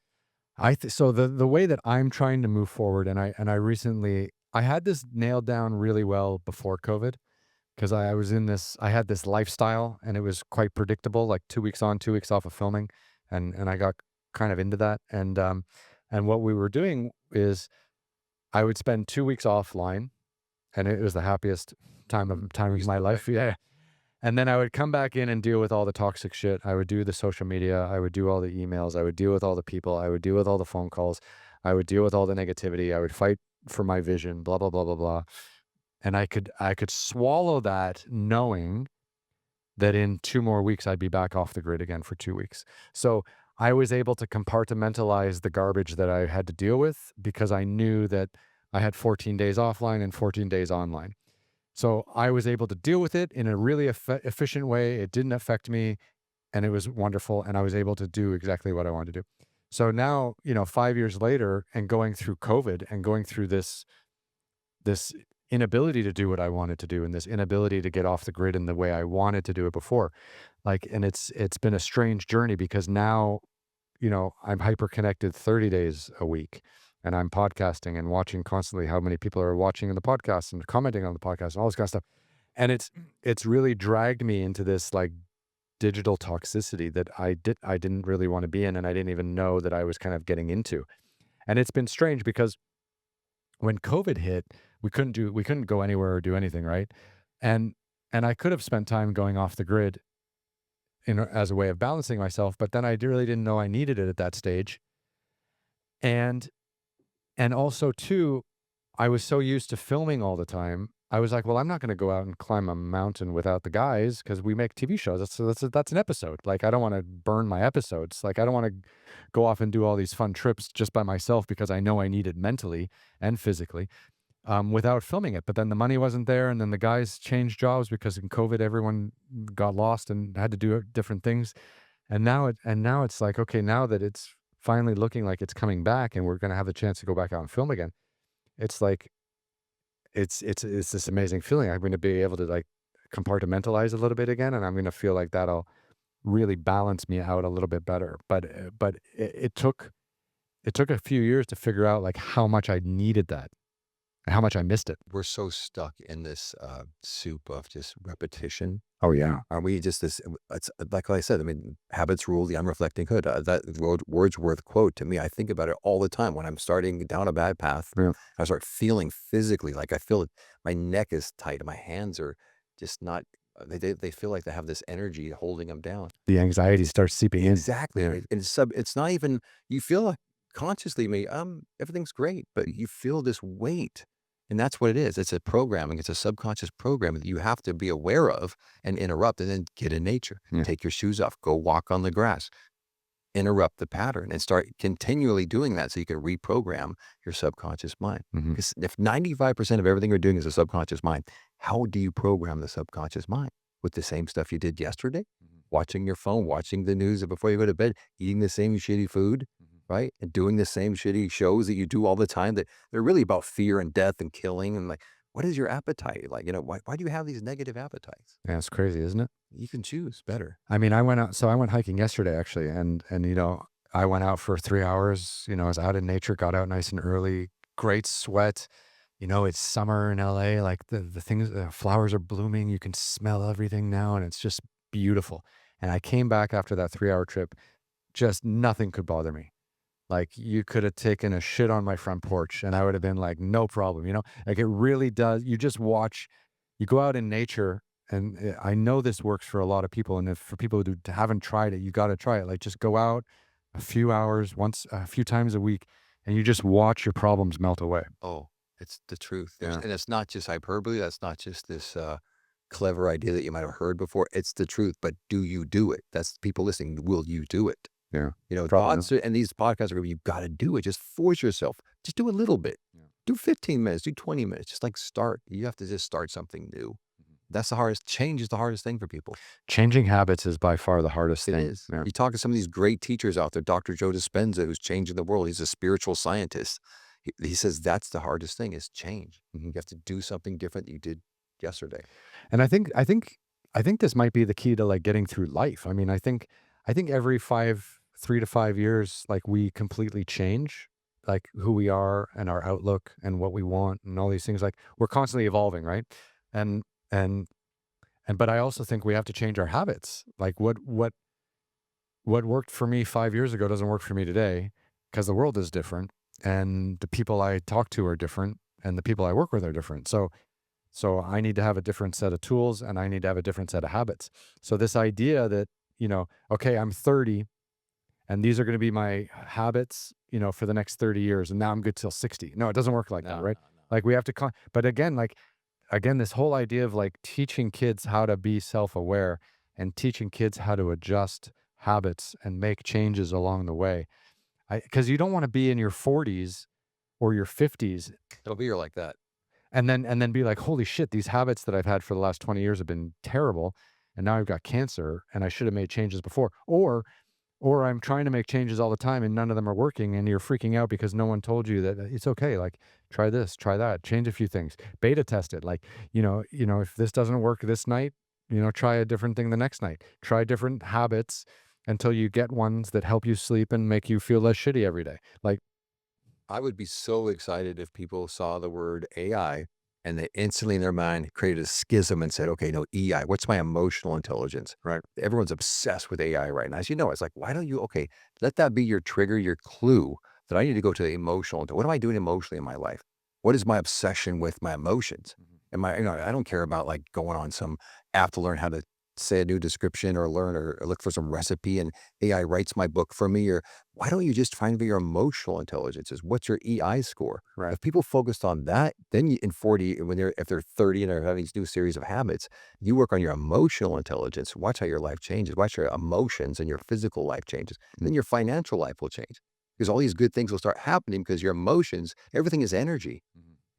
So the way that I'm trying to move forward, and I recently I had this nailed down really well before COVID, because I had this lifestyle and it was quite predictable, like 2 weeks on, 2 weeks off of filming, and I got kind of into that, and what we were doing is I would spend 2 weeks offline, and it was the happiest time of my life, yeah. And then I would come back in and deal with all the toxic shit. I would do the social media. I would do all the emails. I would deal with all the people. I would deal with all the phone calls. I would deal with all the negativity. I would fight for my vision, blah, blah, blah, blah, blah. And I could swallow that knowing that in 2 more weeks I'd be back off the grid again for 2 weeks. So I was able to compartmentalize the garbage that I had to deal with because I knew that I had 14 days offline and 14 days online. So I was able to deal with it in a really efficient way. It didn't affect me, and it was wonderful. And I was able to do exactly what I wanted to do. So now, 5 years later, and going through COVID and going through this inability to do what I wanted to do, and this inability to get off the grid in the way I wanted to do it before, like, and it's been a strange journey because now, I'm hyper connected 30 days a week, and I'm podcasting and watching constantly how many people are watching the podcast and commenting on the podcast and all this kind of stuff. And it's really dragged me into this like digital toxicity that I didn't really want to be in, and I didn't even know that I was kind of getting into. And it's been strange because when COVID hit, we couldn't go anywhere or do anything, right? And and I could have spent time going off the grid as a way of balancing myself, but then I really didn't know I needed it at that stage. And also too, I was so used to filming all the time. I was like, well, I'm not going to go out and climb a mountain without the guys because we make TV shows. That's an episode. Like, I don't want to burn my episodes. Like, I don't want to go off and do all these fun trips just by myself because I know I need it mentally and physically. without filming it. But then the money wasn't there, and then the guys changed jobs because in COVID everyone got lost and had to do different things. And now it's like, okay, now that it's finally looking like it's coming back, and we're gonna have the chance to go back out and film again. It's like it's this amazing feeling. I'm gonna be able to like compartmentalize a little bit again, and I'm gonna feel like that'll really balance me out a little bit better. But it took a few years to figure out like how much I needed that, and how much I missed it. We're so stuck in this soup of just repetition. Oh yeah. Are we just this? It's like I said. I mean, habits rule the unreflecting hood. That Wordsworth quote to me. I think about it all the time when I'm starting down a bad path. Yeah. I start feeling physically like I feel my neck is tight. My hands are just not. They feel like they have this energy holding them down. The anxiety starts seeping in. Exactly. Yeah. Right? And it's not even you feel like consciously, everything's great, but you feel this weight. And that's what it is. It's a programming. It's a subconscious program that you have to be aware of and interrupt, and then get in nature. Yeah. Take your shoes off, go walk on the grass, interrupt the pattern, and start continually doing that so you can reprogram your subconscious mind. Mhm. Because if 95% of everything you're doing is a subconscious mind, how do you program the subconscious mind? With the same stuff you did yesterday? Watching your phone, watching the news before you go to bed, eating the same shitty food, right? And doing the same shitty shows that you do all the time that they're really about fear and death and killing. And like, what is your appetite? Like, why do you have these negative appetites? Yeah, it's crazy, isn't it? You can choose better. I mean, I went hiking yesterday actually, and I went out for 3 hours. I was out in nature, got out nice and early, great sweat. It's summer in LA, like the flowers are blooming. You can smell everything now, and it's just beautiful. And I came back after that 3 hour trip, just nothing could bother me. Like you could have taken a shit on my front porch and I would have been like, no problem, Like it really does. You just watch, you go out in nature, and I know this works for a lot of people. And if for people who haven't tried it, you got to try it. Like just go out a few hours, a few times a week, and you just watch your problems melt away. Oh, it's the truth. Yeah. And it's not just hyperbole. That's not just this clever idea that you might have heard before. It's the truth. But do you do it? That's people listening. Will you do it? Yeah. Probably Thoughts and these podcasts are you got to do it. Just force yourself. Just do a little bit. Yeah. Do 15 minutes. Do 20 minutes. Just like start. You have to just start something new. That's the hardest. Change is the hardest thing for people. Changing habits is by far the hardest It thing. is. Yeah. You talk to some of these great teachers out there, Dr. Joe Dispenza, who's changing the world. He's a spiritual scientist. He says that's the hardest thing is change. You have to do something different that you did yesterday. And I think this might be the key to like getting through life. I mean, I think every 3 to 5 years, like we completely change, like who we are and our outlook and what we want and all these things. Like we're constantly evolving, right? And and but I also think we have to change our habits. Like what worked for me 5 years ago doesn't work for me today because the world is different and the people I talk to are different and the people I work with are different. So I need to have a different set of tools and I need to have a different set of habits. So this idea that, okay, I'm 30 and these are going to be my habits, for the next 30 years and now I'm good till 60. No, it doesn't work like that, right? Like we have to but again, this whole idea of like teaching kids how to be self-aware and teaching kids how to adjust habits and make changes along the way. Because you don't want to be in your 40s or your 50s It'll be here like that. and then be like, holy shit, these habits that I've had for the last 20 years have been terrible. And now I've got cancer and I should have made changes before. Or I'm trying to make changes all the time and none of them are working and you're freaking out because no one told you that it's okay. Like try this, try that, change a few things, beta test it. Like, if this doesn't work this night, try a different thing the next night. Try different habits until you get ones that help you sleep and make you feel less shitty every day. Like, I would be so excited if people saw the word AI and they instantly in their mind created a schism and said, okay, no, EI, what's my emotional intelligence? right. Everyone's obsessed with AI right now. As you know, it's like, why don't you, okay, let that be your trigger, your clue that I need to go to the emotional. What am I doing emotionally in my life? What is my obsession with my emotions? Am I, I don't care about like going on some app to learn how to say a new description or learn or look for some recipe and AI writes my book for me. Or why don't you just find your emotional intelligence is what's your EI score? Right. If people focused on that, then in 40, if they're 30 and they're having these new series of habits, you work on your emotional intelligence. Watch how your life changes. Watch your emotions and your physical life changes. And then your financial life will change because all these good things will start happening because your emotions, everything is energy.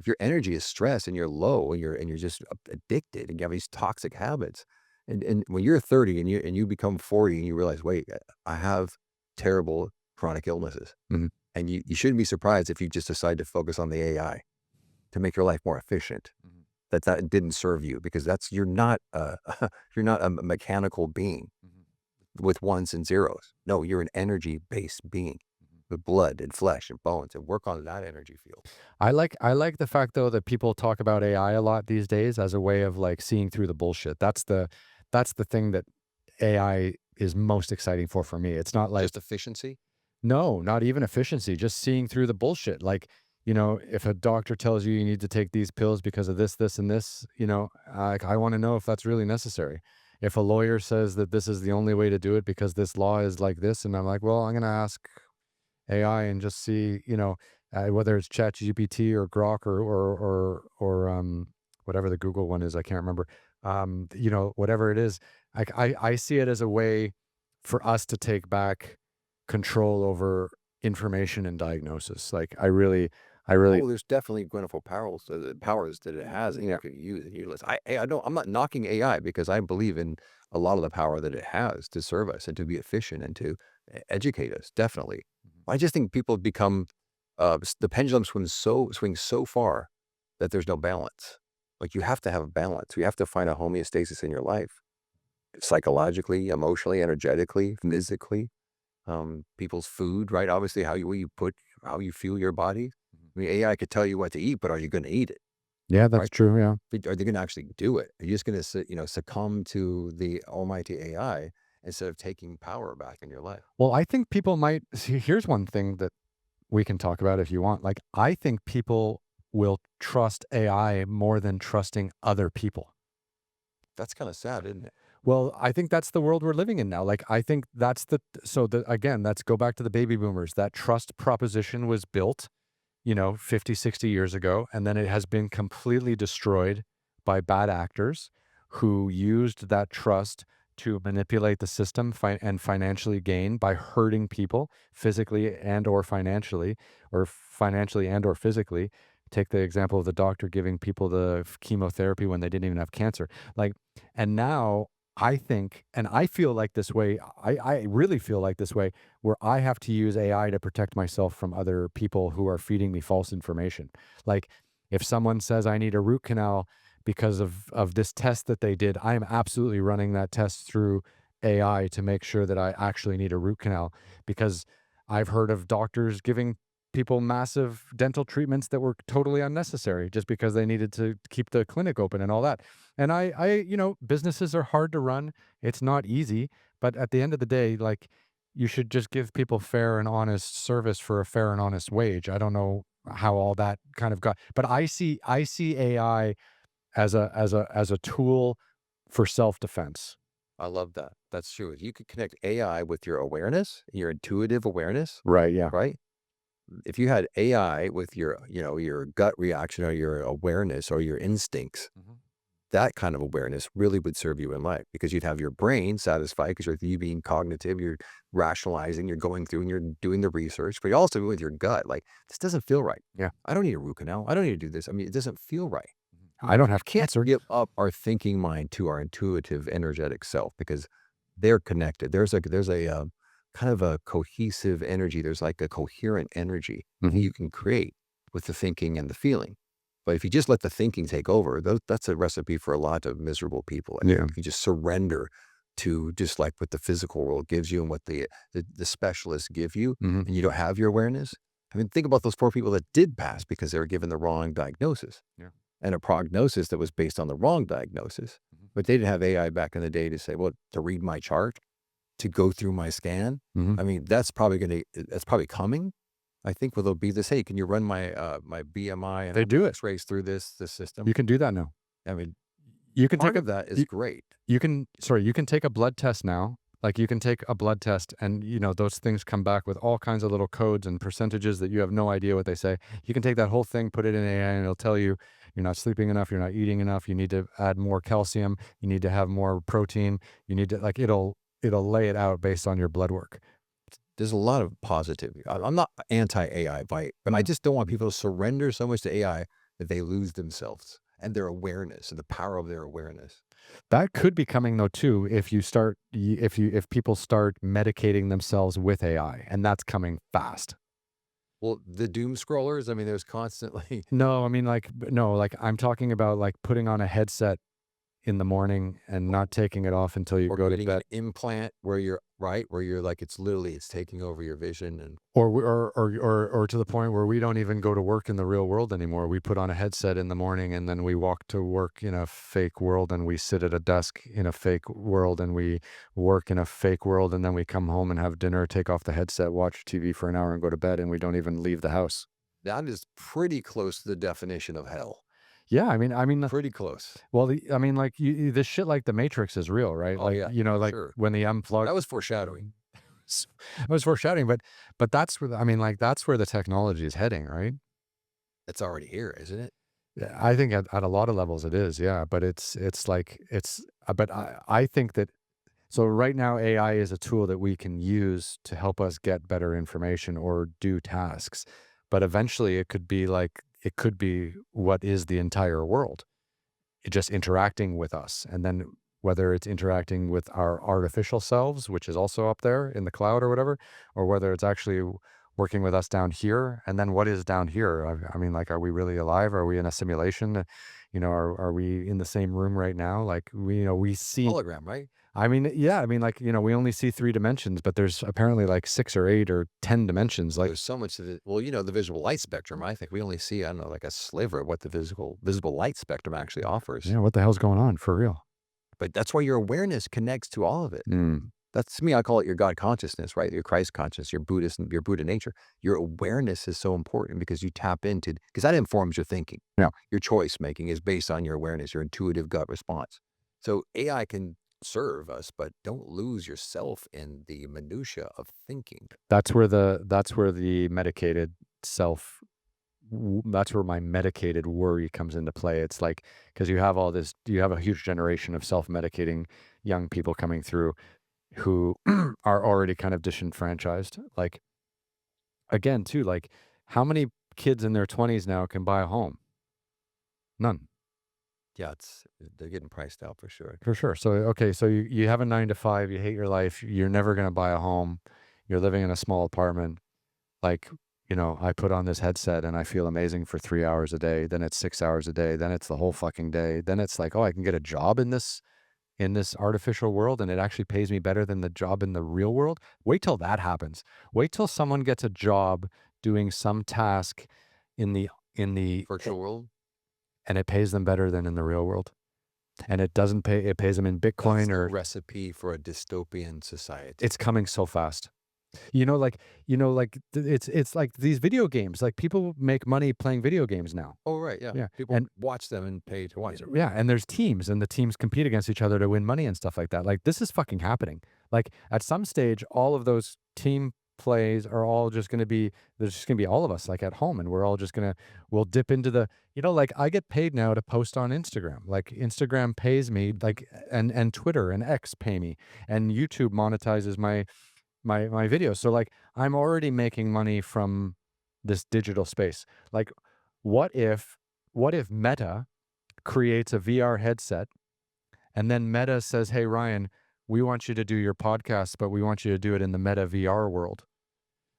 if your energy is stressed and you're low and you're just addicted and you have these toxic habits, and when you're 30 and you become 40 and you realize, wait, I have terrible chronic illnesses, Mhm. and you shouldn't be surprised if you just decide to focus on the AI to make your life more efficient. Mhm. That didn't serve you because that's you're not a you're not a mechanical being Mhm. with ones and zeros. No, you're an energy-based being Mhm. with blood and flesh and bones, and work on that energy field. I like the fact though that people talk about AI a lot these days as a way of like seeing through the bullshit. That's the thing that AI is most exciting for me. It's not like Just efficiency. no, not even efficiency, just seeing through the bullshit. Like, if a doctor tells you you need to take these pills because of this, this, and this, like I want to know if that's really necessary. If a lawyer says that this is the only way to do it because this law is like this, and I'm like, well, I'm going to ask AI and just see, whether it's Chat GPT or Grok or whatever the Google one is, I can't remember. Whatever it is, like I see it as a way for us to take back control over information and diagnosis. Like I really, Oh, there's definitely wonderful powers that it has that you yeah, could use and utilize. I don't. I'm not knocking AI because I believe in a lot of the power that it has to serve us and to be efficient and to educate us. Definitely, I just think people have become the pendulum swings so far that there's no balance. Like you have to have a balance. You have to find a homeostasis in your life, psychologically, emotionally, energetically, physically, people's food, right? Obviously, where you put, how you fuel your body. I mean, AI could tell you what to eat, but are you going to eat it, yeah, that's right? true. Yeah. Are they going to actually do it? Are you just going to, succumb to the almighty AI instead of taking power back in your life? Well, I think people might see. Here's one thing that we can talk about if you want. Like, I think people will trust AI more than trusting other people. That's kind of sad, isn't it? Well, I think that's the world we're living in now. Like, I think that's again, let's go back to the baby boomers. That trust proposition was built, 50, 60 years ago, and then it has been completely destroyed by bad actors who used that trust to manipulate the system and financially gain by hurting people physically and or physically. Take the example of the doctor giving people the chemotherapy when they didn't even have cancer. Like, and now I think, and I feel like this way, I really feel like this way, where I have to use AI to protect myself from other people who are feeding me false information. Like, if someone says I need a root canal because of this test that they did, I am absolutely running that test through AI to make sure that I actually need a root canal, because I've heard of doctors giving people massive dental treatments that were totally unnecessary just because they needed to keep the clinic open and all that. And businesses are hard to run. It's not easy, but at the end of the day, like, you should just give people fair and honest service for a fair and honest wage. I don't know how all that kind of got, but I see AI as a tool for self-defense. I love that. That's true. If you could connect AI with your awareness, your intuitive awareness, Right, yeah. right? If you had AI with your gut reaction or your awareness or your instincts, Mhm. that kind of awareness really would serve you in life because you'd have your brain satisfied because you being cognitive, you're rationalizing, you're going through and you're doing the research, but you also with your gut, like, this doesn't feel right. Yeah. I don't need a root canal. I don't need to do this. I mean, it doesn't feel right. I don't We have can't cancer. give up our thinking mind to our intuitive, energetic self because they're connected. There's a kind of a cohesive energy. There's like a coherent energy that Mhm. you can create with the thinking and the feeling. But if you just let the thinking take over, that's a recipe for a lot of miserable people. I Yeah. think you just surrender to just like what the physical world gives you and what the specialists give you, Mhm. and you don't have your awareness. I mean, think about those poor people that did pass because they were given the wrong diagnosis Yeah. and a prognosis that was based on the wrong diagnosis. Mhm. But they didn't have AI back in the day to say, well, to read my chart, to go through my scan. Mhm. I mean, that's probably coming. I think where they'll be this, hey, can you run my BMI and They all the do it. X-rays through this system? You can do that now. I mean, You can take part a of that is you great. you can take a blood test now. Like, you can take a blood test and, those things come back with all kinds of little codes and percentages that you have no idea what they say. You can take that whole thing, put it in AI, and it'll tell you you're not sleeping enough, you're not eating enough, you need to add more calcium, you need to have more protein, you need to, like, it'll lay it out based on your blood work. There's a lot of positivity. I'm not anti-AI, but I Mm. just don't want people to surrender so much to AI that they lose themselves and their awareness and the power of their awareness. That could be coming though too if you start if people start medicating themselves with AI, and that's coming fast. Well, the doom scrollers, I mean, there's constantly No, I mean no, like I'm talking about like putting on a headset in the morning and not taking it off until you or go to getting an bed. implant where you're right, where you're like, it's literally, it's taking over your vision. And Or to the point where we don't even go to work in the real world anymore. We put on a headset in the morning and then we walk to work in a fake world and we sit at a desk in a fake world and we work in a fake world and then we come home and have dinner, take off the headset, watch TV for an hour and go to bed and we don't even leave the house. that is pretty close to the definition of hell. Yeah, Pretty close. well, I mean, like this shit like the Matrix is real, right? Oh, Like, yeah, like sure. when the unplug. That was foreshadowing. s- I was foreshadowing, but that's where I mean, like that's where the technology is heading, right? It's already here, isn't it? Yeah, I think at a lot of levels it is, yeah. But it's like but I think that so right now AI is a tool that we can use to help us get better information or do tasks, but eventually it could be what is the entire world. It just interacting with us. And then whether it's interacting with our artificial selves, which is also up there in the cloud or whatever, or whether it's actually working with us down here. And then what is down here? I mean, like, are we really alive? Are we in a simulation? Are we in the same room right now? Like we see, Hologram, right? I mean, yeah, I mean, like, we only see 3 dimensions, but there's apparently like 6 or 8 or 10 dimensions. Well, Like, there's so much of it. Well, the visual light spectrum, I think we only see, I don't know, like a sliver of what the visible light spectrum actually offers. yeah, what the hell's going on for real? But that's why your awareness connects to all of it. Mm, That's to me, I call it your God consciousness, right? Your Christ consciousness, your Buddha nature. Your awareness is so important because you tap into, because that informs your thinking. yeah. Your choice making is based on your awareness, your intuitive gut response. So AI can serve us, but don't lose yourself in the minutia of thinking. That's where the medicated self that's where my medicated worry comes into play. It's like because you have a huge generation of self-medicating young people coming through who are already kind of disenfranchised. Like again, too, like how many kids in their 20s now can buy a home? None. Yeah, they're getting priced out for sure. For sure. So okay, so you have a 9 to 5, you hate your life, you're never gonna buy a home, you're living in a small apartment. Like, I put on this headset and I feel amazing for 3 hours a day. Then it's 6 hours a day. Then it's the whole fucking day. Then it's like, oh, I can get a job in this artificial world and it actually pays me better than the job in the real world. Wait till that happens. Wait till someone gets a job doing some task in the Virtual world, and it pays them better than in the real world. And it pays them in that's Bitcoin the or recipe for a dystopian society. it's coming so fast. It's like these video games. Like people make money playing video games now. Oh, right, yeah. Yeah, People and watch them and pay to watch them. yeah, and there's teams, and the teams compete against each other to win money and stuff like that. Like this is fucking happening. Like at some stage, all of those team plays are all just going to be. There's just going to be all of us like at home, and we're all just we'll dip into the. Like I get paid now to post on Instagram. Like Instagram pays me, like and Twitter and X pay me, and YouTube monetizes my videos. So like I'm already making money from this digital space. Like what if Meta creates a VR headset and then Meta says, "Hey Ryan, we want you to do your podcast, but we want you to do it in the Meta VR world."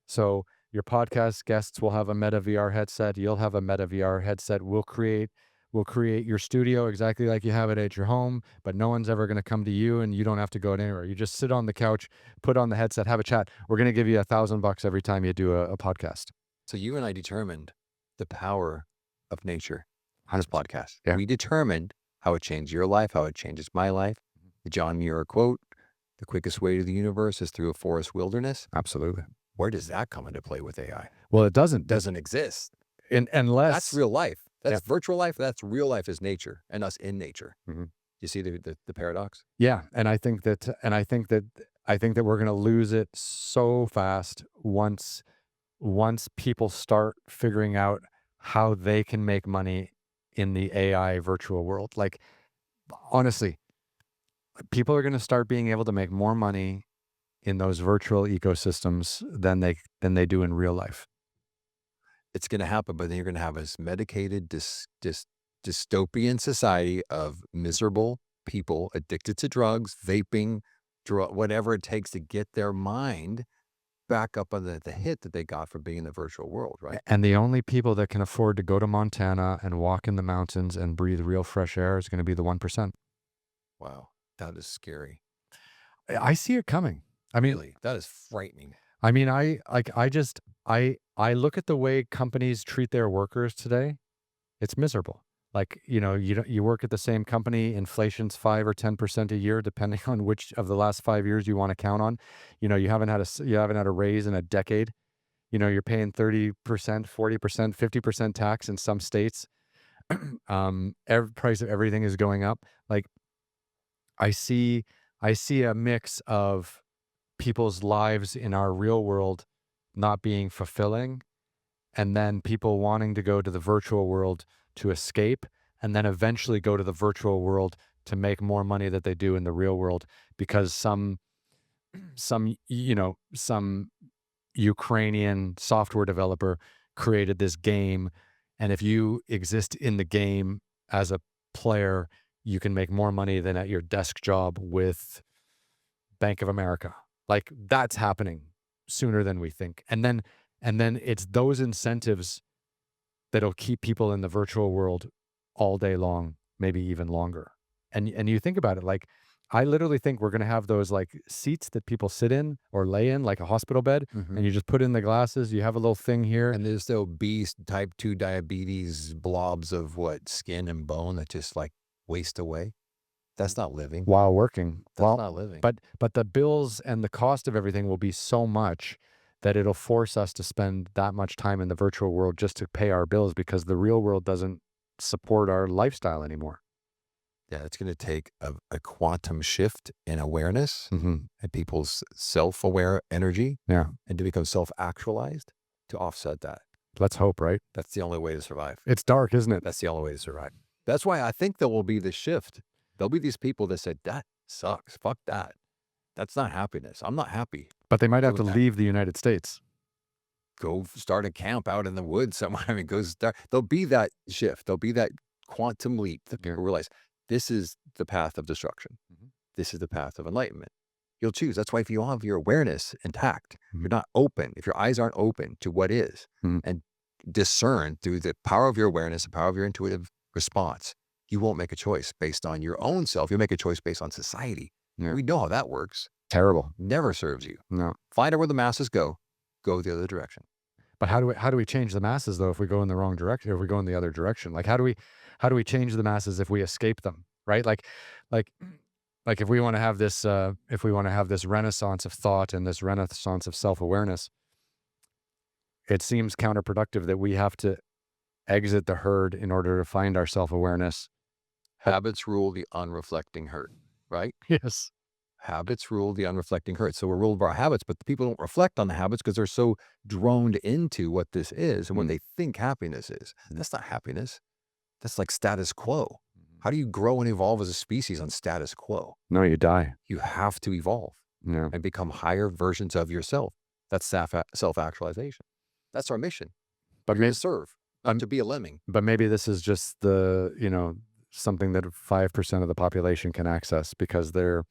So your podcast guests will have a Meta VR headset. You'll have a Meta VR headset. We'll create your studio exactly like you have it at your home, but no one's ever going to come to you, and you don't have to go anywhere. You just sit on the couch, put on the headset, have a chat. We're going to give you $1,000 every time you do a podcast. So you and I determined the power of nature on this podcast. Yeah. We determined how it changed your life, how it changes my life. The John Muir quote, the quickest way to the universe is through a forest wilderness. Absolutely. Where does that come into play with AI? Well, it doesn't. Doesn't exist. Unless That's real life. That's Yeah. virtual life. That's real life is nature and us in nature. Mhm. You see the paradox? Yeah, and I think that we're going to lose it so fast once people start figuring out how they can make money in the AI virtual world. Like honestly, people are going to start being able to make more money in those virtual ecosystems than they do in real life. It's going to happen, but then you're going to have this medicated, dystopian society of miserable people addicted to drugs, vaping, whatever it takes to get their mind back up on the hit that they got from being in the virtual world, right? And the only people that can afford to go to Montana and walk in the mountains and breathe real fresh air is going to be the 1%. Wow, that is scary. I see it coming. I mean, Really, that is frightening. I mean, I look at the way companies treat their workers today. It's miserable. Like, you work at the same company, inflation's 5 or 10% a year, depending on which of the last 5 years you want to count on. You haven't had a raise in a decade. You're paying 30%, 40%, 50% tax in some states. Every price of everything is going up. Like, I see a mix of people's lives in our real world not being fulfilling, and then people wanting to go to the virtual world to escape, and then eventually go to the virtual world to make more money that they do in the real world because some Ukrainian software developer created this game, and if you exist in the game as a player, you can make more money than at your desk job with Bank of America. Like, that's happening sooner than we think. And then it's those incentives that'll keep people in the virtual world all day long, maybe even longer. And you think about it, like, I literally think we're gonna have those like seats that people sit in or lay in, like a hospital bed, and you just put in the glasses. You have a little thing here. And there's the obese type 2 diabetes blobs of skin and bone that just like waste away. That's not living. While working. That's not living. But the bills and the cost of everything will be so much that it'll force us to spend that much time in the virtual world just to pay our bills because the real world doesn't support our lifestyle anymore. Yeah, it's going to take a quantum shift in awareness and people's self-aware energy Yeah. and to become self-actualized to offset that. Let's hope, right? That's the only way to survive. It's dark, isn't it? That's the only way to survive. That's why I think there will be this shift. There'll be these people that said, that sucks. Fuck that. That's not happiness. I'm not happy. But they might have to With that. leave the United States. Go start a camp out in the woods somewhere. I mean, go start. There'll be that shift. There'll be that quantum leap that people realize this is the path of destruction. This is the path of enlightenment. You'll choose. That's why if you don't have your awareness intact, you're not open, if your eyes aren't open to what is and discern through the power of your awareness, the power of your intuitive response, you won't make a choice based on your own self. You'll make a choice based on society. Yeah. We know how that works. Terrible. Never serves you. No. Find out where the masses go the other direction. But how do we change the masses though if we go in the wrong direction, if we go in the other direction? Like, how do we change the masses if we escape them? Right? Like if we want to have this renaissance of thought and this renaissance of self-awareness, it seems counterproductive that we have to exit the herd in order to find our self-awareness. Habits rule the unreflecting herd, right? Yes. Habits rule the unreflecting herd. So we're ruled by our habits, but the people don't reflect on the habits because they're so droned into what this is and what they think happiness is. And that's not happiness. That's like status quo. How do you grow and evolve as a species on status quo? No, you die. You have to evolve and become higher versions of yourself. That's self-actualization. That's our mission. But Maybe to serve, not to be a lemming. But maybe this is just something that 5% of the population can access because they're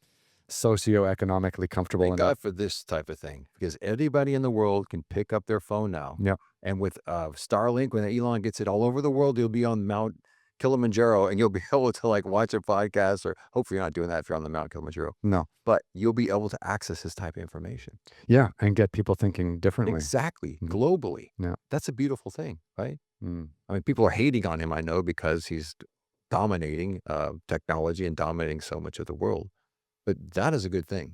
socioeconomically comfortable Thank enough. God for this type of thing, because anybody in the world can pick up their phone now. Yeah. And with Starlink, when Elon gets it all over the world, you'll be on Mount Kilimanjaro and you'll be able to like watch a podcast, or hopefully you're not doing that if you're on the Mount Kilimanjaro. No. But you'll be able to access this type of information. Yeah. And get people thinking differently. Exactly. Globally. Yeah. That's a beautiful thing, right? I mean, people are hating on him, I know, because he's dominating technology and dominating so much of the world. But that is a good thing.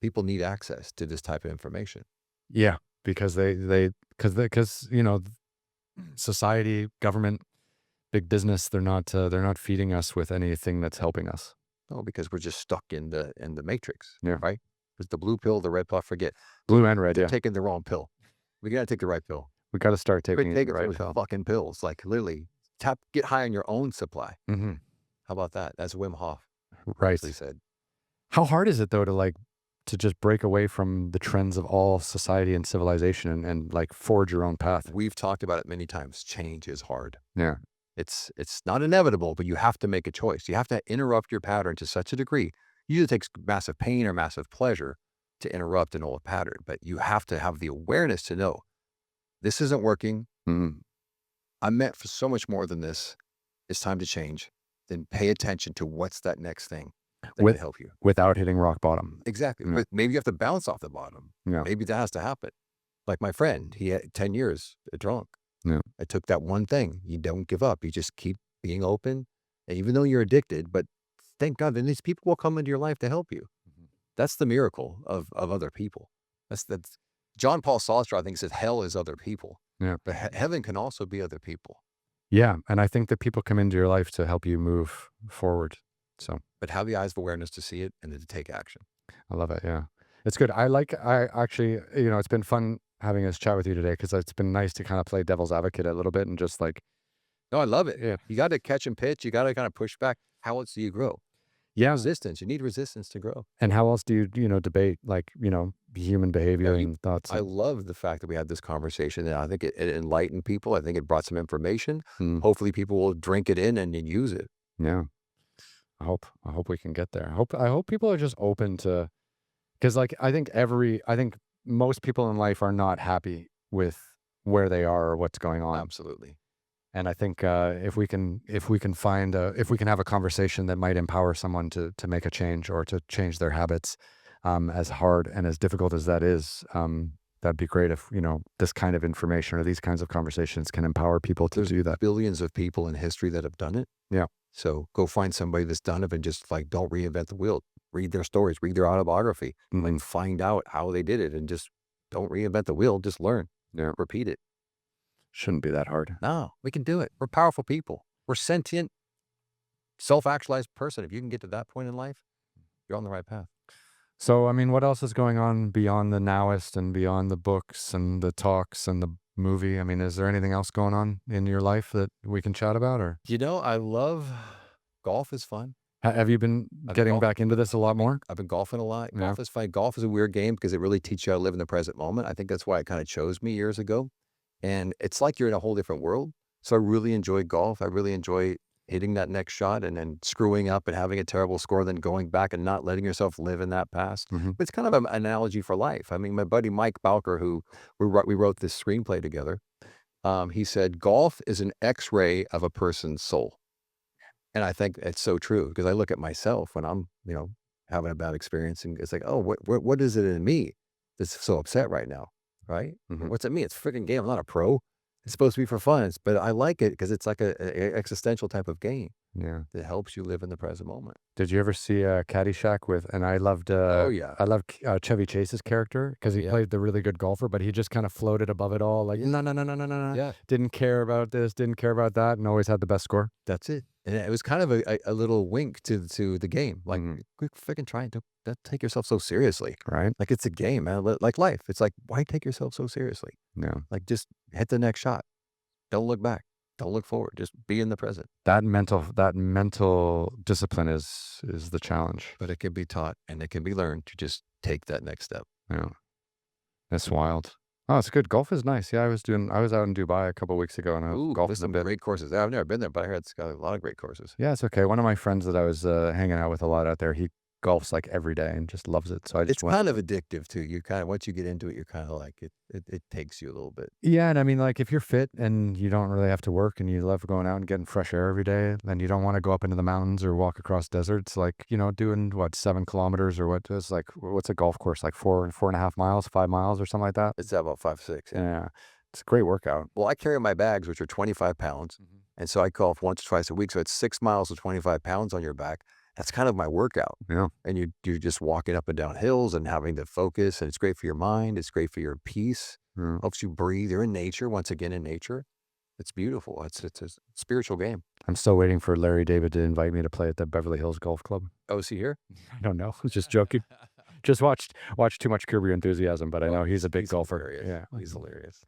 People need access to this type of information. Yeah, because society, government, big business, they're not feeding us with anything that's helping us. No, because we're just stuck in the matrix. Yeah. Right? There's the blue pill, the red pill. I forget. Blue and red. They're taking the wrong pill. We got to take the right pill. We got to start taking Take the right pill. fucking pills. Like literally, get high on your own supply. Mm-hmm. How about that? That's Wim Hof. Right. He said. How hard is it though to to just break away from the trends of all society and civilization and like forge your own path. We've talked about it many times. Change is hard. Yeah. It's not inevitable, but you have to make a choice. You have to interrupt your pattern to such a degree. Usually it takes massive pain or massive pleasure to interrupt an old pattern, but you have to have the awareness to know this isn't working. Mm. I'm meant for so much more than this. It's time to change. Then pay attention to what's that next thing that With can help you. without hitting rock bottom. Exactly. Yeah. But maybe you have to bounce off the bottom. Yeah. Maybe that has to happen. Like my friend, he had 10 years drunk. Yeah. I took that one thing. You don't give up. You just keep being open. And even though you're addicted, but thank God, then these people will come into your life to help you. That's the miracle of other people. That's John Paul Sartre, I think, says hell is other people. Yeah. But heaven can also be other people. Yeah. And I think that people come into your life to help you move forward. So, But have the eyes of awareness to see it and then to take action. I love it. Yeah. It's good. I actually, it's been fun having this chat with you today because it's been nice to kind of play devil's advocate a little bit and just like, No, I love it. yeah. You got to catch and pitch. You got to kind of push back. How else do you grow? Yeah. Resistance. You need resistance to grow. And how else do you, debate like, human behavior Yeah, and thoughts? I love the fact that we had this conversation, and I think it enlightened people. I think it brought some information. Mm. Hopefully people will drink it in and use it. Yeah. I hope we can get there. I hope people are just open to, because like I think most people in life are not happy with where they are or what's going on. Absolutely. And I think if we can have a conversation that might empower someone to make a change or to change their habits, as hard and as difficult as that is, that'd be great if this kind of information or these kinds of conversations can empower people to do that. Billions of people in history that have done it. Yeah. So go find somebody that's done it and just like don't reinvent the wheel. Read their stories, read their autobiography, Mhm. like find out how they did it and just don't reinvent the wheel. Just learn. Yeah. Repeat it. Shouldn't be that hard. No, we can do it. We're powerful people. We're sentient, self-actualized person. If you can get to that point in life, you're on the right path. So, I mean, what else is going on beyond the Now-ist and beyond the books and the talks and the movie? I mean, is there anything else going on in your life that we can chat about? Or I love golf is fun. have you been I've getting golfed- back into this a lot more? I've been golfing a lot. Yeah. Golf is fun. Golf is a weird game because it really teaches you how to live in the present moment. I think that's why it kind of chose me years ago. And it's like you're in a whole different world. So I really enjoy golf. I really enjoy hitting that next shot and then screwing up and having a terrible score, then going back and not letting yourself live in that past. Mhm. But it's kind of an analogy for life. I mean, my buddy Mike Bowker, who we wrote this screenplay together, he said, golf is an X-ray of a person's soul. And I think it's so true because I look at myself when I'm, having a bad experience and it's like, oh, what is it in me that's so upset right now? Right? Mhm. What's it me? It's a freaking game. I'm not a pro. It's supposed to be for fun, but I like it because it's like a existential type of game Yeah. that helps you live in the present moment. Did you ever see Caddyshack with? And I loved. Oh, yeah. I loved Chevy Chase's character because he Yeah. played the really good golfer, but he just kind of floated above it all. Like Yeah. no, no, no, no, no, no, no. Yeah, Didn't care about this. Didn't care about that, and always had the best score. that's it. And it was kind of a little wink to the game. Like, Mhm. quit freaking trying to don't take yourself so seriously. Right? Like, it's a game, man. Like life. It's like, why take yourself so seriously? Yeah. Like, just hit the next shot. Don't look back. Don't look forward. Just be in the present. That mental discipline is the challenge. But it can be taught and it can be learned to just take that next step. Yeah. That's wild. Oh, it's good. Golf is nice. Yeah, I was out in Dubai a couple of weeks ago and I was Ooh, golfing there's a some bit. great courses. I've never been there, but I heard it's got a lot of great courses. Yeah, it's okay. One of my friends that I was hanging out with a lot out there, he golfs like every day and just loves it. So I just It's went. kind of addictive too. You kind of once you get into it, you're kind of like it takes you a little bit. Yeah, and I mean, like if you're fit and you don't really have to work and you love going out and getting fresh air every day, then you don't want to go up into the mountains or walk across deserts, like doing what 7 kilometers or what's a golf course like 4.5 miles, 5 miles or something like that. It's about 5, 6. Yeah. Yeah, it's a great workout. Well, I carry my bags, which are 25 pounds, and so I golf once or twice a week. So it's 6 miles with 25 pounds on your back. That's kind of my workout. Yeah. And you're just walking up and down hills and having to focus, and it's great for your mind. It's great for your peace. Yeah. Helps you breathe. You're in nature. Once again, in nature, it's beautiful. It's a spiritual game. I'm still waiting for Larry David to invite me to play at the Beverly Hills Golf Club. Oh, is he here? I don't know. I was just joking. Just watched too much Curb Your Enthusiasm, but I know he's a big golfer. Hilarious. Yeah. He's hilarious.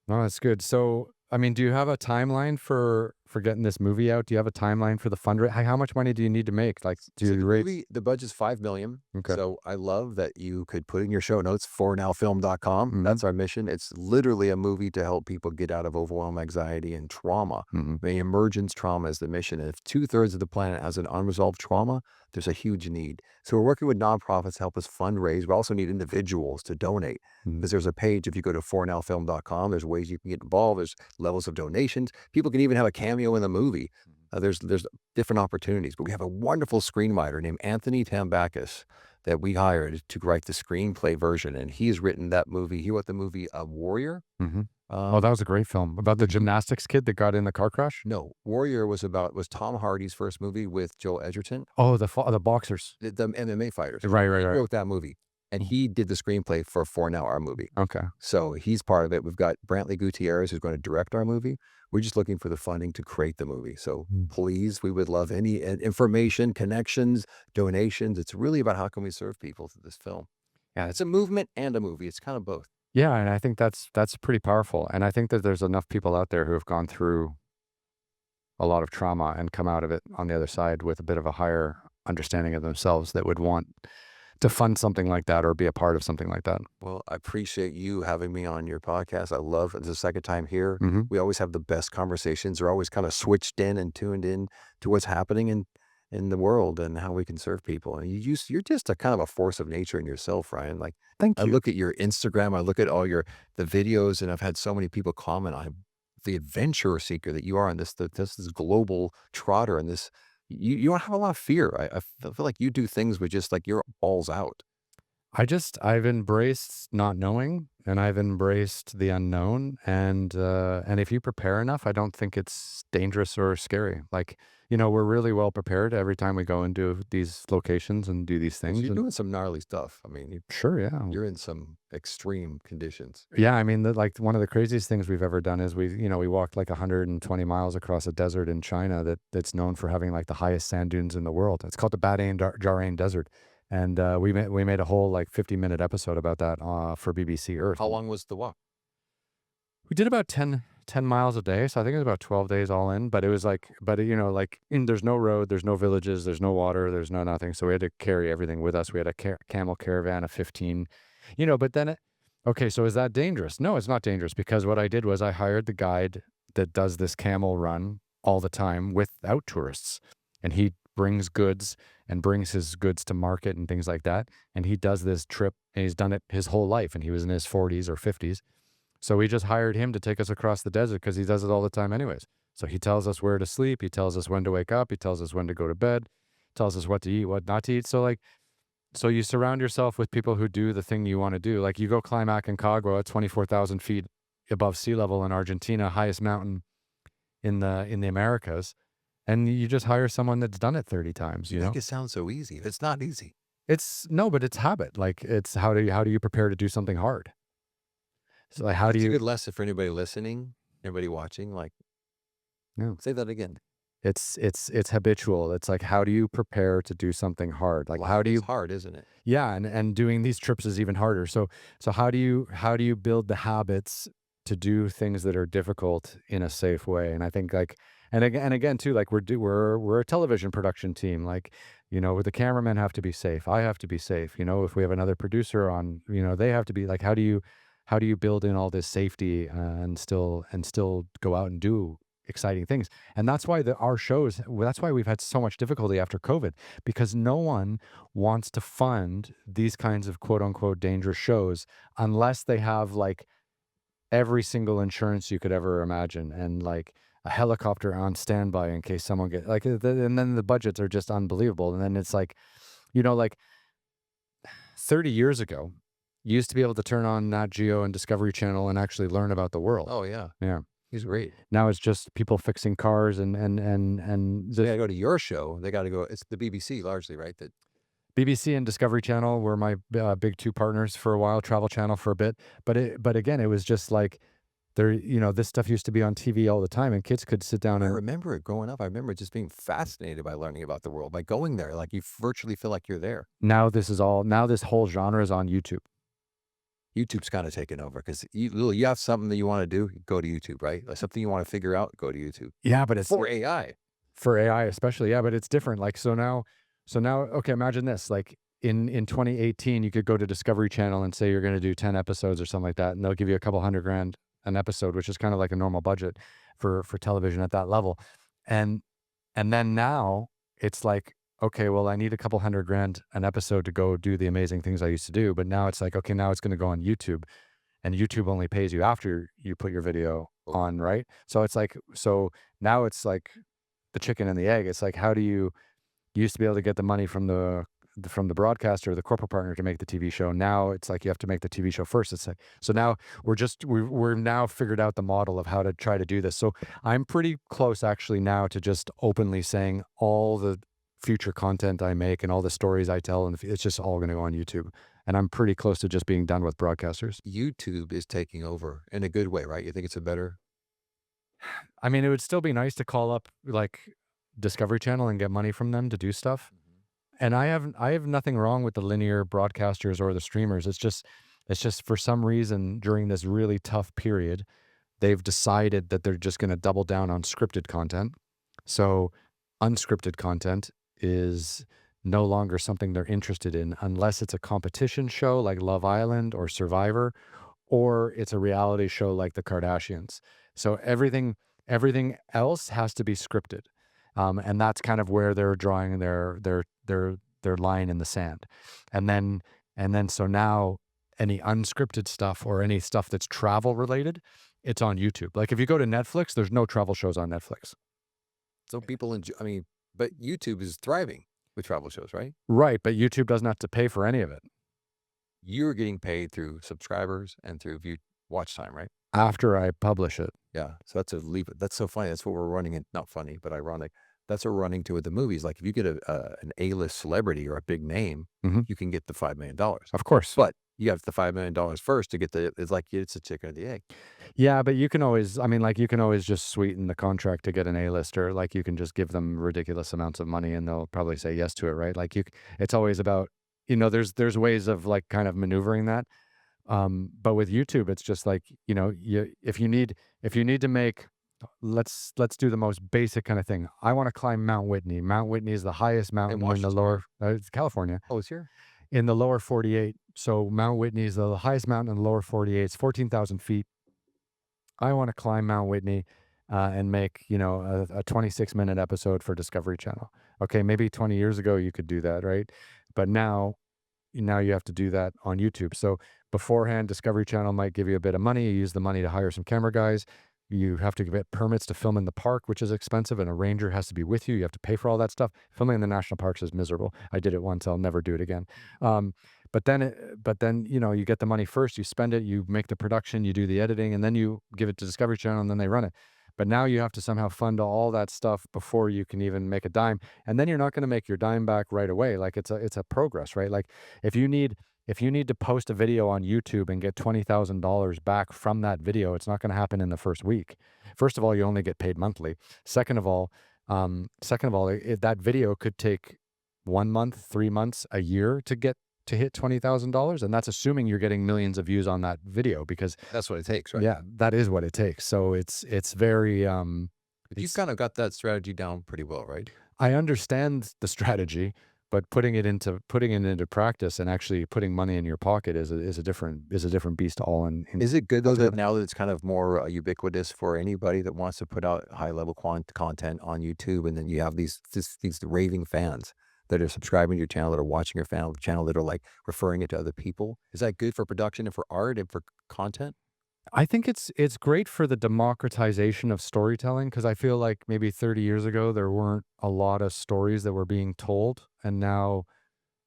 No, that's good. So, I mean, do you have a timeline for for getting this movie out? Do you have a timeline for the fundraiser? How much money do you need to make? Like, do So you the rate? movie, the budget's 5 million. Okay. So I love that you could put in your show notes, fornowfilm.com. Hmm. That's our mission. It's literally a movie to help people get out of overwhelm, anxiety, and trauma. Hmm. The emergence trauma is the mission. And if 2/3 of the planet has an unresolved trauma, there's a huge need. So we're working with nonprofits to help us fundraise. We also need individuals to donate Hmm. because there's a page. If you go to fornowfilm.com, there's ways you can get involved. There's levels of donations. People can even have a cameo in the movie. There's different opportunities, but we have a wonderful screenwriter named Anthony Tambakis that we hired to write the screenplay version, and he's written that movie. He wrote the movie Warrior. Hmm. Oh, Um, that was a great film about the gymnastics kid that got in the car crash. no, Warrior was Tom Hardy's first movie with Joel Edgerton, Oh, the boxers. the MMA fighters. Right, right, He right. wrote that movie, and he did the screenplay for 4 Now, our movie. Okay. So he's part of it. We've got Brantley Gutierrez, who's going to direct our movie. We're just looking for the funding to create the movie. So Mm. please, we would love any information, connections, donations. It's really about how can we serve people through this film. Yeah, it's a movement and a movie. It's kind of both. Yeah, and I think that's pretty powerful. And I think that there's enough people out there who have gone through a lot of trauma and come out of it on the other side with a bit of a higher understanding of themselves that would want to fund something like that or be a part of something like that. Well, I appreciate you having me on your podcast. I love it's the second time here. Hmm. We always have the best conversations. They're always kind of switched in and tuned in to what's happening in the world and how we can serve people. And you're just a kind of a force of nature in yourself, Ryan. Like Thank I you. look at your Instagram, I look at all the videos, and I've had so many people comment on the adventure seeker that you are, and this global trotter, and this you don't have a lot of fear. I feel like you do things with just like you're balls out. I've embraced not knowing and I've embraced the unknown and if you prepare enough, I don't think it's dangerous or scary. Like, we're really well prepared every time we go into these locations and do these 'Cause things. you're And doing some gnarly stuff. I mean, sure, yeah. you're in some extreme conditions. Yeah, I mean, like one of the craziest things we've ever done is we walked like 120 miles across a desert in China that's known for having like the highest sand dunes in the world. It's called the Jarain Desert, and we made a whole like 50-minute episode about that for BBC Earth. How long was the walk? We did about 10 miles a day, so I think it was about 12 days all in. But it was like, there's no road, there's no villages, there's no water, there's no nothing. So we had to carry everything with us. We had a camel caravan of 15, But then okay, so is that dangerous? No, it's not dangerous because what I did was I hired the guide that does this camel run all the time without tourists. And he brings goods and brings his goods to market and things like that. And he does this trip and he's done it his whole life. And he was in his 40s or 50s. So we just hired him to take us across the desert because he does it all the time anyways. So he tells us where to sleep. He tells us when to wake up. He tells us when to go to bed. Tells us what to eat, what not to eat. So you surround yourself with people who do the thing you want to do. Like you go climb Aconcagua at 24,000 feet above sea level in Argentina, highest mountain in the Americas, and you just hire someone that's done it 30 times. You make it sound so easy. It's not easy. It's no, but it's habit. Like it's how do you prepare to do something hard? So like how do It's a you? good lesson for anybody listening, anybody watching. Like, No, say that again. it's habitual. It's like how do you prepare to do something hard? Like how do It's you? hard, isn't it? Yeah, and doing these trips is even harder. So how do you build the habits to do things that are difficult in a safe way? And I think like and again too, like we're a television production team. Like, the cameramen have to be safe. I have to be safe. If we have another producer on, they have to be like how do you build in all this safety and still go out and do exciting things? And that's why our shows, well, that's why we've had so much difficulty after COVID, because no one wants to fund these kinds of quote unquote dangerous shows unless they have like every single insurance you could ever imagine and like a helicopter on standby in case someone get like, and then the budgets are just unbelievable. And then it's like 30 years ago, you used to be able to turn on Nat Geo and Discovery Channel and actually learn about the world. Oh yeah, Yeah. he's great. Now it's just people fixing cars and They got to go to your show. They got to go. It's the BBC largely, right? That BBC and Discovery Channel were my big two partners for a while, Travel Channel for a bit. But again, it was just like this stuff used to be on TV all the time and kids could sit down I and remember it growing up. I remember just being fascinated by learning about the world, by going there. Like you virtually feel like you're there. now this whole genre is on YouTube. YouTube's kind of taken over because you have something that you want to do, go to YouTube, right? Like something you want to figure out, go to YouTube. Yeah, but it's For AI. for AI especially, yeah, but it's different. Like so now, okay, imagine this. Like in 2018, you could go to Discovery Channel and say you're going to do 10 episodes or something like that, and they'll give you a couple hundred grand an episode, which is kind of like a normal budget for television at that level. And and then now it's like, okay, well, I need a couple hundred grand an episode to go do the amazing things I used to do. But now it's like, okay, now it's going to go on YouTube, and YouTube only pays you after you put your video Oh, on, right? So it's like, so now it's like the chicken and the egg. It's like, how do you used to be able to get the money from the broadcaster, the corporate partner to make the TV show. Now it's like you have to make the TV show first. It's like, so now we're now figured out the model of how to try to do this. So I'm pretty close actually now to just openly saying all the future content I make and all the stories I tell, and it's just all going to go on YouTube. And I'm pretty close to just being done with broadcasters. YouTube is taking over in a good way, right? You think it's a better. I mean, it would still be nice to call up like Discovery Channel and get money from them to do stuff. And I have nothing wrong with the linear broadcasters or the streamers. It's just for some reason during this really tough period, they've decided that they're just going to double down on scripted content. So unscripted content is no longer something they're interested in unless it's a competition show like Love Island or Survivor, or it's a reality show like the Kardashians. So everything else has to be scripted, and that's kind of where they're drawing their line in the sand, and then so now any unscripted stuff or any stuff that's travel related, it's on YouTube. Like if you go to Netflix, there's no travel shows on Netflix. So people enjoy, I mean, but YouTube is thriving with travel shows, right? Right, but YouTube doesn't have to pay for any of it You're getting paid through subscribers and through view watch time, right? after I publish it. Yeah. So that's a leap. That's so funny. That's what we're running in. Not funny, but ironic. That's what we're running to with the movies. Like if you get an A-list celebrity or a big name, Mhm. you can get the $5 million. Of course. But you have the $5 million first to get it's like it's a chicken or the egg. Yeah, but you can always, I mean, like you can always just sweeten the contract to get an A-lister. Like you can just give them ridiculous amounts of money and they'll probably say yes to it, right? Like it's always about, there's ways of like kind of maneuvering that. But with YouTube, it's just like, if you need to make, let's do the most basic kind of thing. I want to climb Mount Whitney. Mount Whitney is the highest In mountain in the Washington, right? lower, it's California, Oh, it's here. in the lower 48. So Mount Whitney is the highest mountain in the lower 48. It's 14,000 feet. I want to climb Mount Whitney and make, a 26-minute episode for Discovery Channel. Okay, maybe 20 years ago you could do that, right? But now you have to do that on YouTube. So beforehand, Discovery Channel might give you a bit of money. You use the money to hire some camera guys. You have to get permits to film in the park, which is expensive, and a ranger has to be with you. You have to pay for all that stuff. Filming in the national parks is miserable. I did it once. I'll never do it again. Um, but then, you get the money first, you spend it, you make the production, you do the editing, and then you give it to Discovery Channel, and then they run it. But now you have to somehow fund all that stuff before you can even make a dime, and then you're not going to make your dime back right away. Like it's a progress, right? Like if you need if you need to post a video on YouTube and get $20,000 back from that video, it's not going to happen in the first week. First of all, you only get paid monthly. Second of all, that video could take 1 month, 3 months, a year to hit $20,000, and that's assuming you're getting millions of views on that video because That's what it takes, right? yeah, that is what it takes. So it's very But you've it's kind of got that strategy down pretty well, right? I understand the strategy, but putting it into practice and actually putting money in your pocket is a different beast all in Is it good though that altogether. now that it's kind of more ubiquitous for anybody that wants to put out high level content on YouTube, and then you have these raving fans that are subscribing to your channel, that are watching your channel, that are like referring it to other people? Is that good for production and for art and for content? I think it's great for the democratization of storytelling because I feel like maybe 30 years ago there weren't a lot of stories that were being told, and now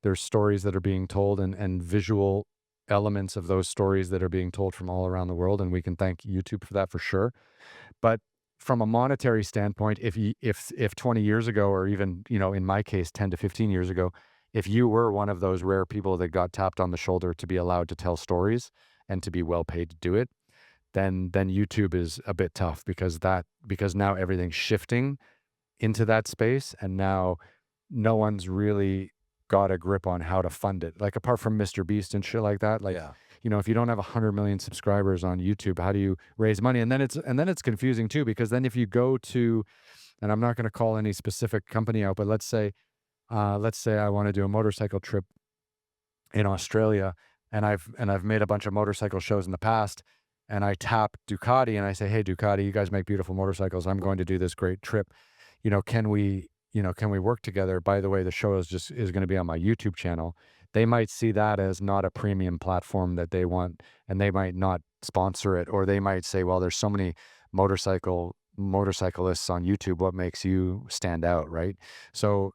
there's stories that are being told and visual elements of those stories that are being told from all around the world, and we can thank YouTube for that for sure. But from a monetary standpoint, if 20 years ago, or even, in my case 10 to 15 years ago, if you were one of those rare people that got tapped on the shoulder to be allowed to tell stories and to be well paid to do it, then YouTube is a bit tough because now everything's shifting into that space, and now no one's really got a grip on how to fund it. Like apart from Mr. Beast and shit like that, like Yeah. if you don't have 100 million subscribers on YouTube, how do you raise money? And then it's confusing too, because then if you go to, and I'm not going to call any specific company out, but let's say I want to do a motorcycle trip in Australia, and I've made a bunch of motorcycle shows in the past, and I tap Ducati and I say, "Hey Ducati, you guys make beautiful motorcycles. I'm going to do this great trip. Can we work together? By the way, the show is going to be on my YouTube channel." They might see that as not a premium platform that they want, and they might not sponsor it, or they might say, "Well, there's so many motorcyclists on YouTube. What makes you stand out?" Right? So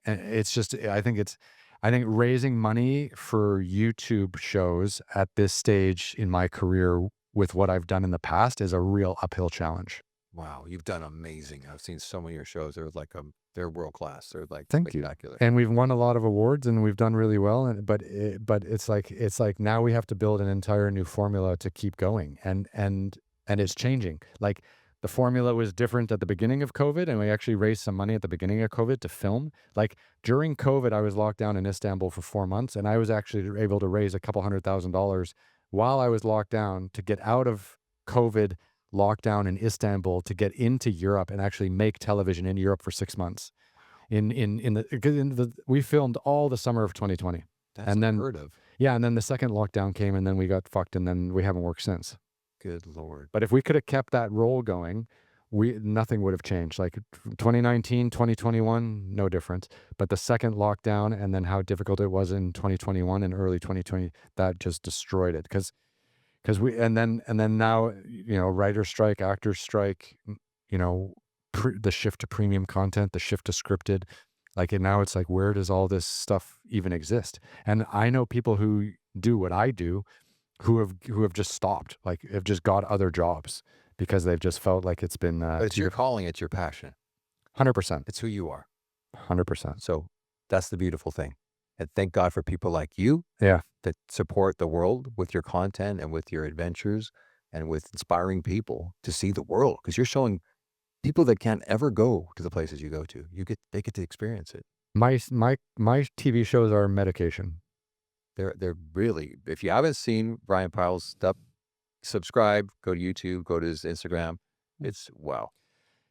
it's just, I think raising money for YouTube shows at this stage in my career with what I've done in the past is a real uphill challenge. Wow, you've done amazing. I've seen some of your shows. They're like they're world class. They're like Thank you. spectacular. And we've won a lot of awards and we've done really well. But it's like now we have to build an entire new formula to keep going. And it's changing. Like the formula was different at the beginning of COVID, and we actually raised some money at the beginning of COVID to film. Like during COVID, I was locked down in Istanbul for 4 months, and I was actually able to raise a couple $100,000 while I was locked down to get out of COVID lockdown in Istanbul to get into Europe and actually make television in Europe for 6 months. We filmed all the summer of 2020, That's and then unheard of. yeah, and then the second lockdown came, and then we got fucked, and then we haven't worked since. Good Lord. But if we could have kept that roll going, nothing would have changed. Like 2019, 2021, no difference. But the second lockdown, and then how difficult it was in 2021 and early 2020, that just destroyed it. Because and then now, writer strike, actor strike, the shift to premium content, the shift to scripted, like, and now it's like, where does all this stuff even exist? And I know people who do what I do, who have just stopped, like have just got other jobs because they've just felt like it's been But it's too your difficult. calling, it's your passion. 100%. It's who you are. 100%. So that's the beautiful thing. And thank God for people like you Yeah. that support the world with your content and with your adventures and with inspiring people to see the world, because you're showing people that can't ever go to the places you go to. They get to experience it. My TV shows are medication. They're really, if you haven't seen Brian Pyle's stuff, subscribe, go to YouTube, go to his Instagram. It's wow.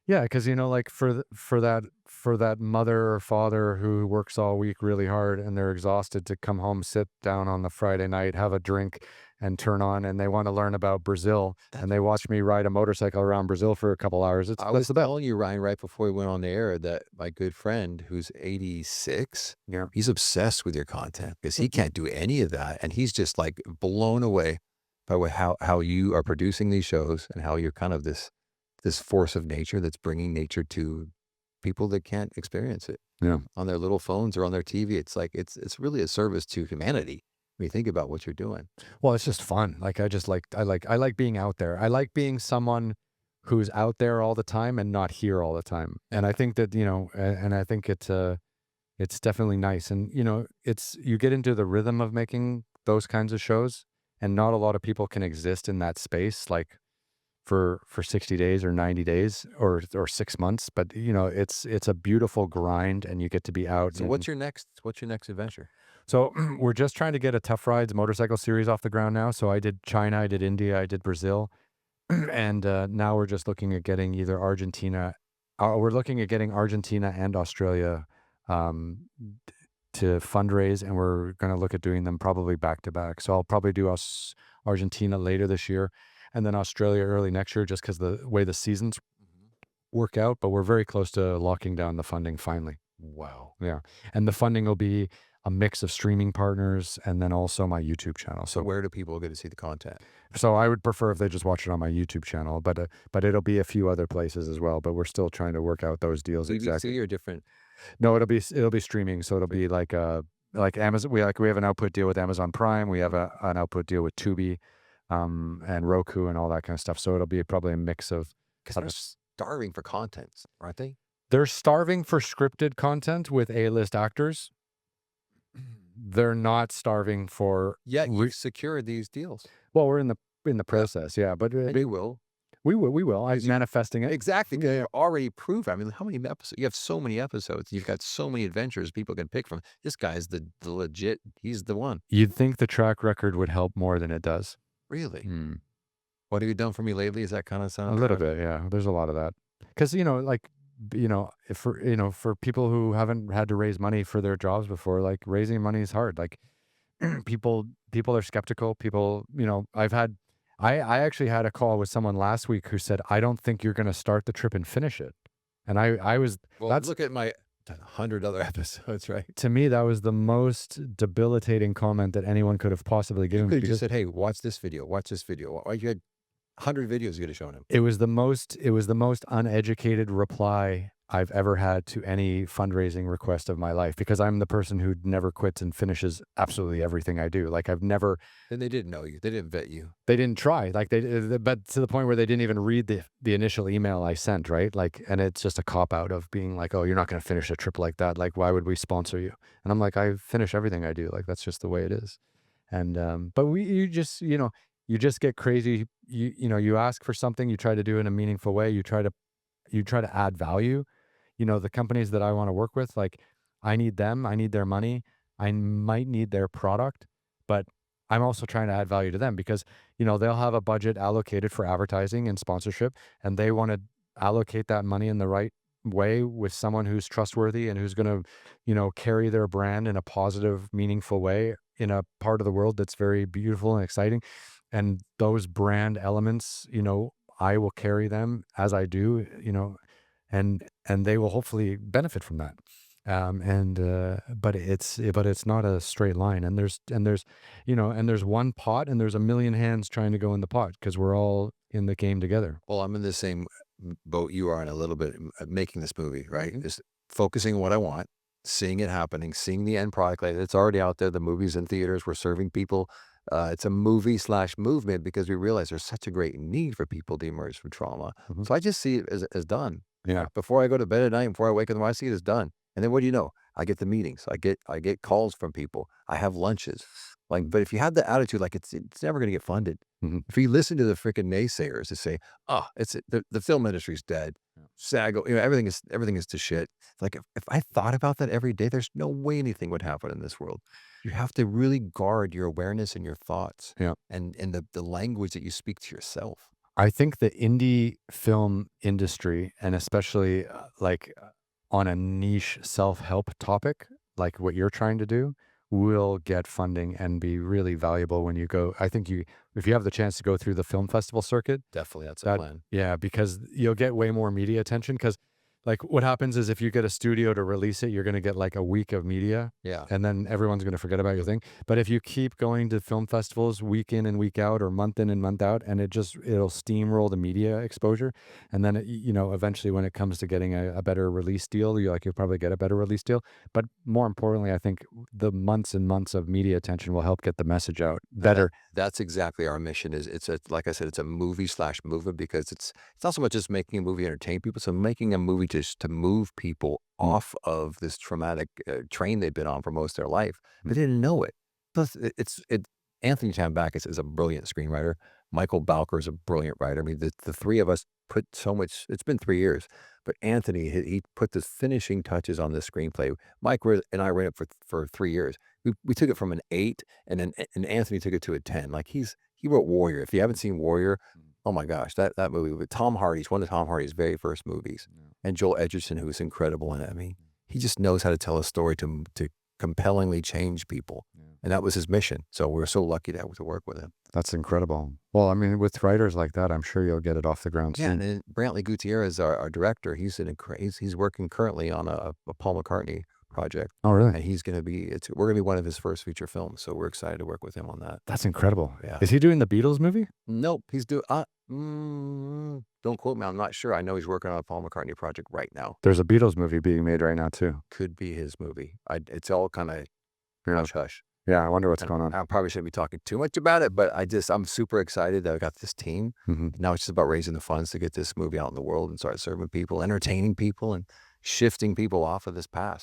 Yeah, because like for that mother or father who works all week really hard and they're exhausted to come home, sit down on the Friday night, have a drink, and turn on, and they want to learn about Brazil, and That's they watch me ride a motorcycle around Brazil for a couple hours. I That's was the best. telling you, Ryan, right before we went on the air, that my good friend who's 86, Yeah. he's obsessed with your content because he can't do any of that. And he's just like blown away by how you are producing these shows and how you're kind of this force of nature that's bringing nature to people that can't experience it Yeah. on their little phones or on their TV. It's like, it's really a service to humanity when you think about what you're doing. Well, it's just fun. Like I like being out there. I like being someone who's out there all the time and not here all the time. And I think that, and I think it's definitely nice. And it's you get into the rhythm of making those kinds of shows, and not a lot of people can exist in that space like for 60 days or 90 days or 6 months, but it's a beautiful grind, and you get to be out. So what's your next adventure? So we're just trying to get a Tough Rides motorcycle series off the ground now. So I did China, I did India, I did Brazil, and now we're just looking at getting either Argentina. We're looking at getting Argentina and Australia um, to fundraise, and we're going to look at doing them probably back to back. So I'll probably do Argentina later this year, and then Australia early next year, just because the way the seasons work out. But we're very close to locking down the funding finally. Wow. Yeah. And the funding will be a mix of streaming partners and then also my YouTube channel. So So where do people get to see the content? so I would prefer if they just watch it on my YouTube channel, but it'll be a few other places as well, but we're still trying to work out those deals exactly. BBC or different? No, it'll be streaming, so it'll be like Amazon. We have an output deal with Amazon Prime, we have an output deal with Tubi, and Roku and all that kind of stuff. So it'll be probably a mix of Because they're starving for content, aren't they? they're starving for scripted content with A-list actors. They're not starving for Yet you secured these deals. well, we're in the process, yeah, but And you will. We will. I'm 'Cause you manifesting it. exactly, 'cause you're already proven. I mean, how many episodes? You have so many episodes. You've got so many adventures people can pick from. This guy's the legit he's the one. You'd think the track record would help more than it does. Really. Hmm. What have you done for me lately? Is that kinda A sound little correct? bit, yeah. There's a lot of that. Because like, if for for people who haven't had to raise money for their jobs before, like raising money is hard. Like people people are skeptical. People, I actually had a call with someone last week who said, "I don't think you're going to start the trip and finish it." And I was Well, that's look at my 100 other episodes, right? to me that was the most debilitating comment that anyone could have possibly You given me coulda just because said, "Hey, watch this video, watch this video." Why you had 100 videos you coulda shown him. it was the most uneducated reply I've ever had to any fundraising request of my life because I'm the person who never quits and finishes absolutely everything I do. Like I've never Then they didn't know you. They didn't vet you. they didn't try. Like but to the point where they didn't even read the initial email I sent, right? Like and it's just a cop out of being like, "Oh, you're not going to finish a trip like that. Like why would we sponsor you?" And I'm like, "I finish everything I do. Like that's just the way it is." And but you just get crazy. You ask for something, you try to do it in a meaningful way. You try to add value. The companies that I want to work with, like I need them, I need their money, I might need their product, but I'm also trying to add value to them because, they'll have a budget allocated for advertising and sponsorship, and they want to allocate that money in the right way with someone who's trustworthy and who's going to, carry their brand in a positive, meaningful way in a part of the world that's very beautiful and exciting. And those brand elements, I will carry them as I do, and they will hopefully benefit from that. But it's not a straight line, and there's one pot, and there's a million hands trying to go in the pot because we're all in the game together. Well, I'm in the same boat you are in a little bit, making this movie, right? Mhm. Just focusing on what I want, seeing it happening, seeing the end product. Like it's already out there. The movie's in theaters. We're serving people. It's a movie slash movement because we realize there's such a great need for people to emerge from trauma. Mhm. So I just see it as done. Yeah. Before I go to bed at night, before I wake up in the morning, I see it as done. And then what do you know? I get the meetings. I get calls from people. I have lunches. Like, but if you have the attitude like it's never gonna get funded. Mhm. If you listen to the freaking naysayers that say, "Oh, it's the film industry's dead. Yeah. SAG, everything is to shit." Like if I thought about that every day, there's no way anything would happen in this world. You have to really guard your awareness and your thoughts Yeah. and the language that you speak to yourself. I think the indie film industry, and especially on a niche self help topic, like what you're trying to do, will get funding and be really valuable when you go. I think if you have the chance to go through the film festival circuit, Definitely, that's a that, plan. yeah, because you'll get way more media attention. Because, like, what happens is if you get a studio to release it, you're gonna get, like, a week of media, Yeah. and then everyone's gonna forget about your thing. But if you keep going to film festivals week in and week out or month in and month out, and it'll steamroll the media exposure, and then, eventually when it comes to getting a better release deal, you'll probably get a better release deal. But more importantly, I think the months and months of media attention will help get the message out That better. that's exactly our mission is it's a like I said, it's a movie slash movement because it's not so much just making a movie entertain people, so making a movie just to move people Mm, off of this traumatic train they've been on for most of their life. mm, They didn't know it. Plus, Anthony Tambakis is a brilliant screenwriter. Michael Balker is a brilliant writer. I mean, the three of us put so much. It's been 3 years, but Anthony he put the finishing touches on this screenplay. And I read it for 3 years. We took it from an 8 and Anthony took it to a 10. Like he wrote Warrior. If you haven't seen Warrior, mm, oh my gosh, that movie with Tom Hardy's one of Tom Hardy's very first movies, yeah, and Joel Edgerton, who's incredible in it. I mean, he just knows how to tell a story to compellingly change people, yeah. and that was his mission. So we're so lucky to work with him. That's incredible. Well, I mean, with writers like that, I'm sure you'll get it off the ground Yeah, and soon. then Brantley Gutierrez, our director, he's working currently on a Paul McCartney project, Oh, really? and we're gonna be one of his first feature films. So we're excited to work with him on that. That's incredible. Yeah. Is he doing the Beatles movie? Nope, he's doing. Don't quote me. I'm not sure. I know he's working on a Paul McCartney project right now. There's a Beatles movie being made right now too. Could be his movie. It's all kind of Yeah. hush hush. Yeah, I wonder what's And going on. I probably shouldn't be talking too much about it, but I'm super excited that I got this team. Mhm. Now it's just about raising the funds to get this movie out in the world and start serving people, entertaining people, and shifting people off of this Yeah.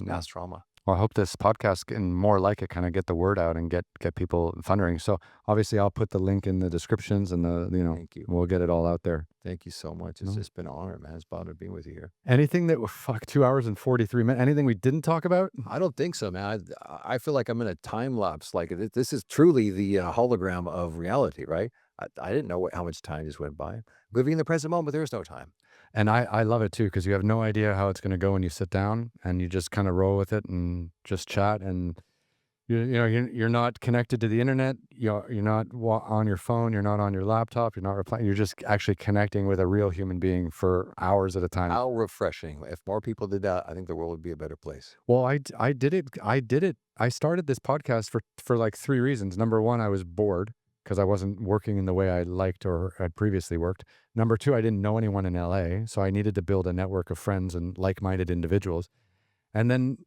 past trauma. Well, I hope this podcast and more like it kind of get the word out and get people thundering. So obviously, I'll put the link in the descriptions and Thank you. we'll get it all out there. Thank you so much. It's No. just been an honor, man. It's an honor being with you here. Anything that fuck 2 hours and 43 minutes. Anything we didn't talk about? I don't think so, man. I feel like I'm in a time lapse. Like this is truly the hologram of reality, right? I didn't know how much time just went by. Living in the present moment, there is no time. And I love it too because you have no idea how it's going to go when you sit down and you just kind of roll with it and just chat and you're not connected to the internet. You're not on your phone. You're not on your laptop. You're not replying. You're just actually connecting with a real human being for hours at a time. How refreshing. If more people did that, I think the world would be a better place. Well, I did it. I did it. I started this podcast for like 3 reasons. Number one, I was bored because I wasn't working in the way I liked or had previously worked. Number two, I didn't know anyone in LA, so I needed to build a network of friends and like-minded individuals. And then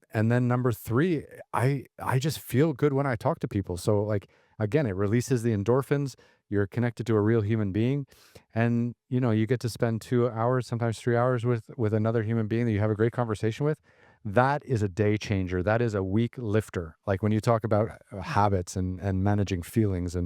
number three, I just feel good when I talk to people. So like again, it releases the endorphins. You're connected to a real human being, and you get to spend 2 hours, sometimes 3 hours with another human being that you have a great conversation with. That is a day changer. That is a week lifter. Like when you talk about habits and managing feelings,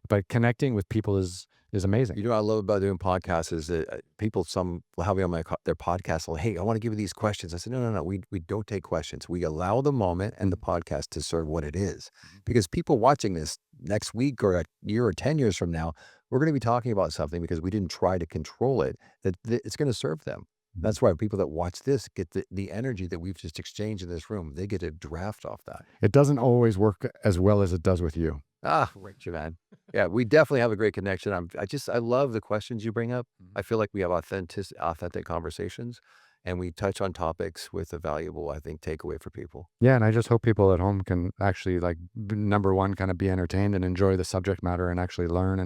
but connecting with people is amazing. You know what I love about doing podcasts is that people, some will have me on their podcast. Like, hey, I want to give you these questions. I said, no. We don't take questions. We allow the moment and the podcast to serve what it is. Because people watching this next week or a year or 10 years from now, we're going to be talking about something because we didn't try to control it, that it's going to serve them. That's why people that watch this get the energy that we've just exchanged in this room. They get a draft off that. It doesn't always work as well as it does with you. Right, man. Yeah, we definitely have a great connection. I love the questions you bring up. I feel like we have authentic conversations, and we touch on topics with a valuable, I think, takeaway for people. Yeah, and I just hope people at home can actually like number one, kind of be entertained and enjoy the subject matter and actually learn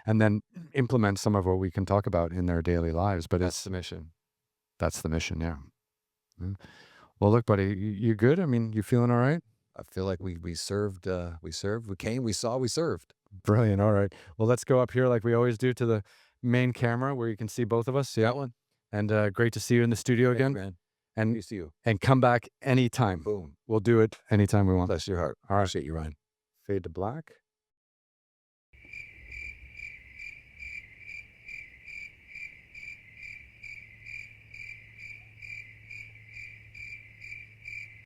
and then implement some of what we can talk about in their daily lives. But That's the mission. that's the mission, yeah. Mm. Well, look, buddy, you good? I mean, you feeling all right? I feel like we served, we came, we saw, we served. Brilliant. All right. Well, let's go up here like we always do to the main camera where you can see both of us. See that one? And great to see you in the studio Thank you, again. man. And Peace to you. and come back anytime. Boom. We'll do it anytime we want. Bless your heart. All right. Appreciate you, Ryan. Fade to black.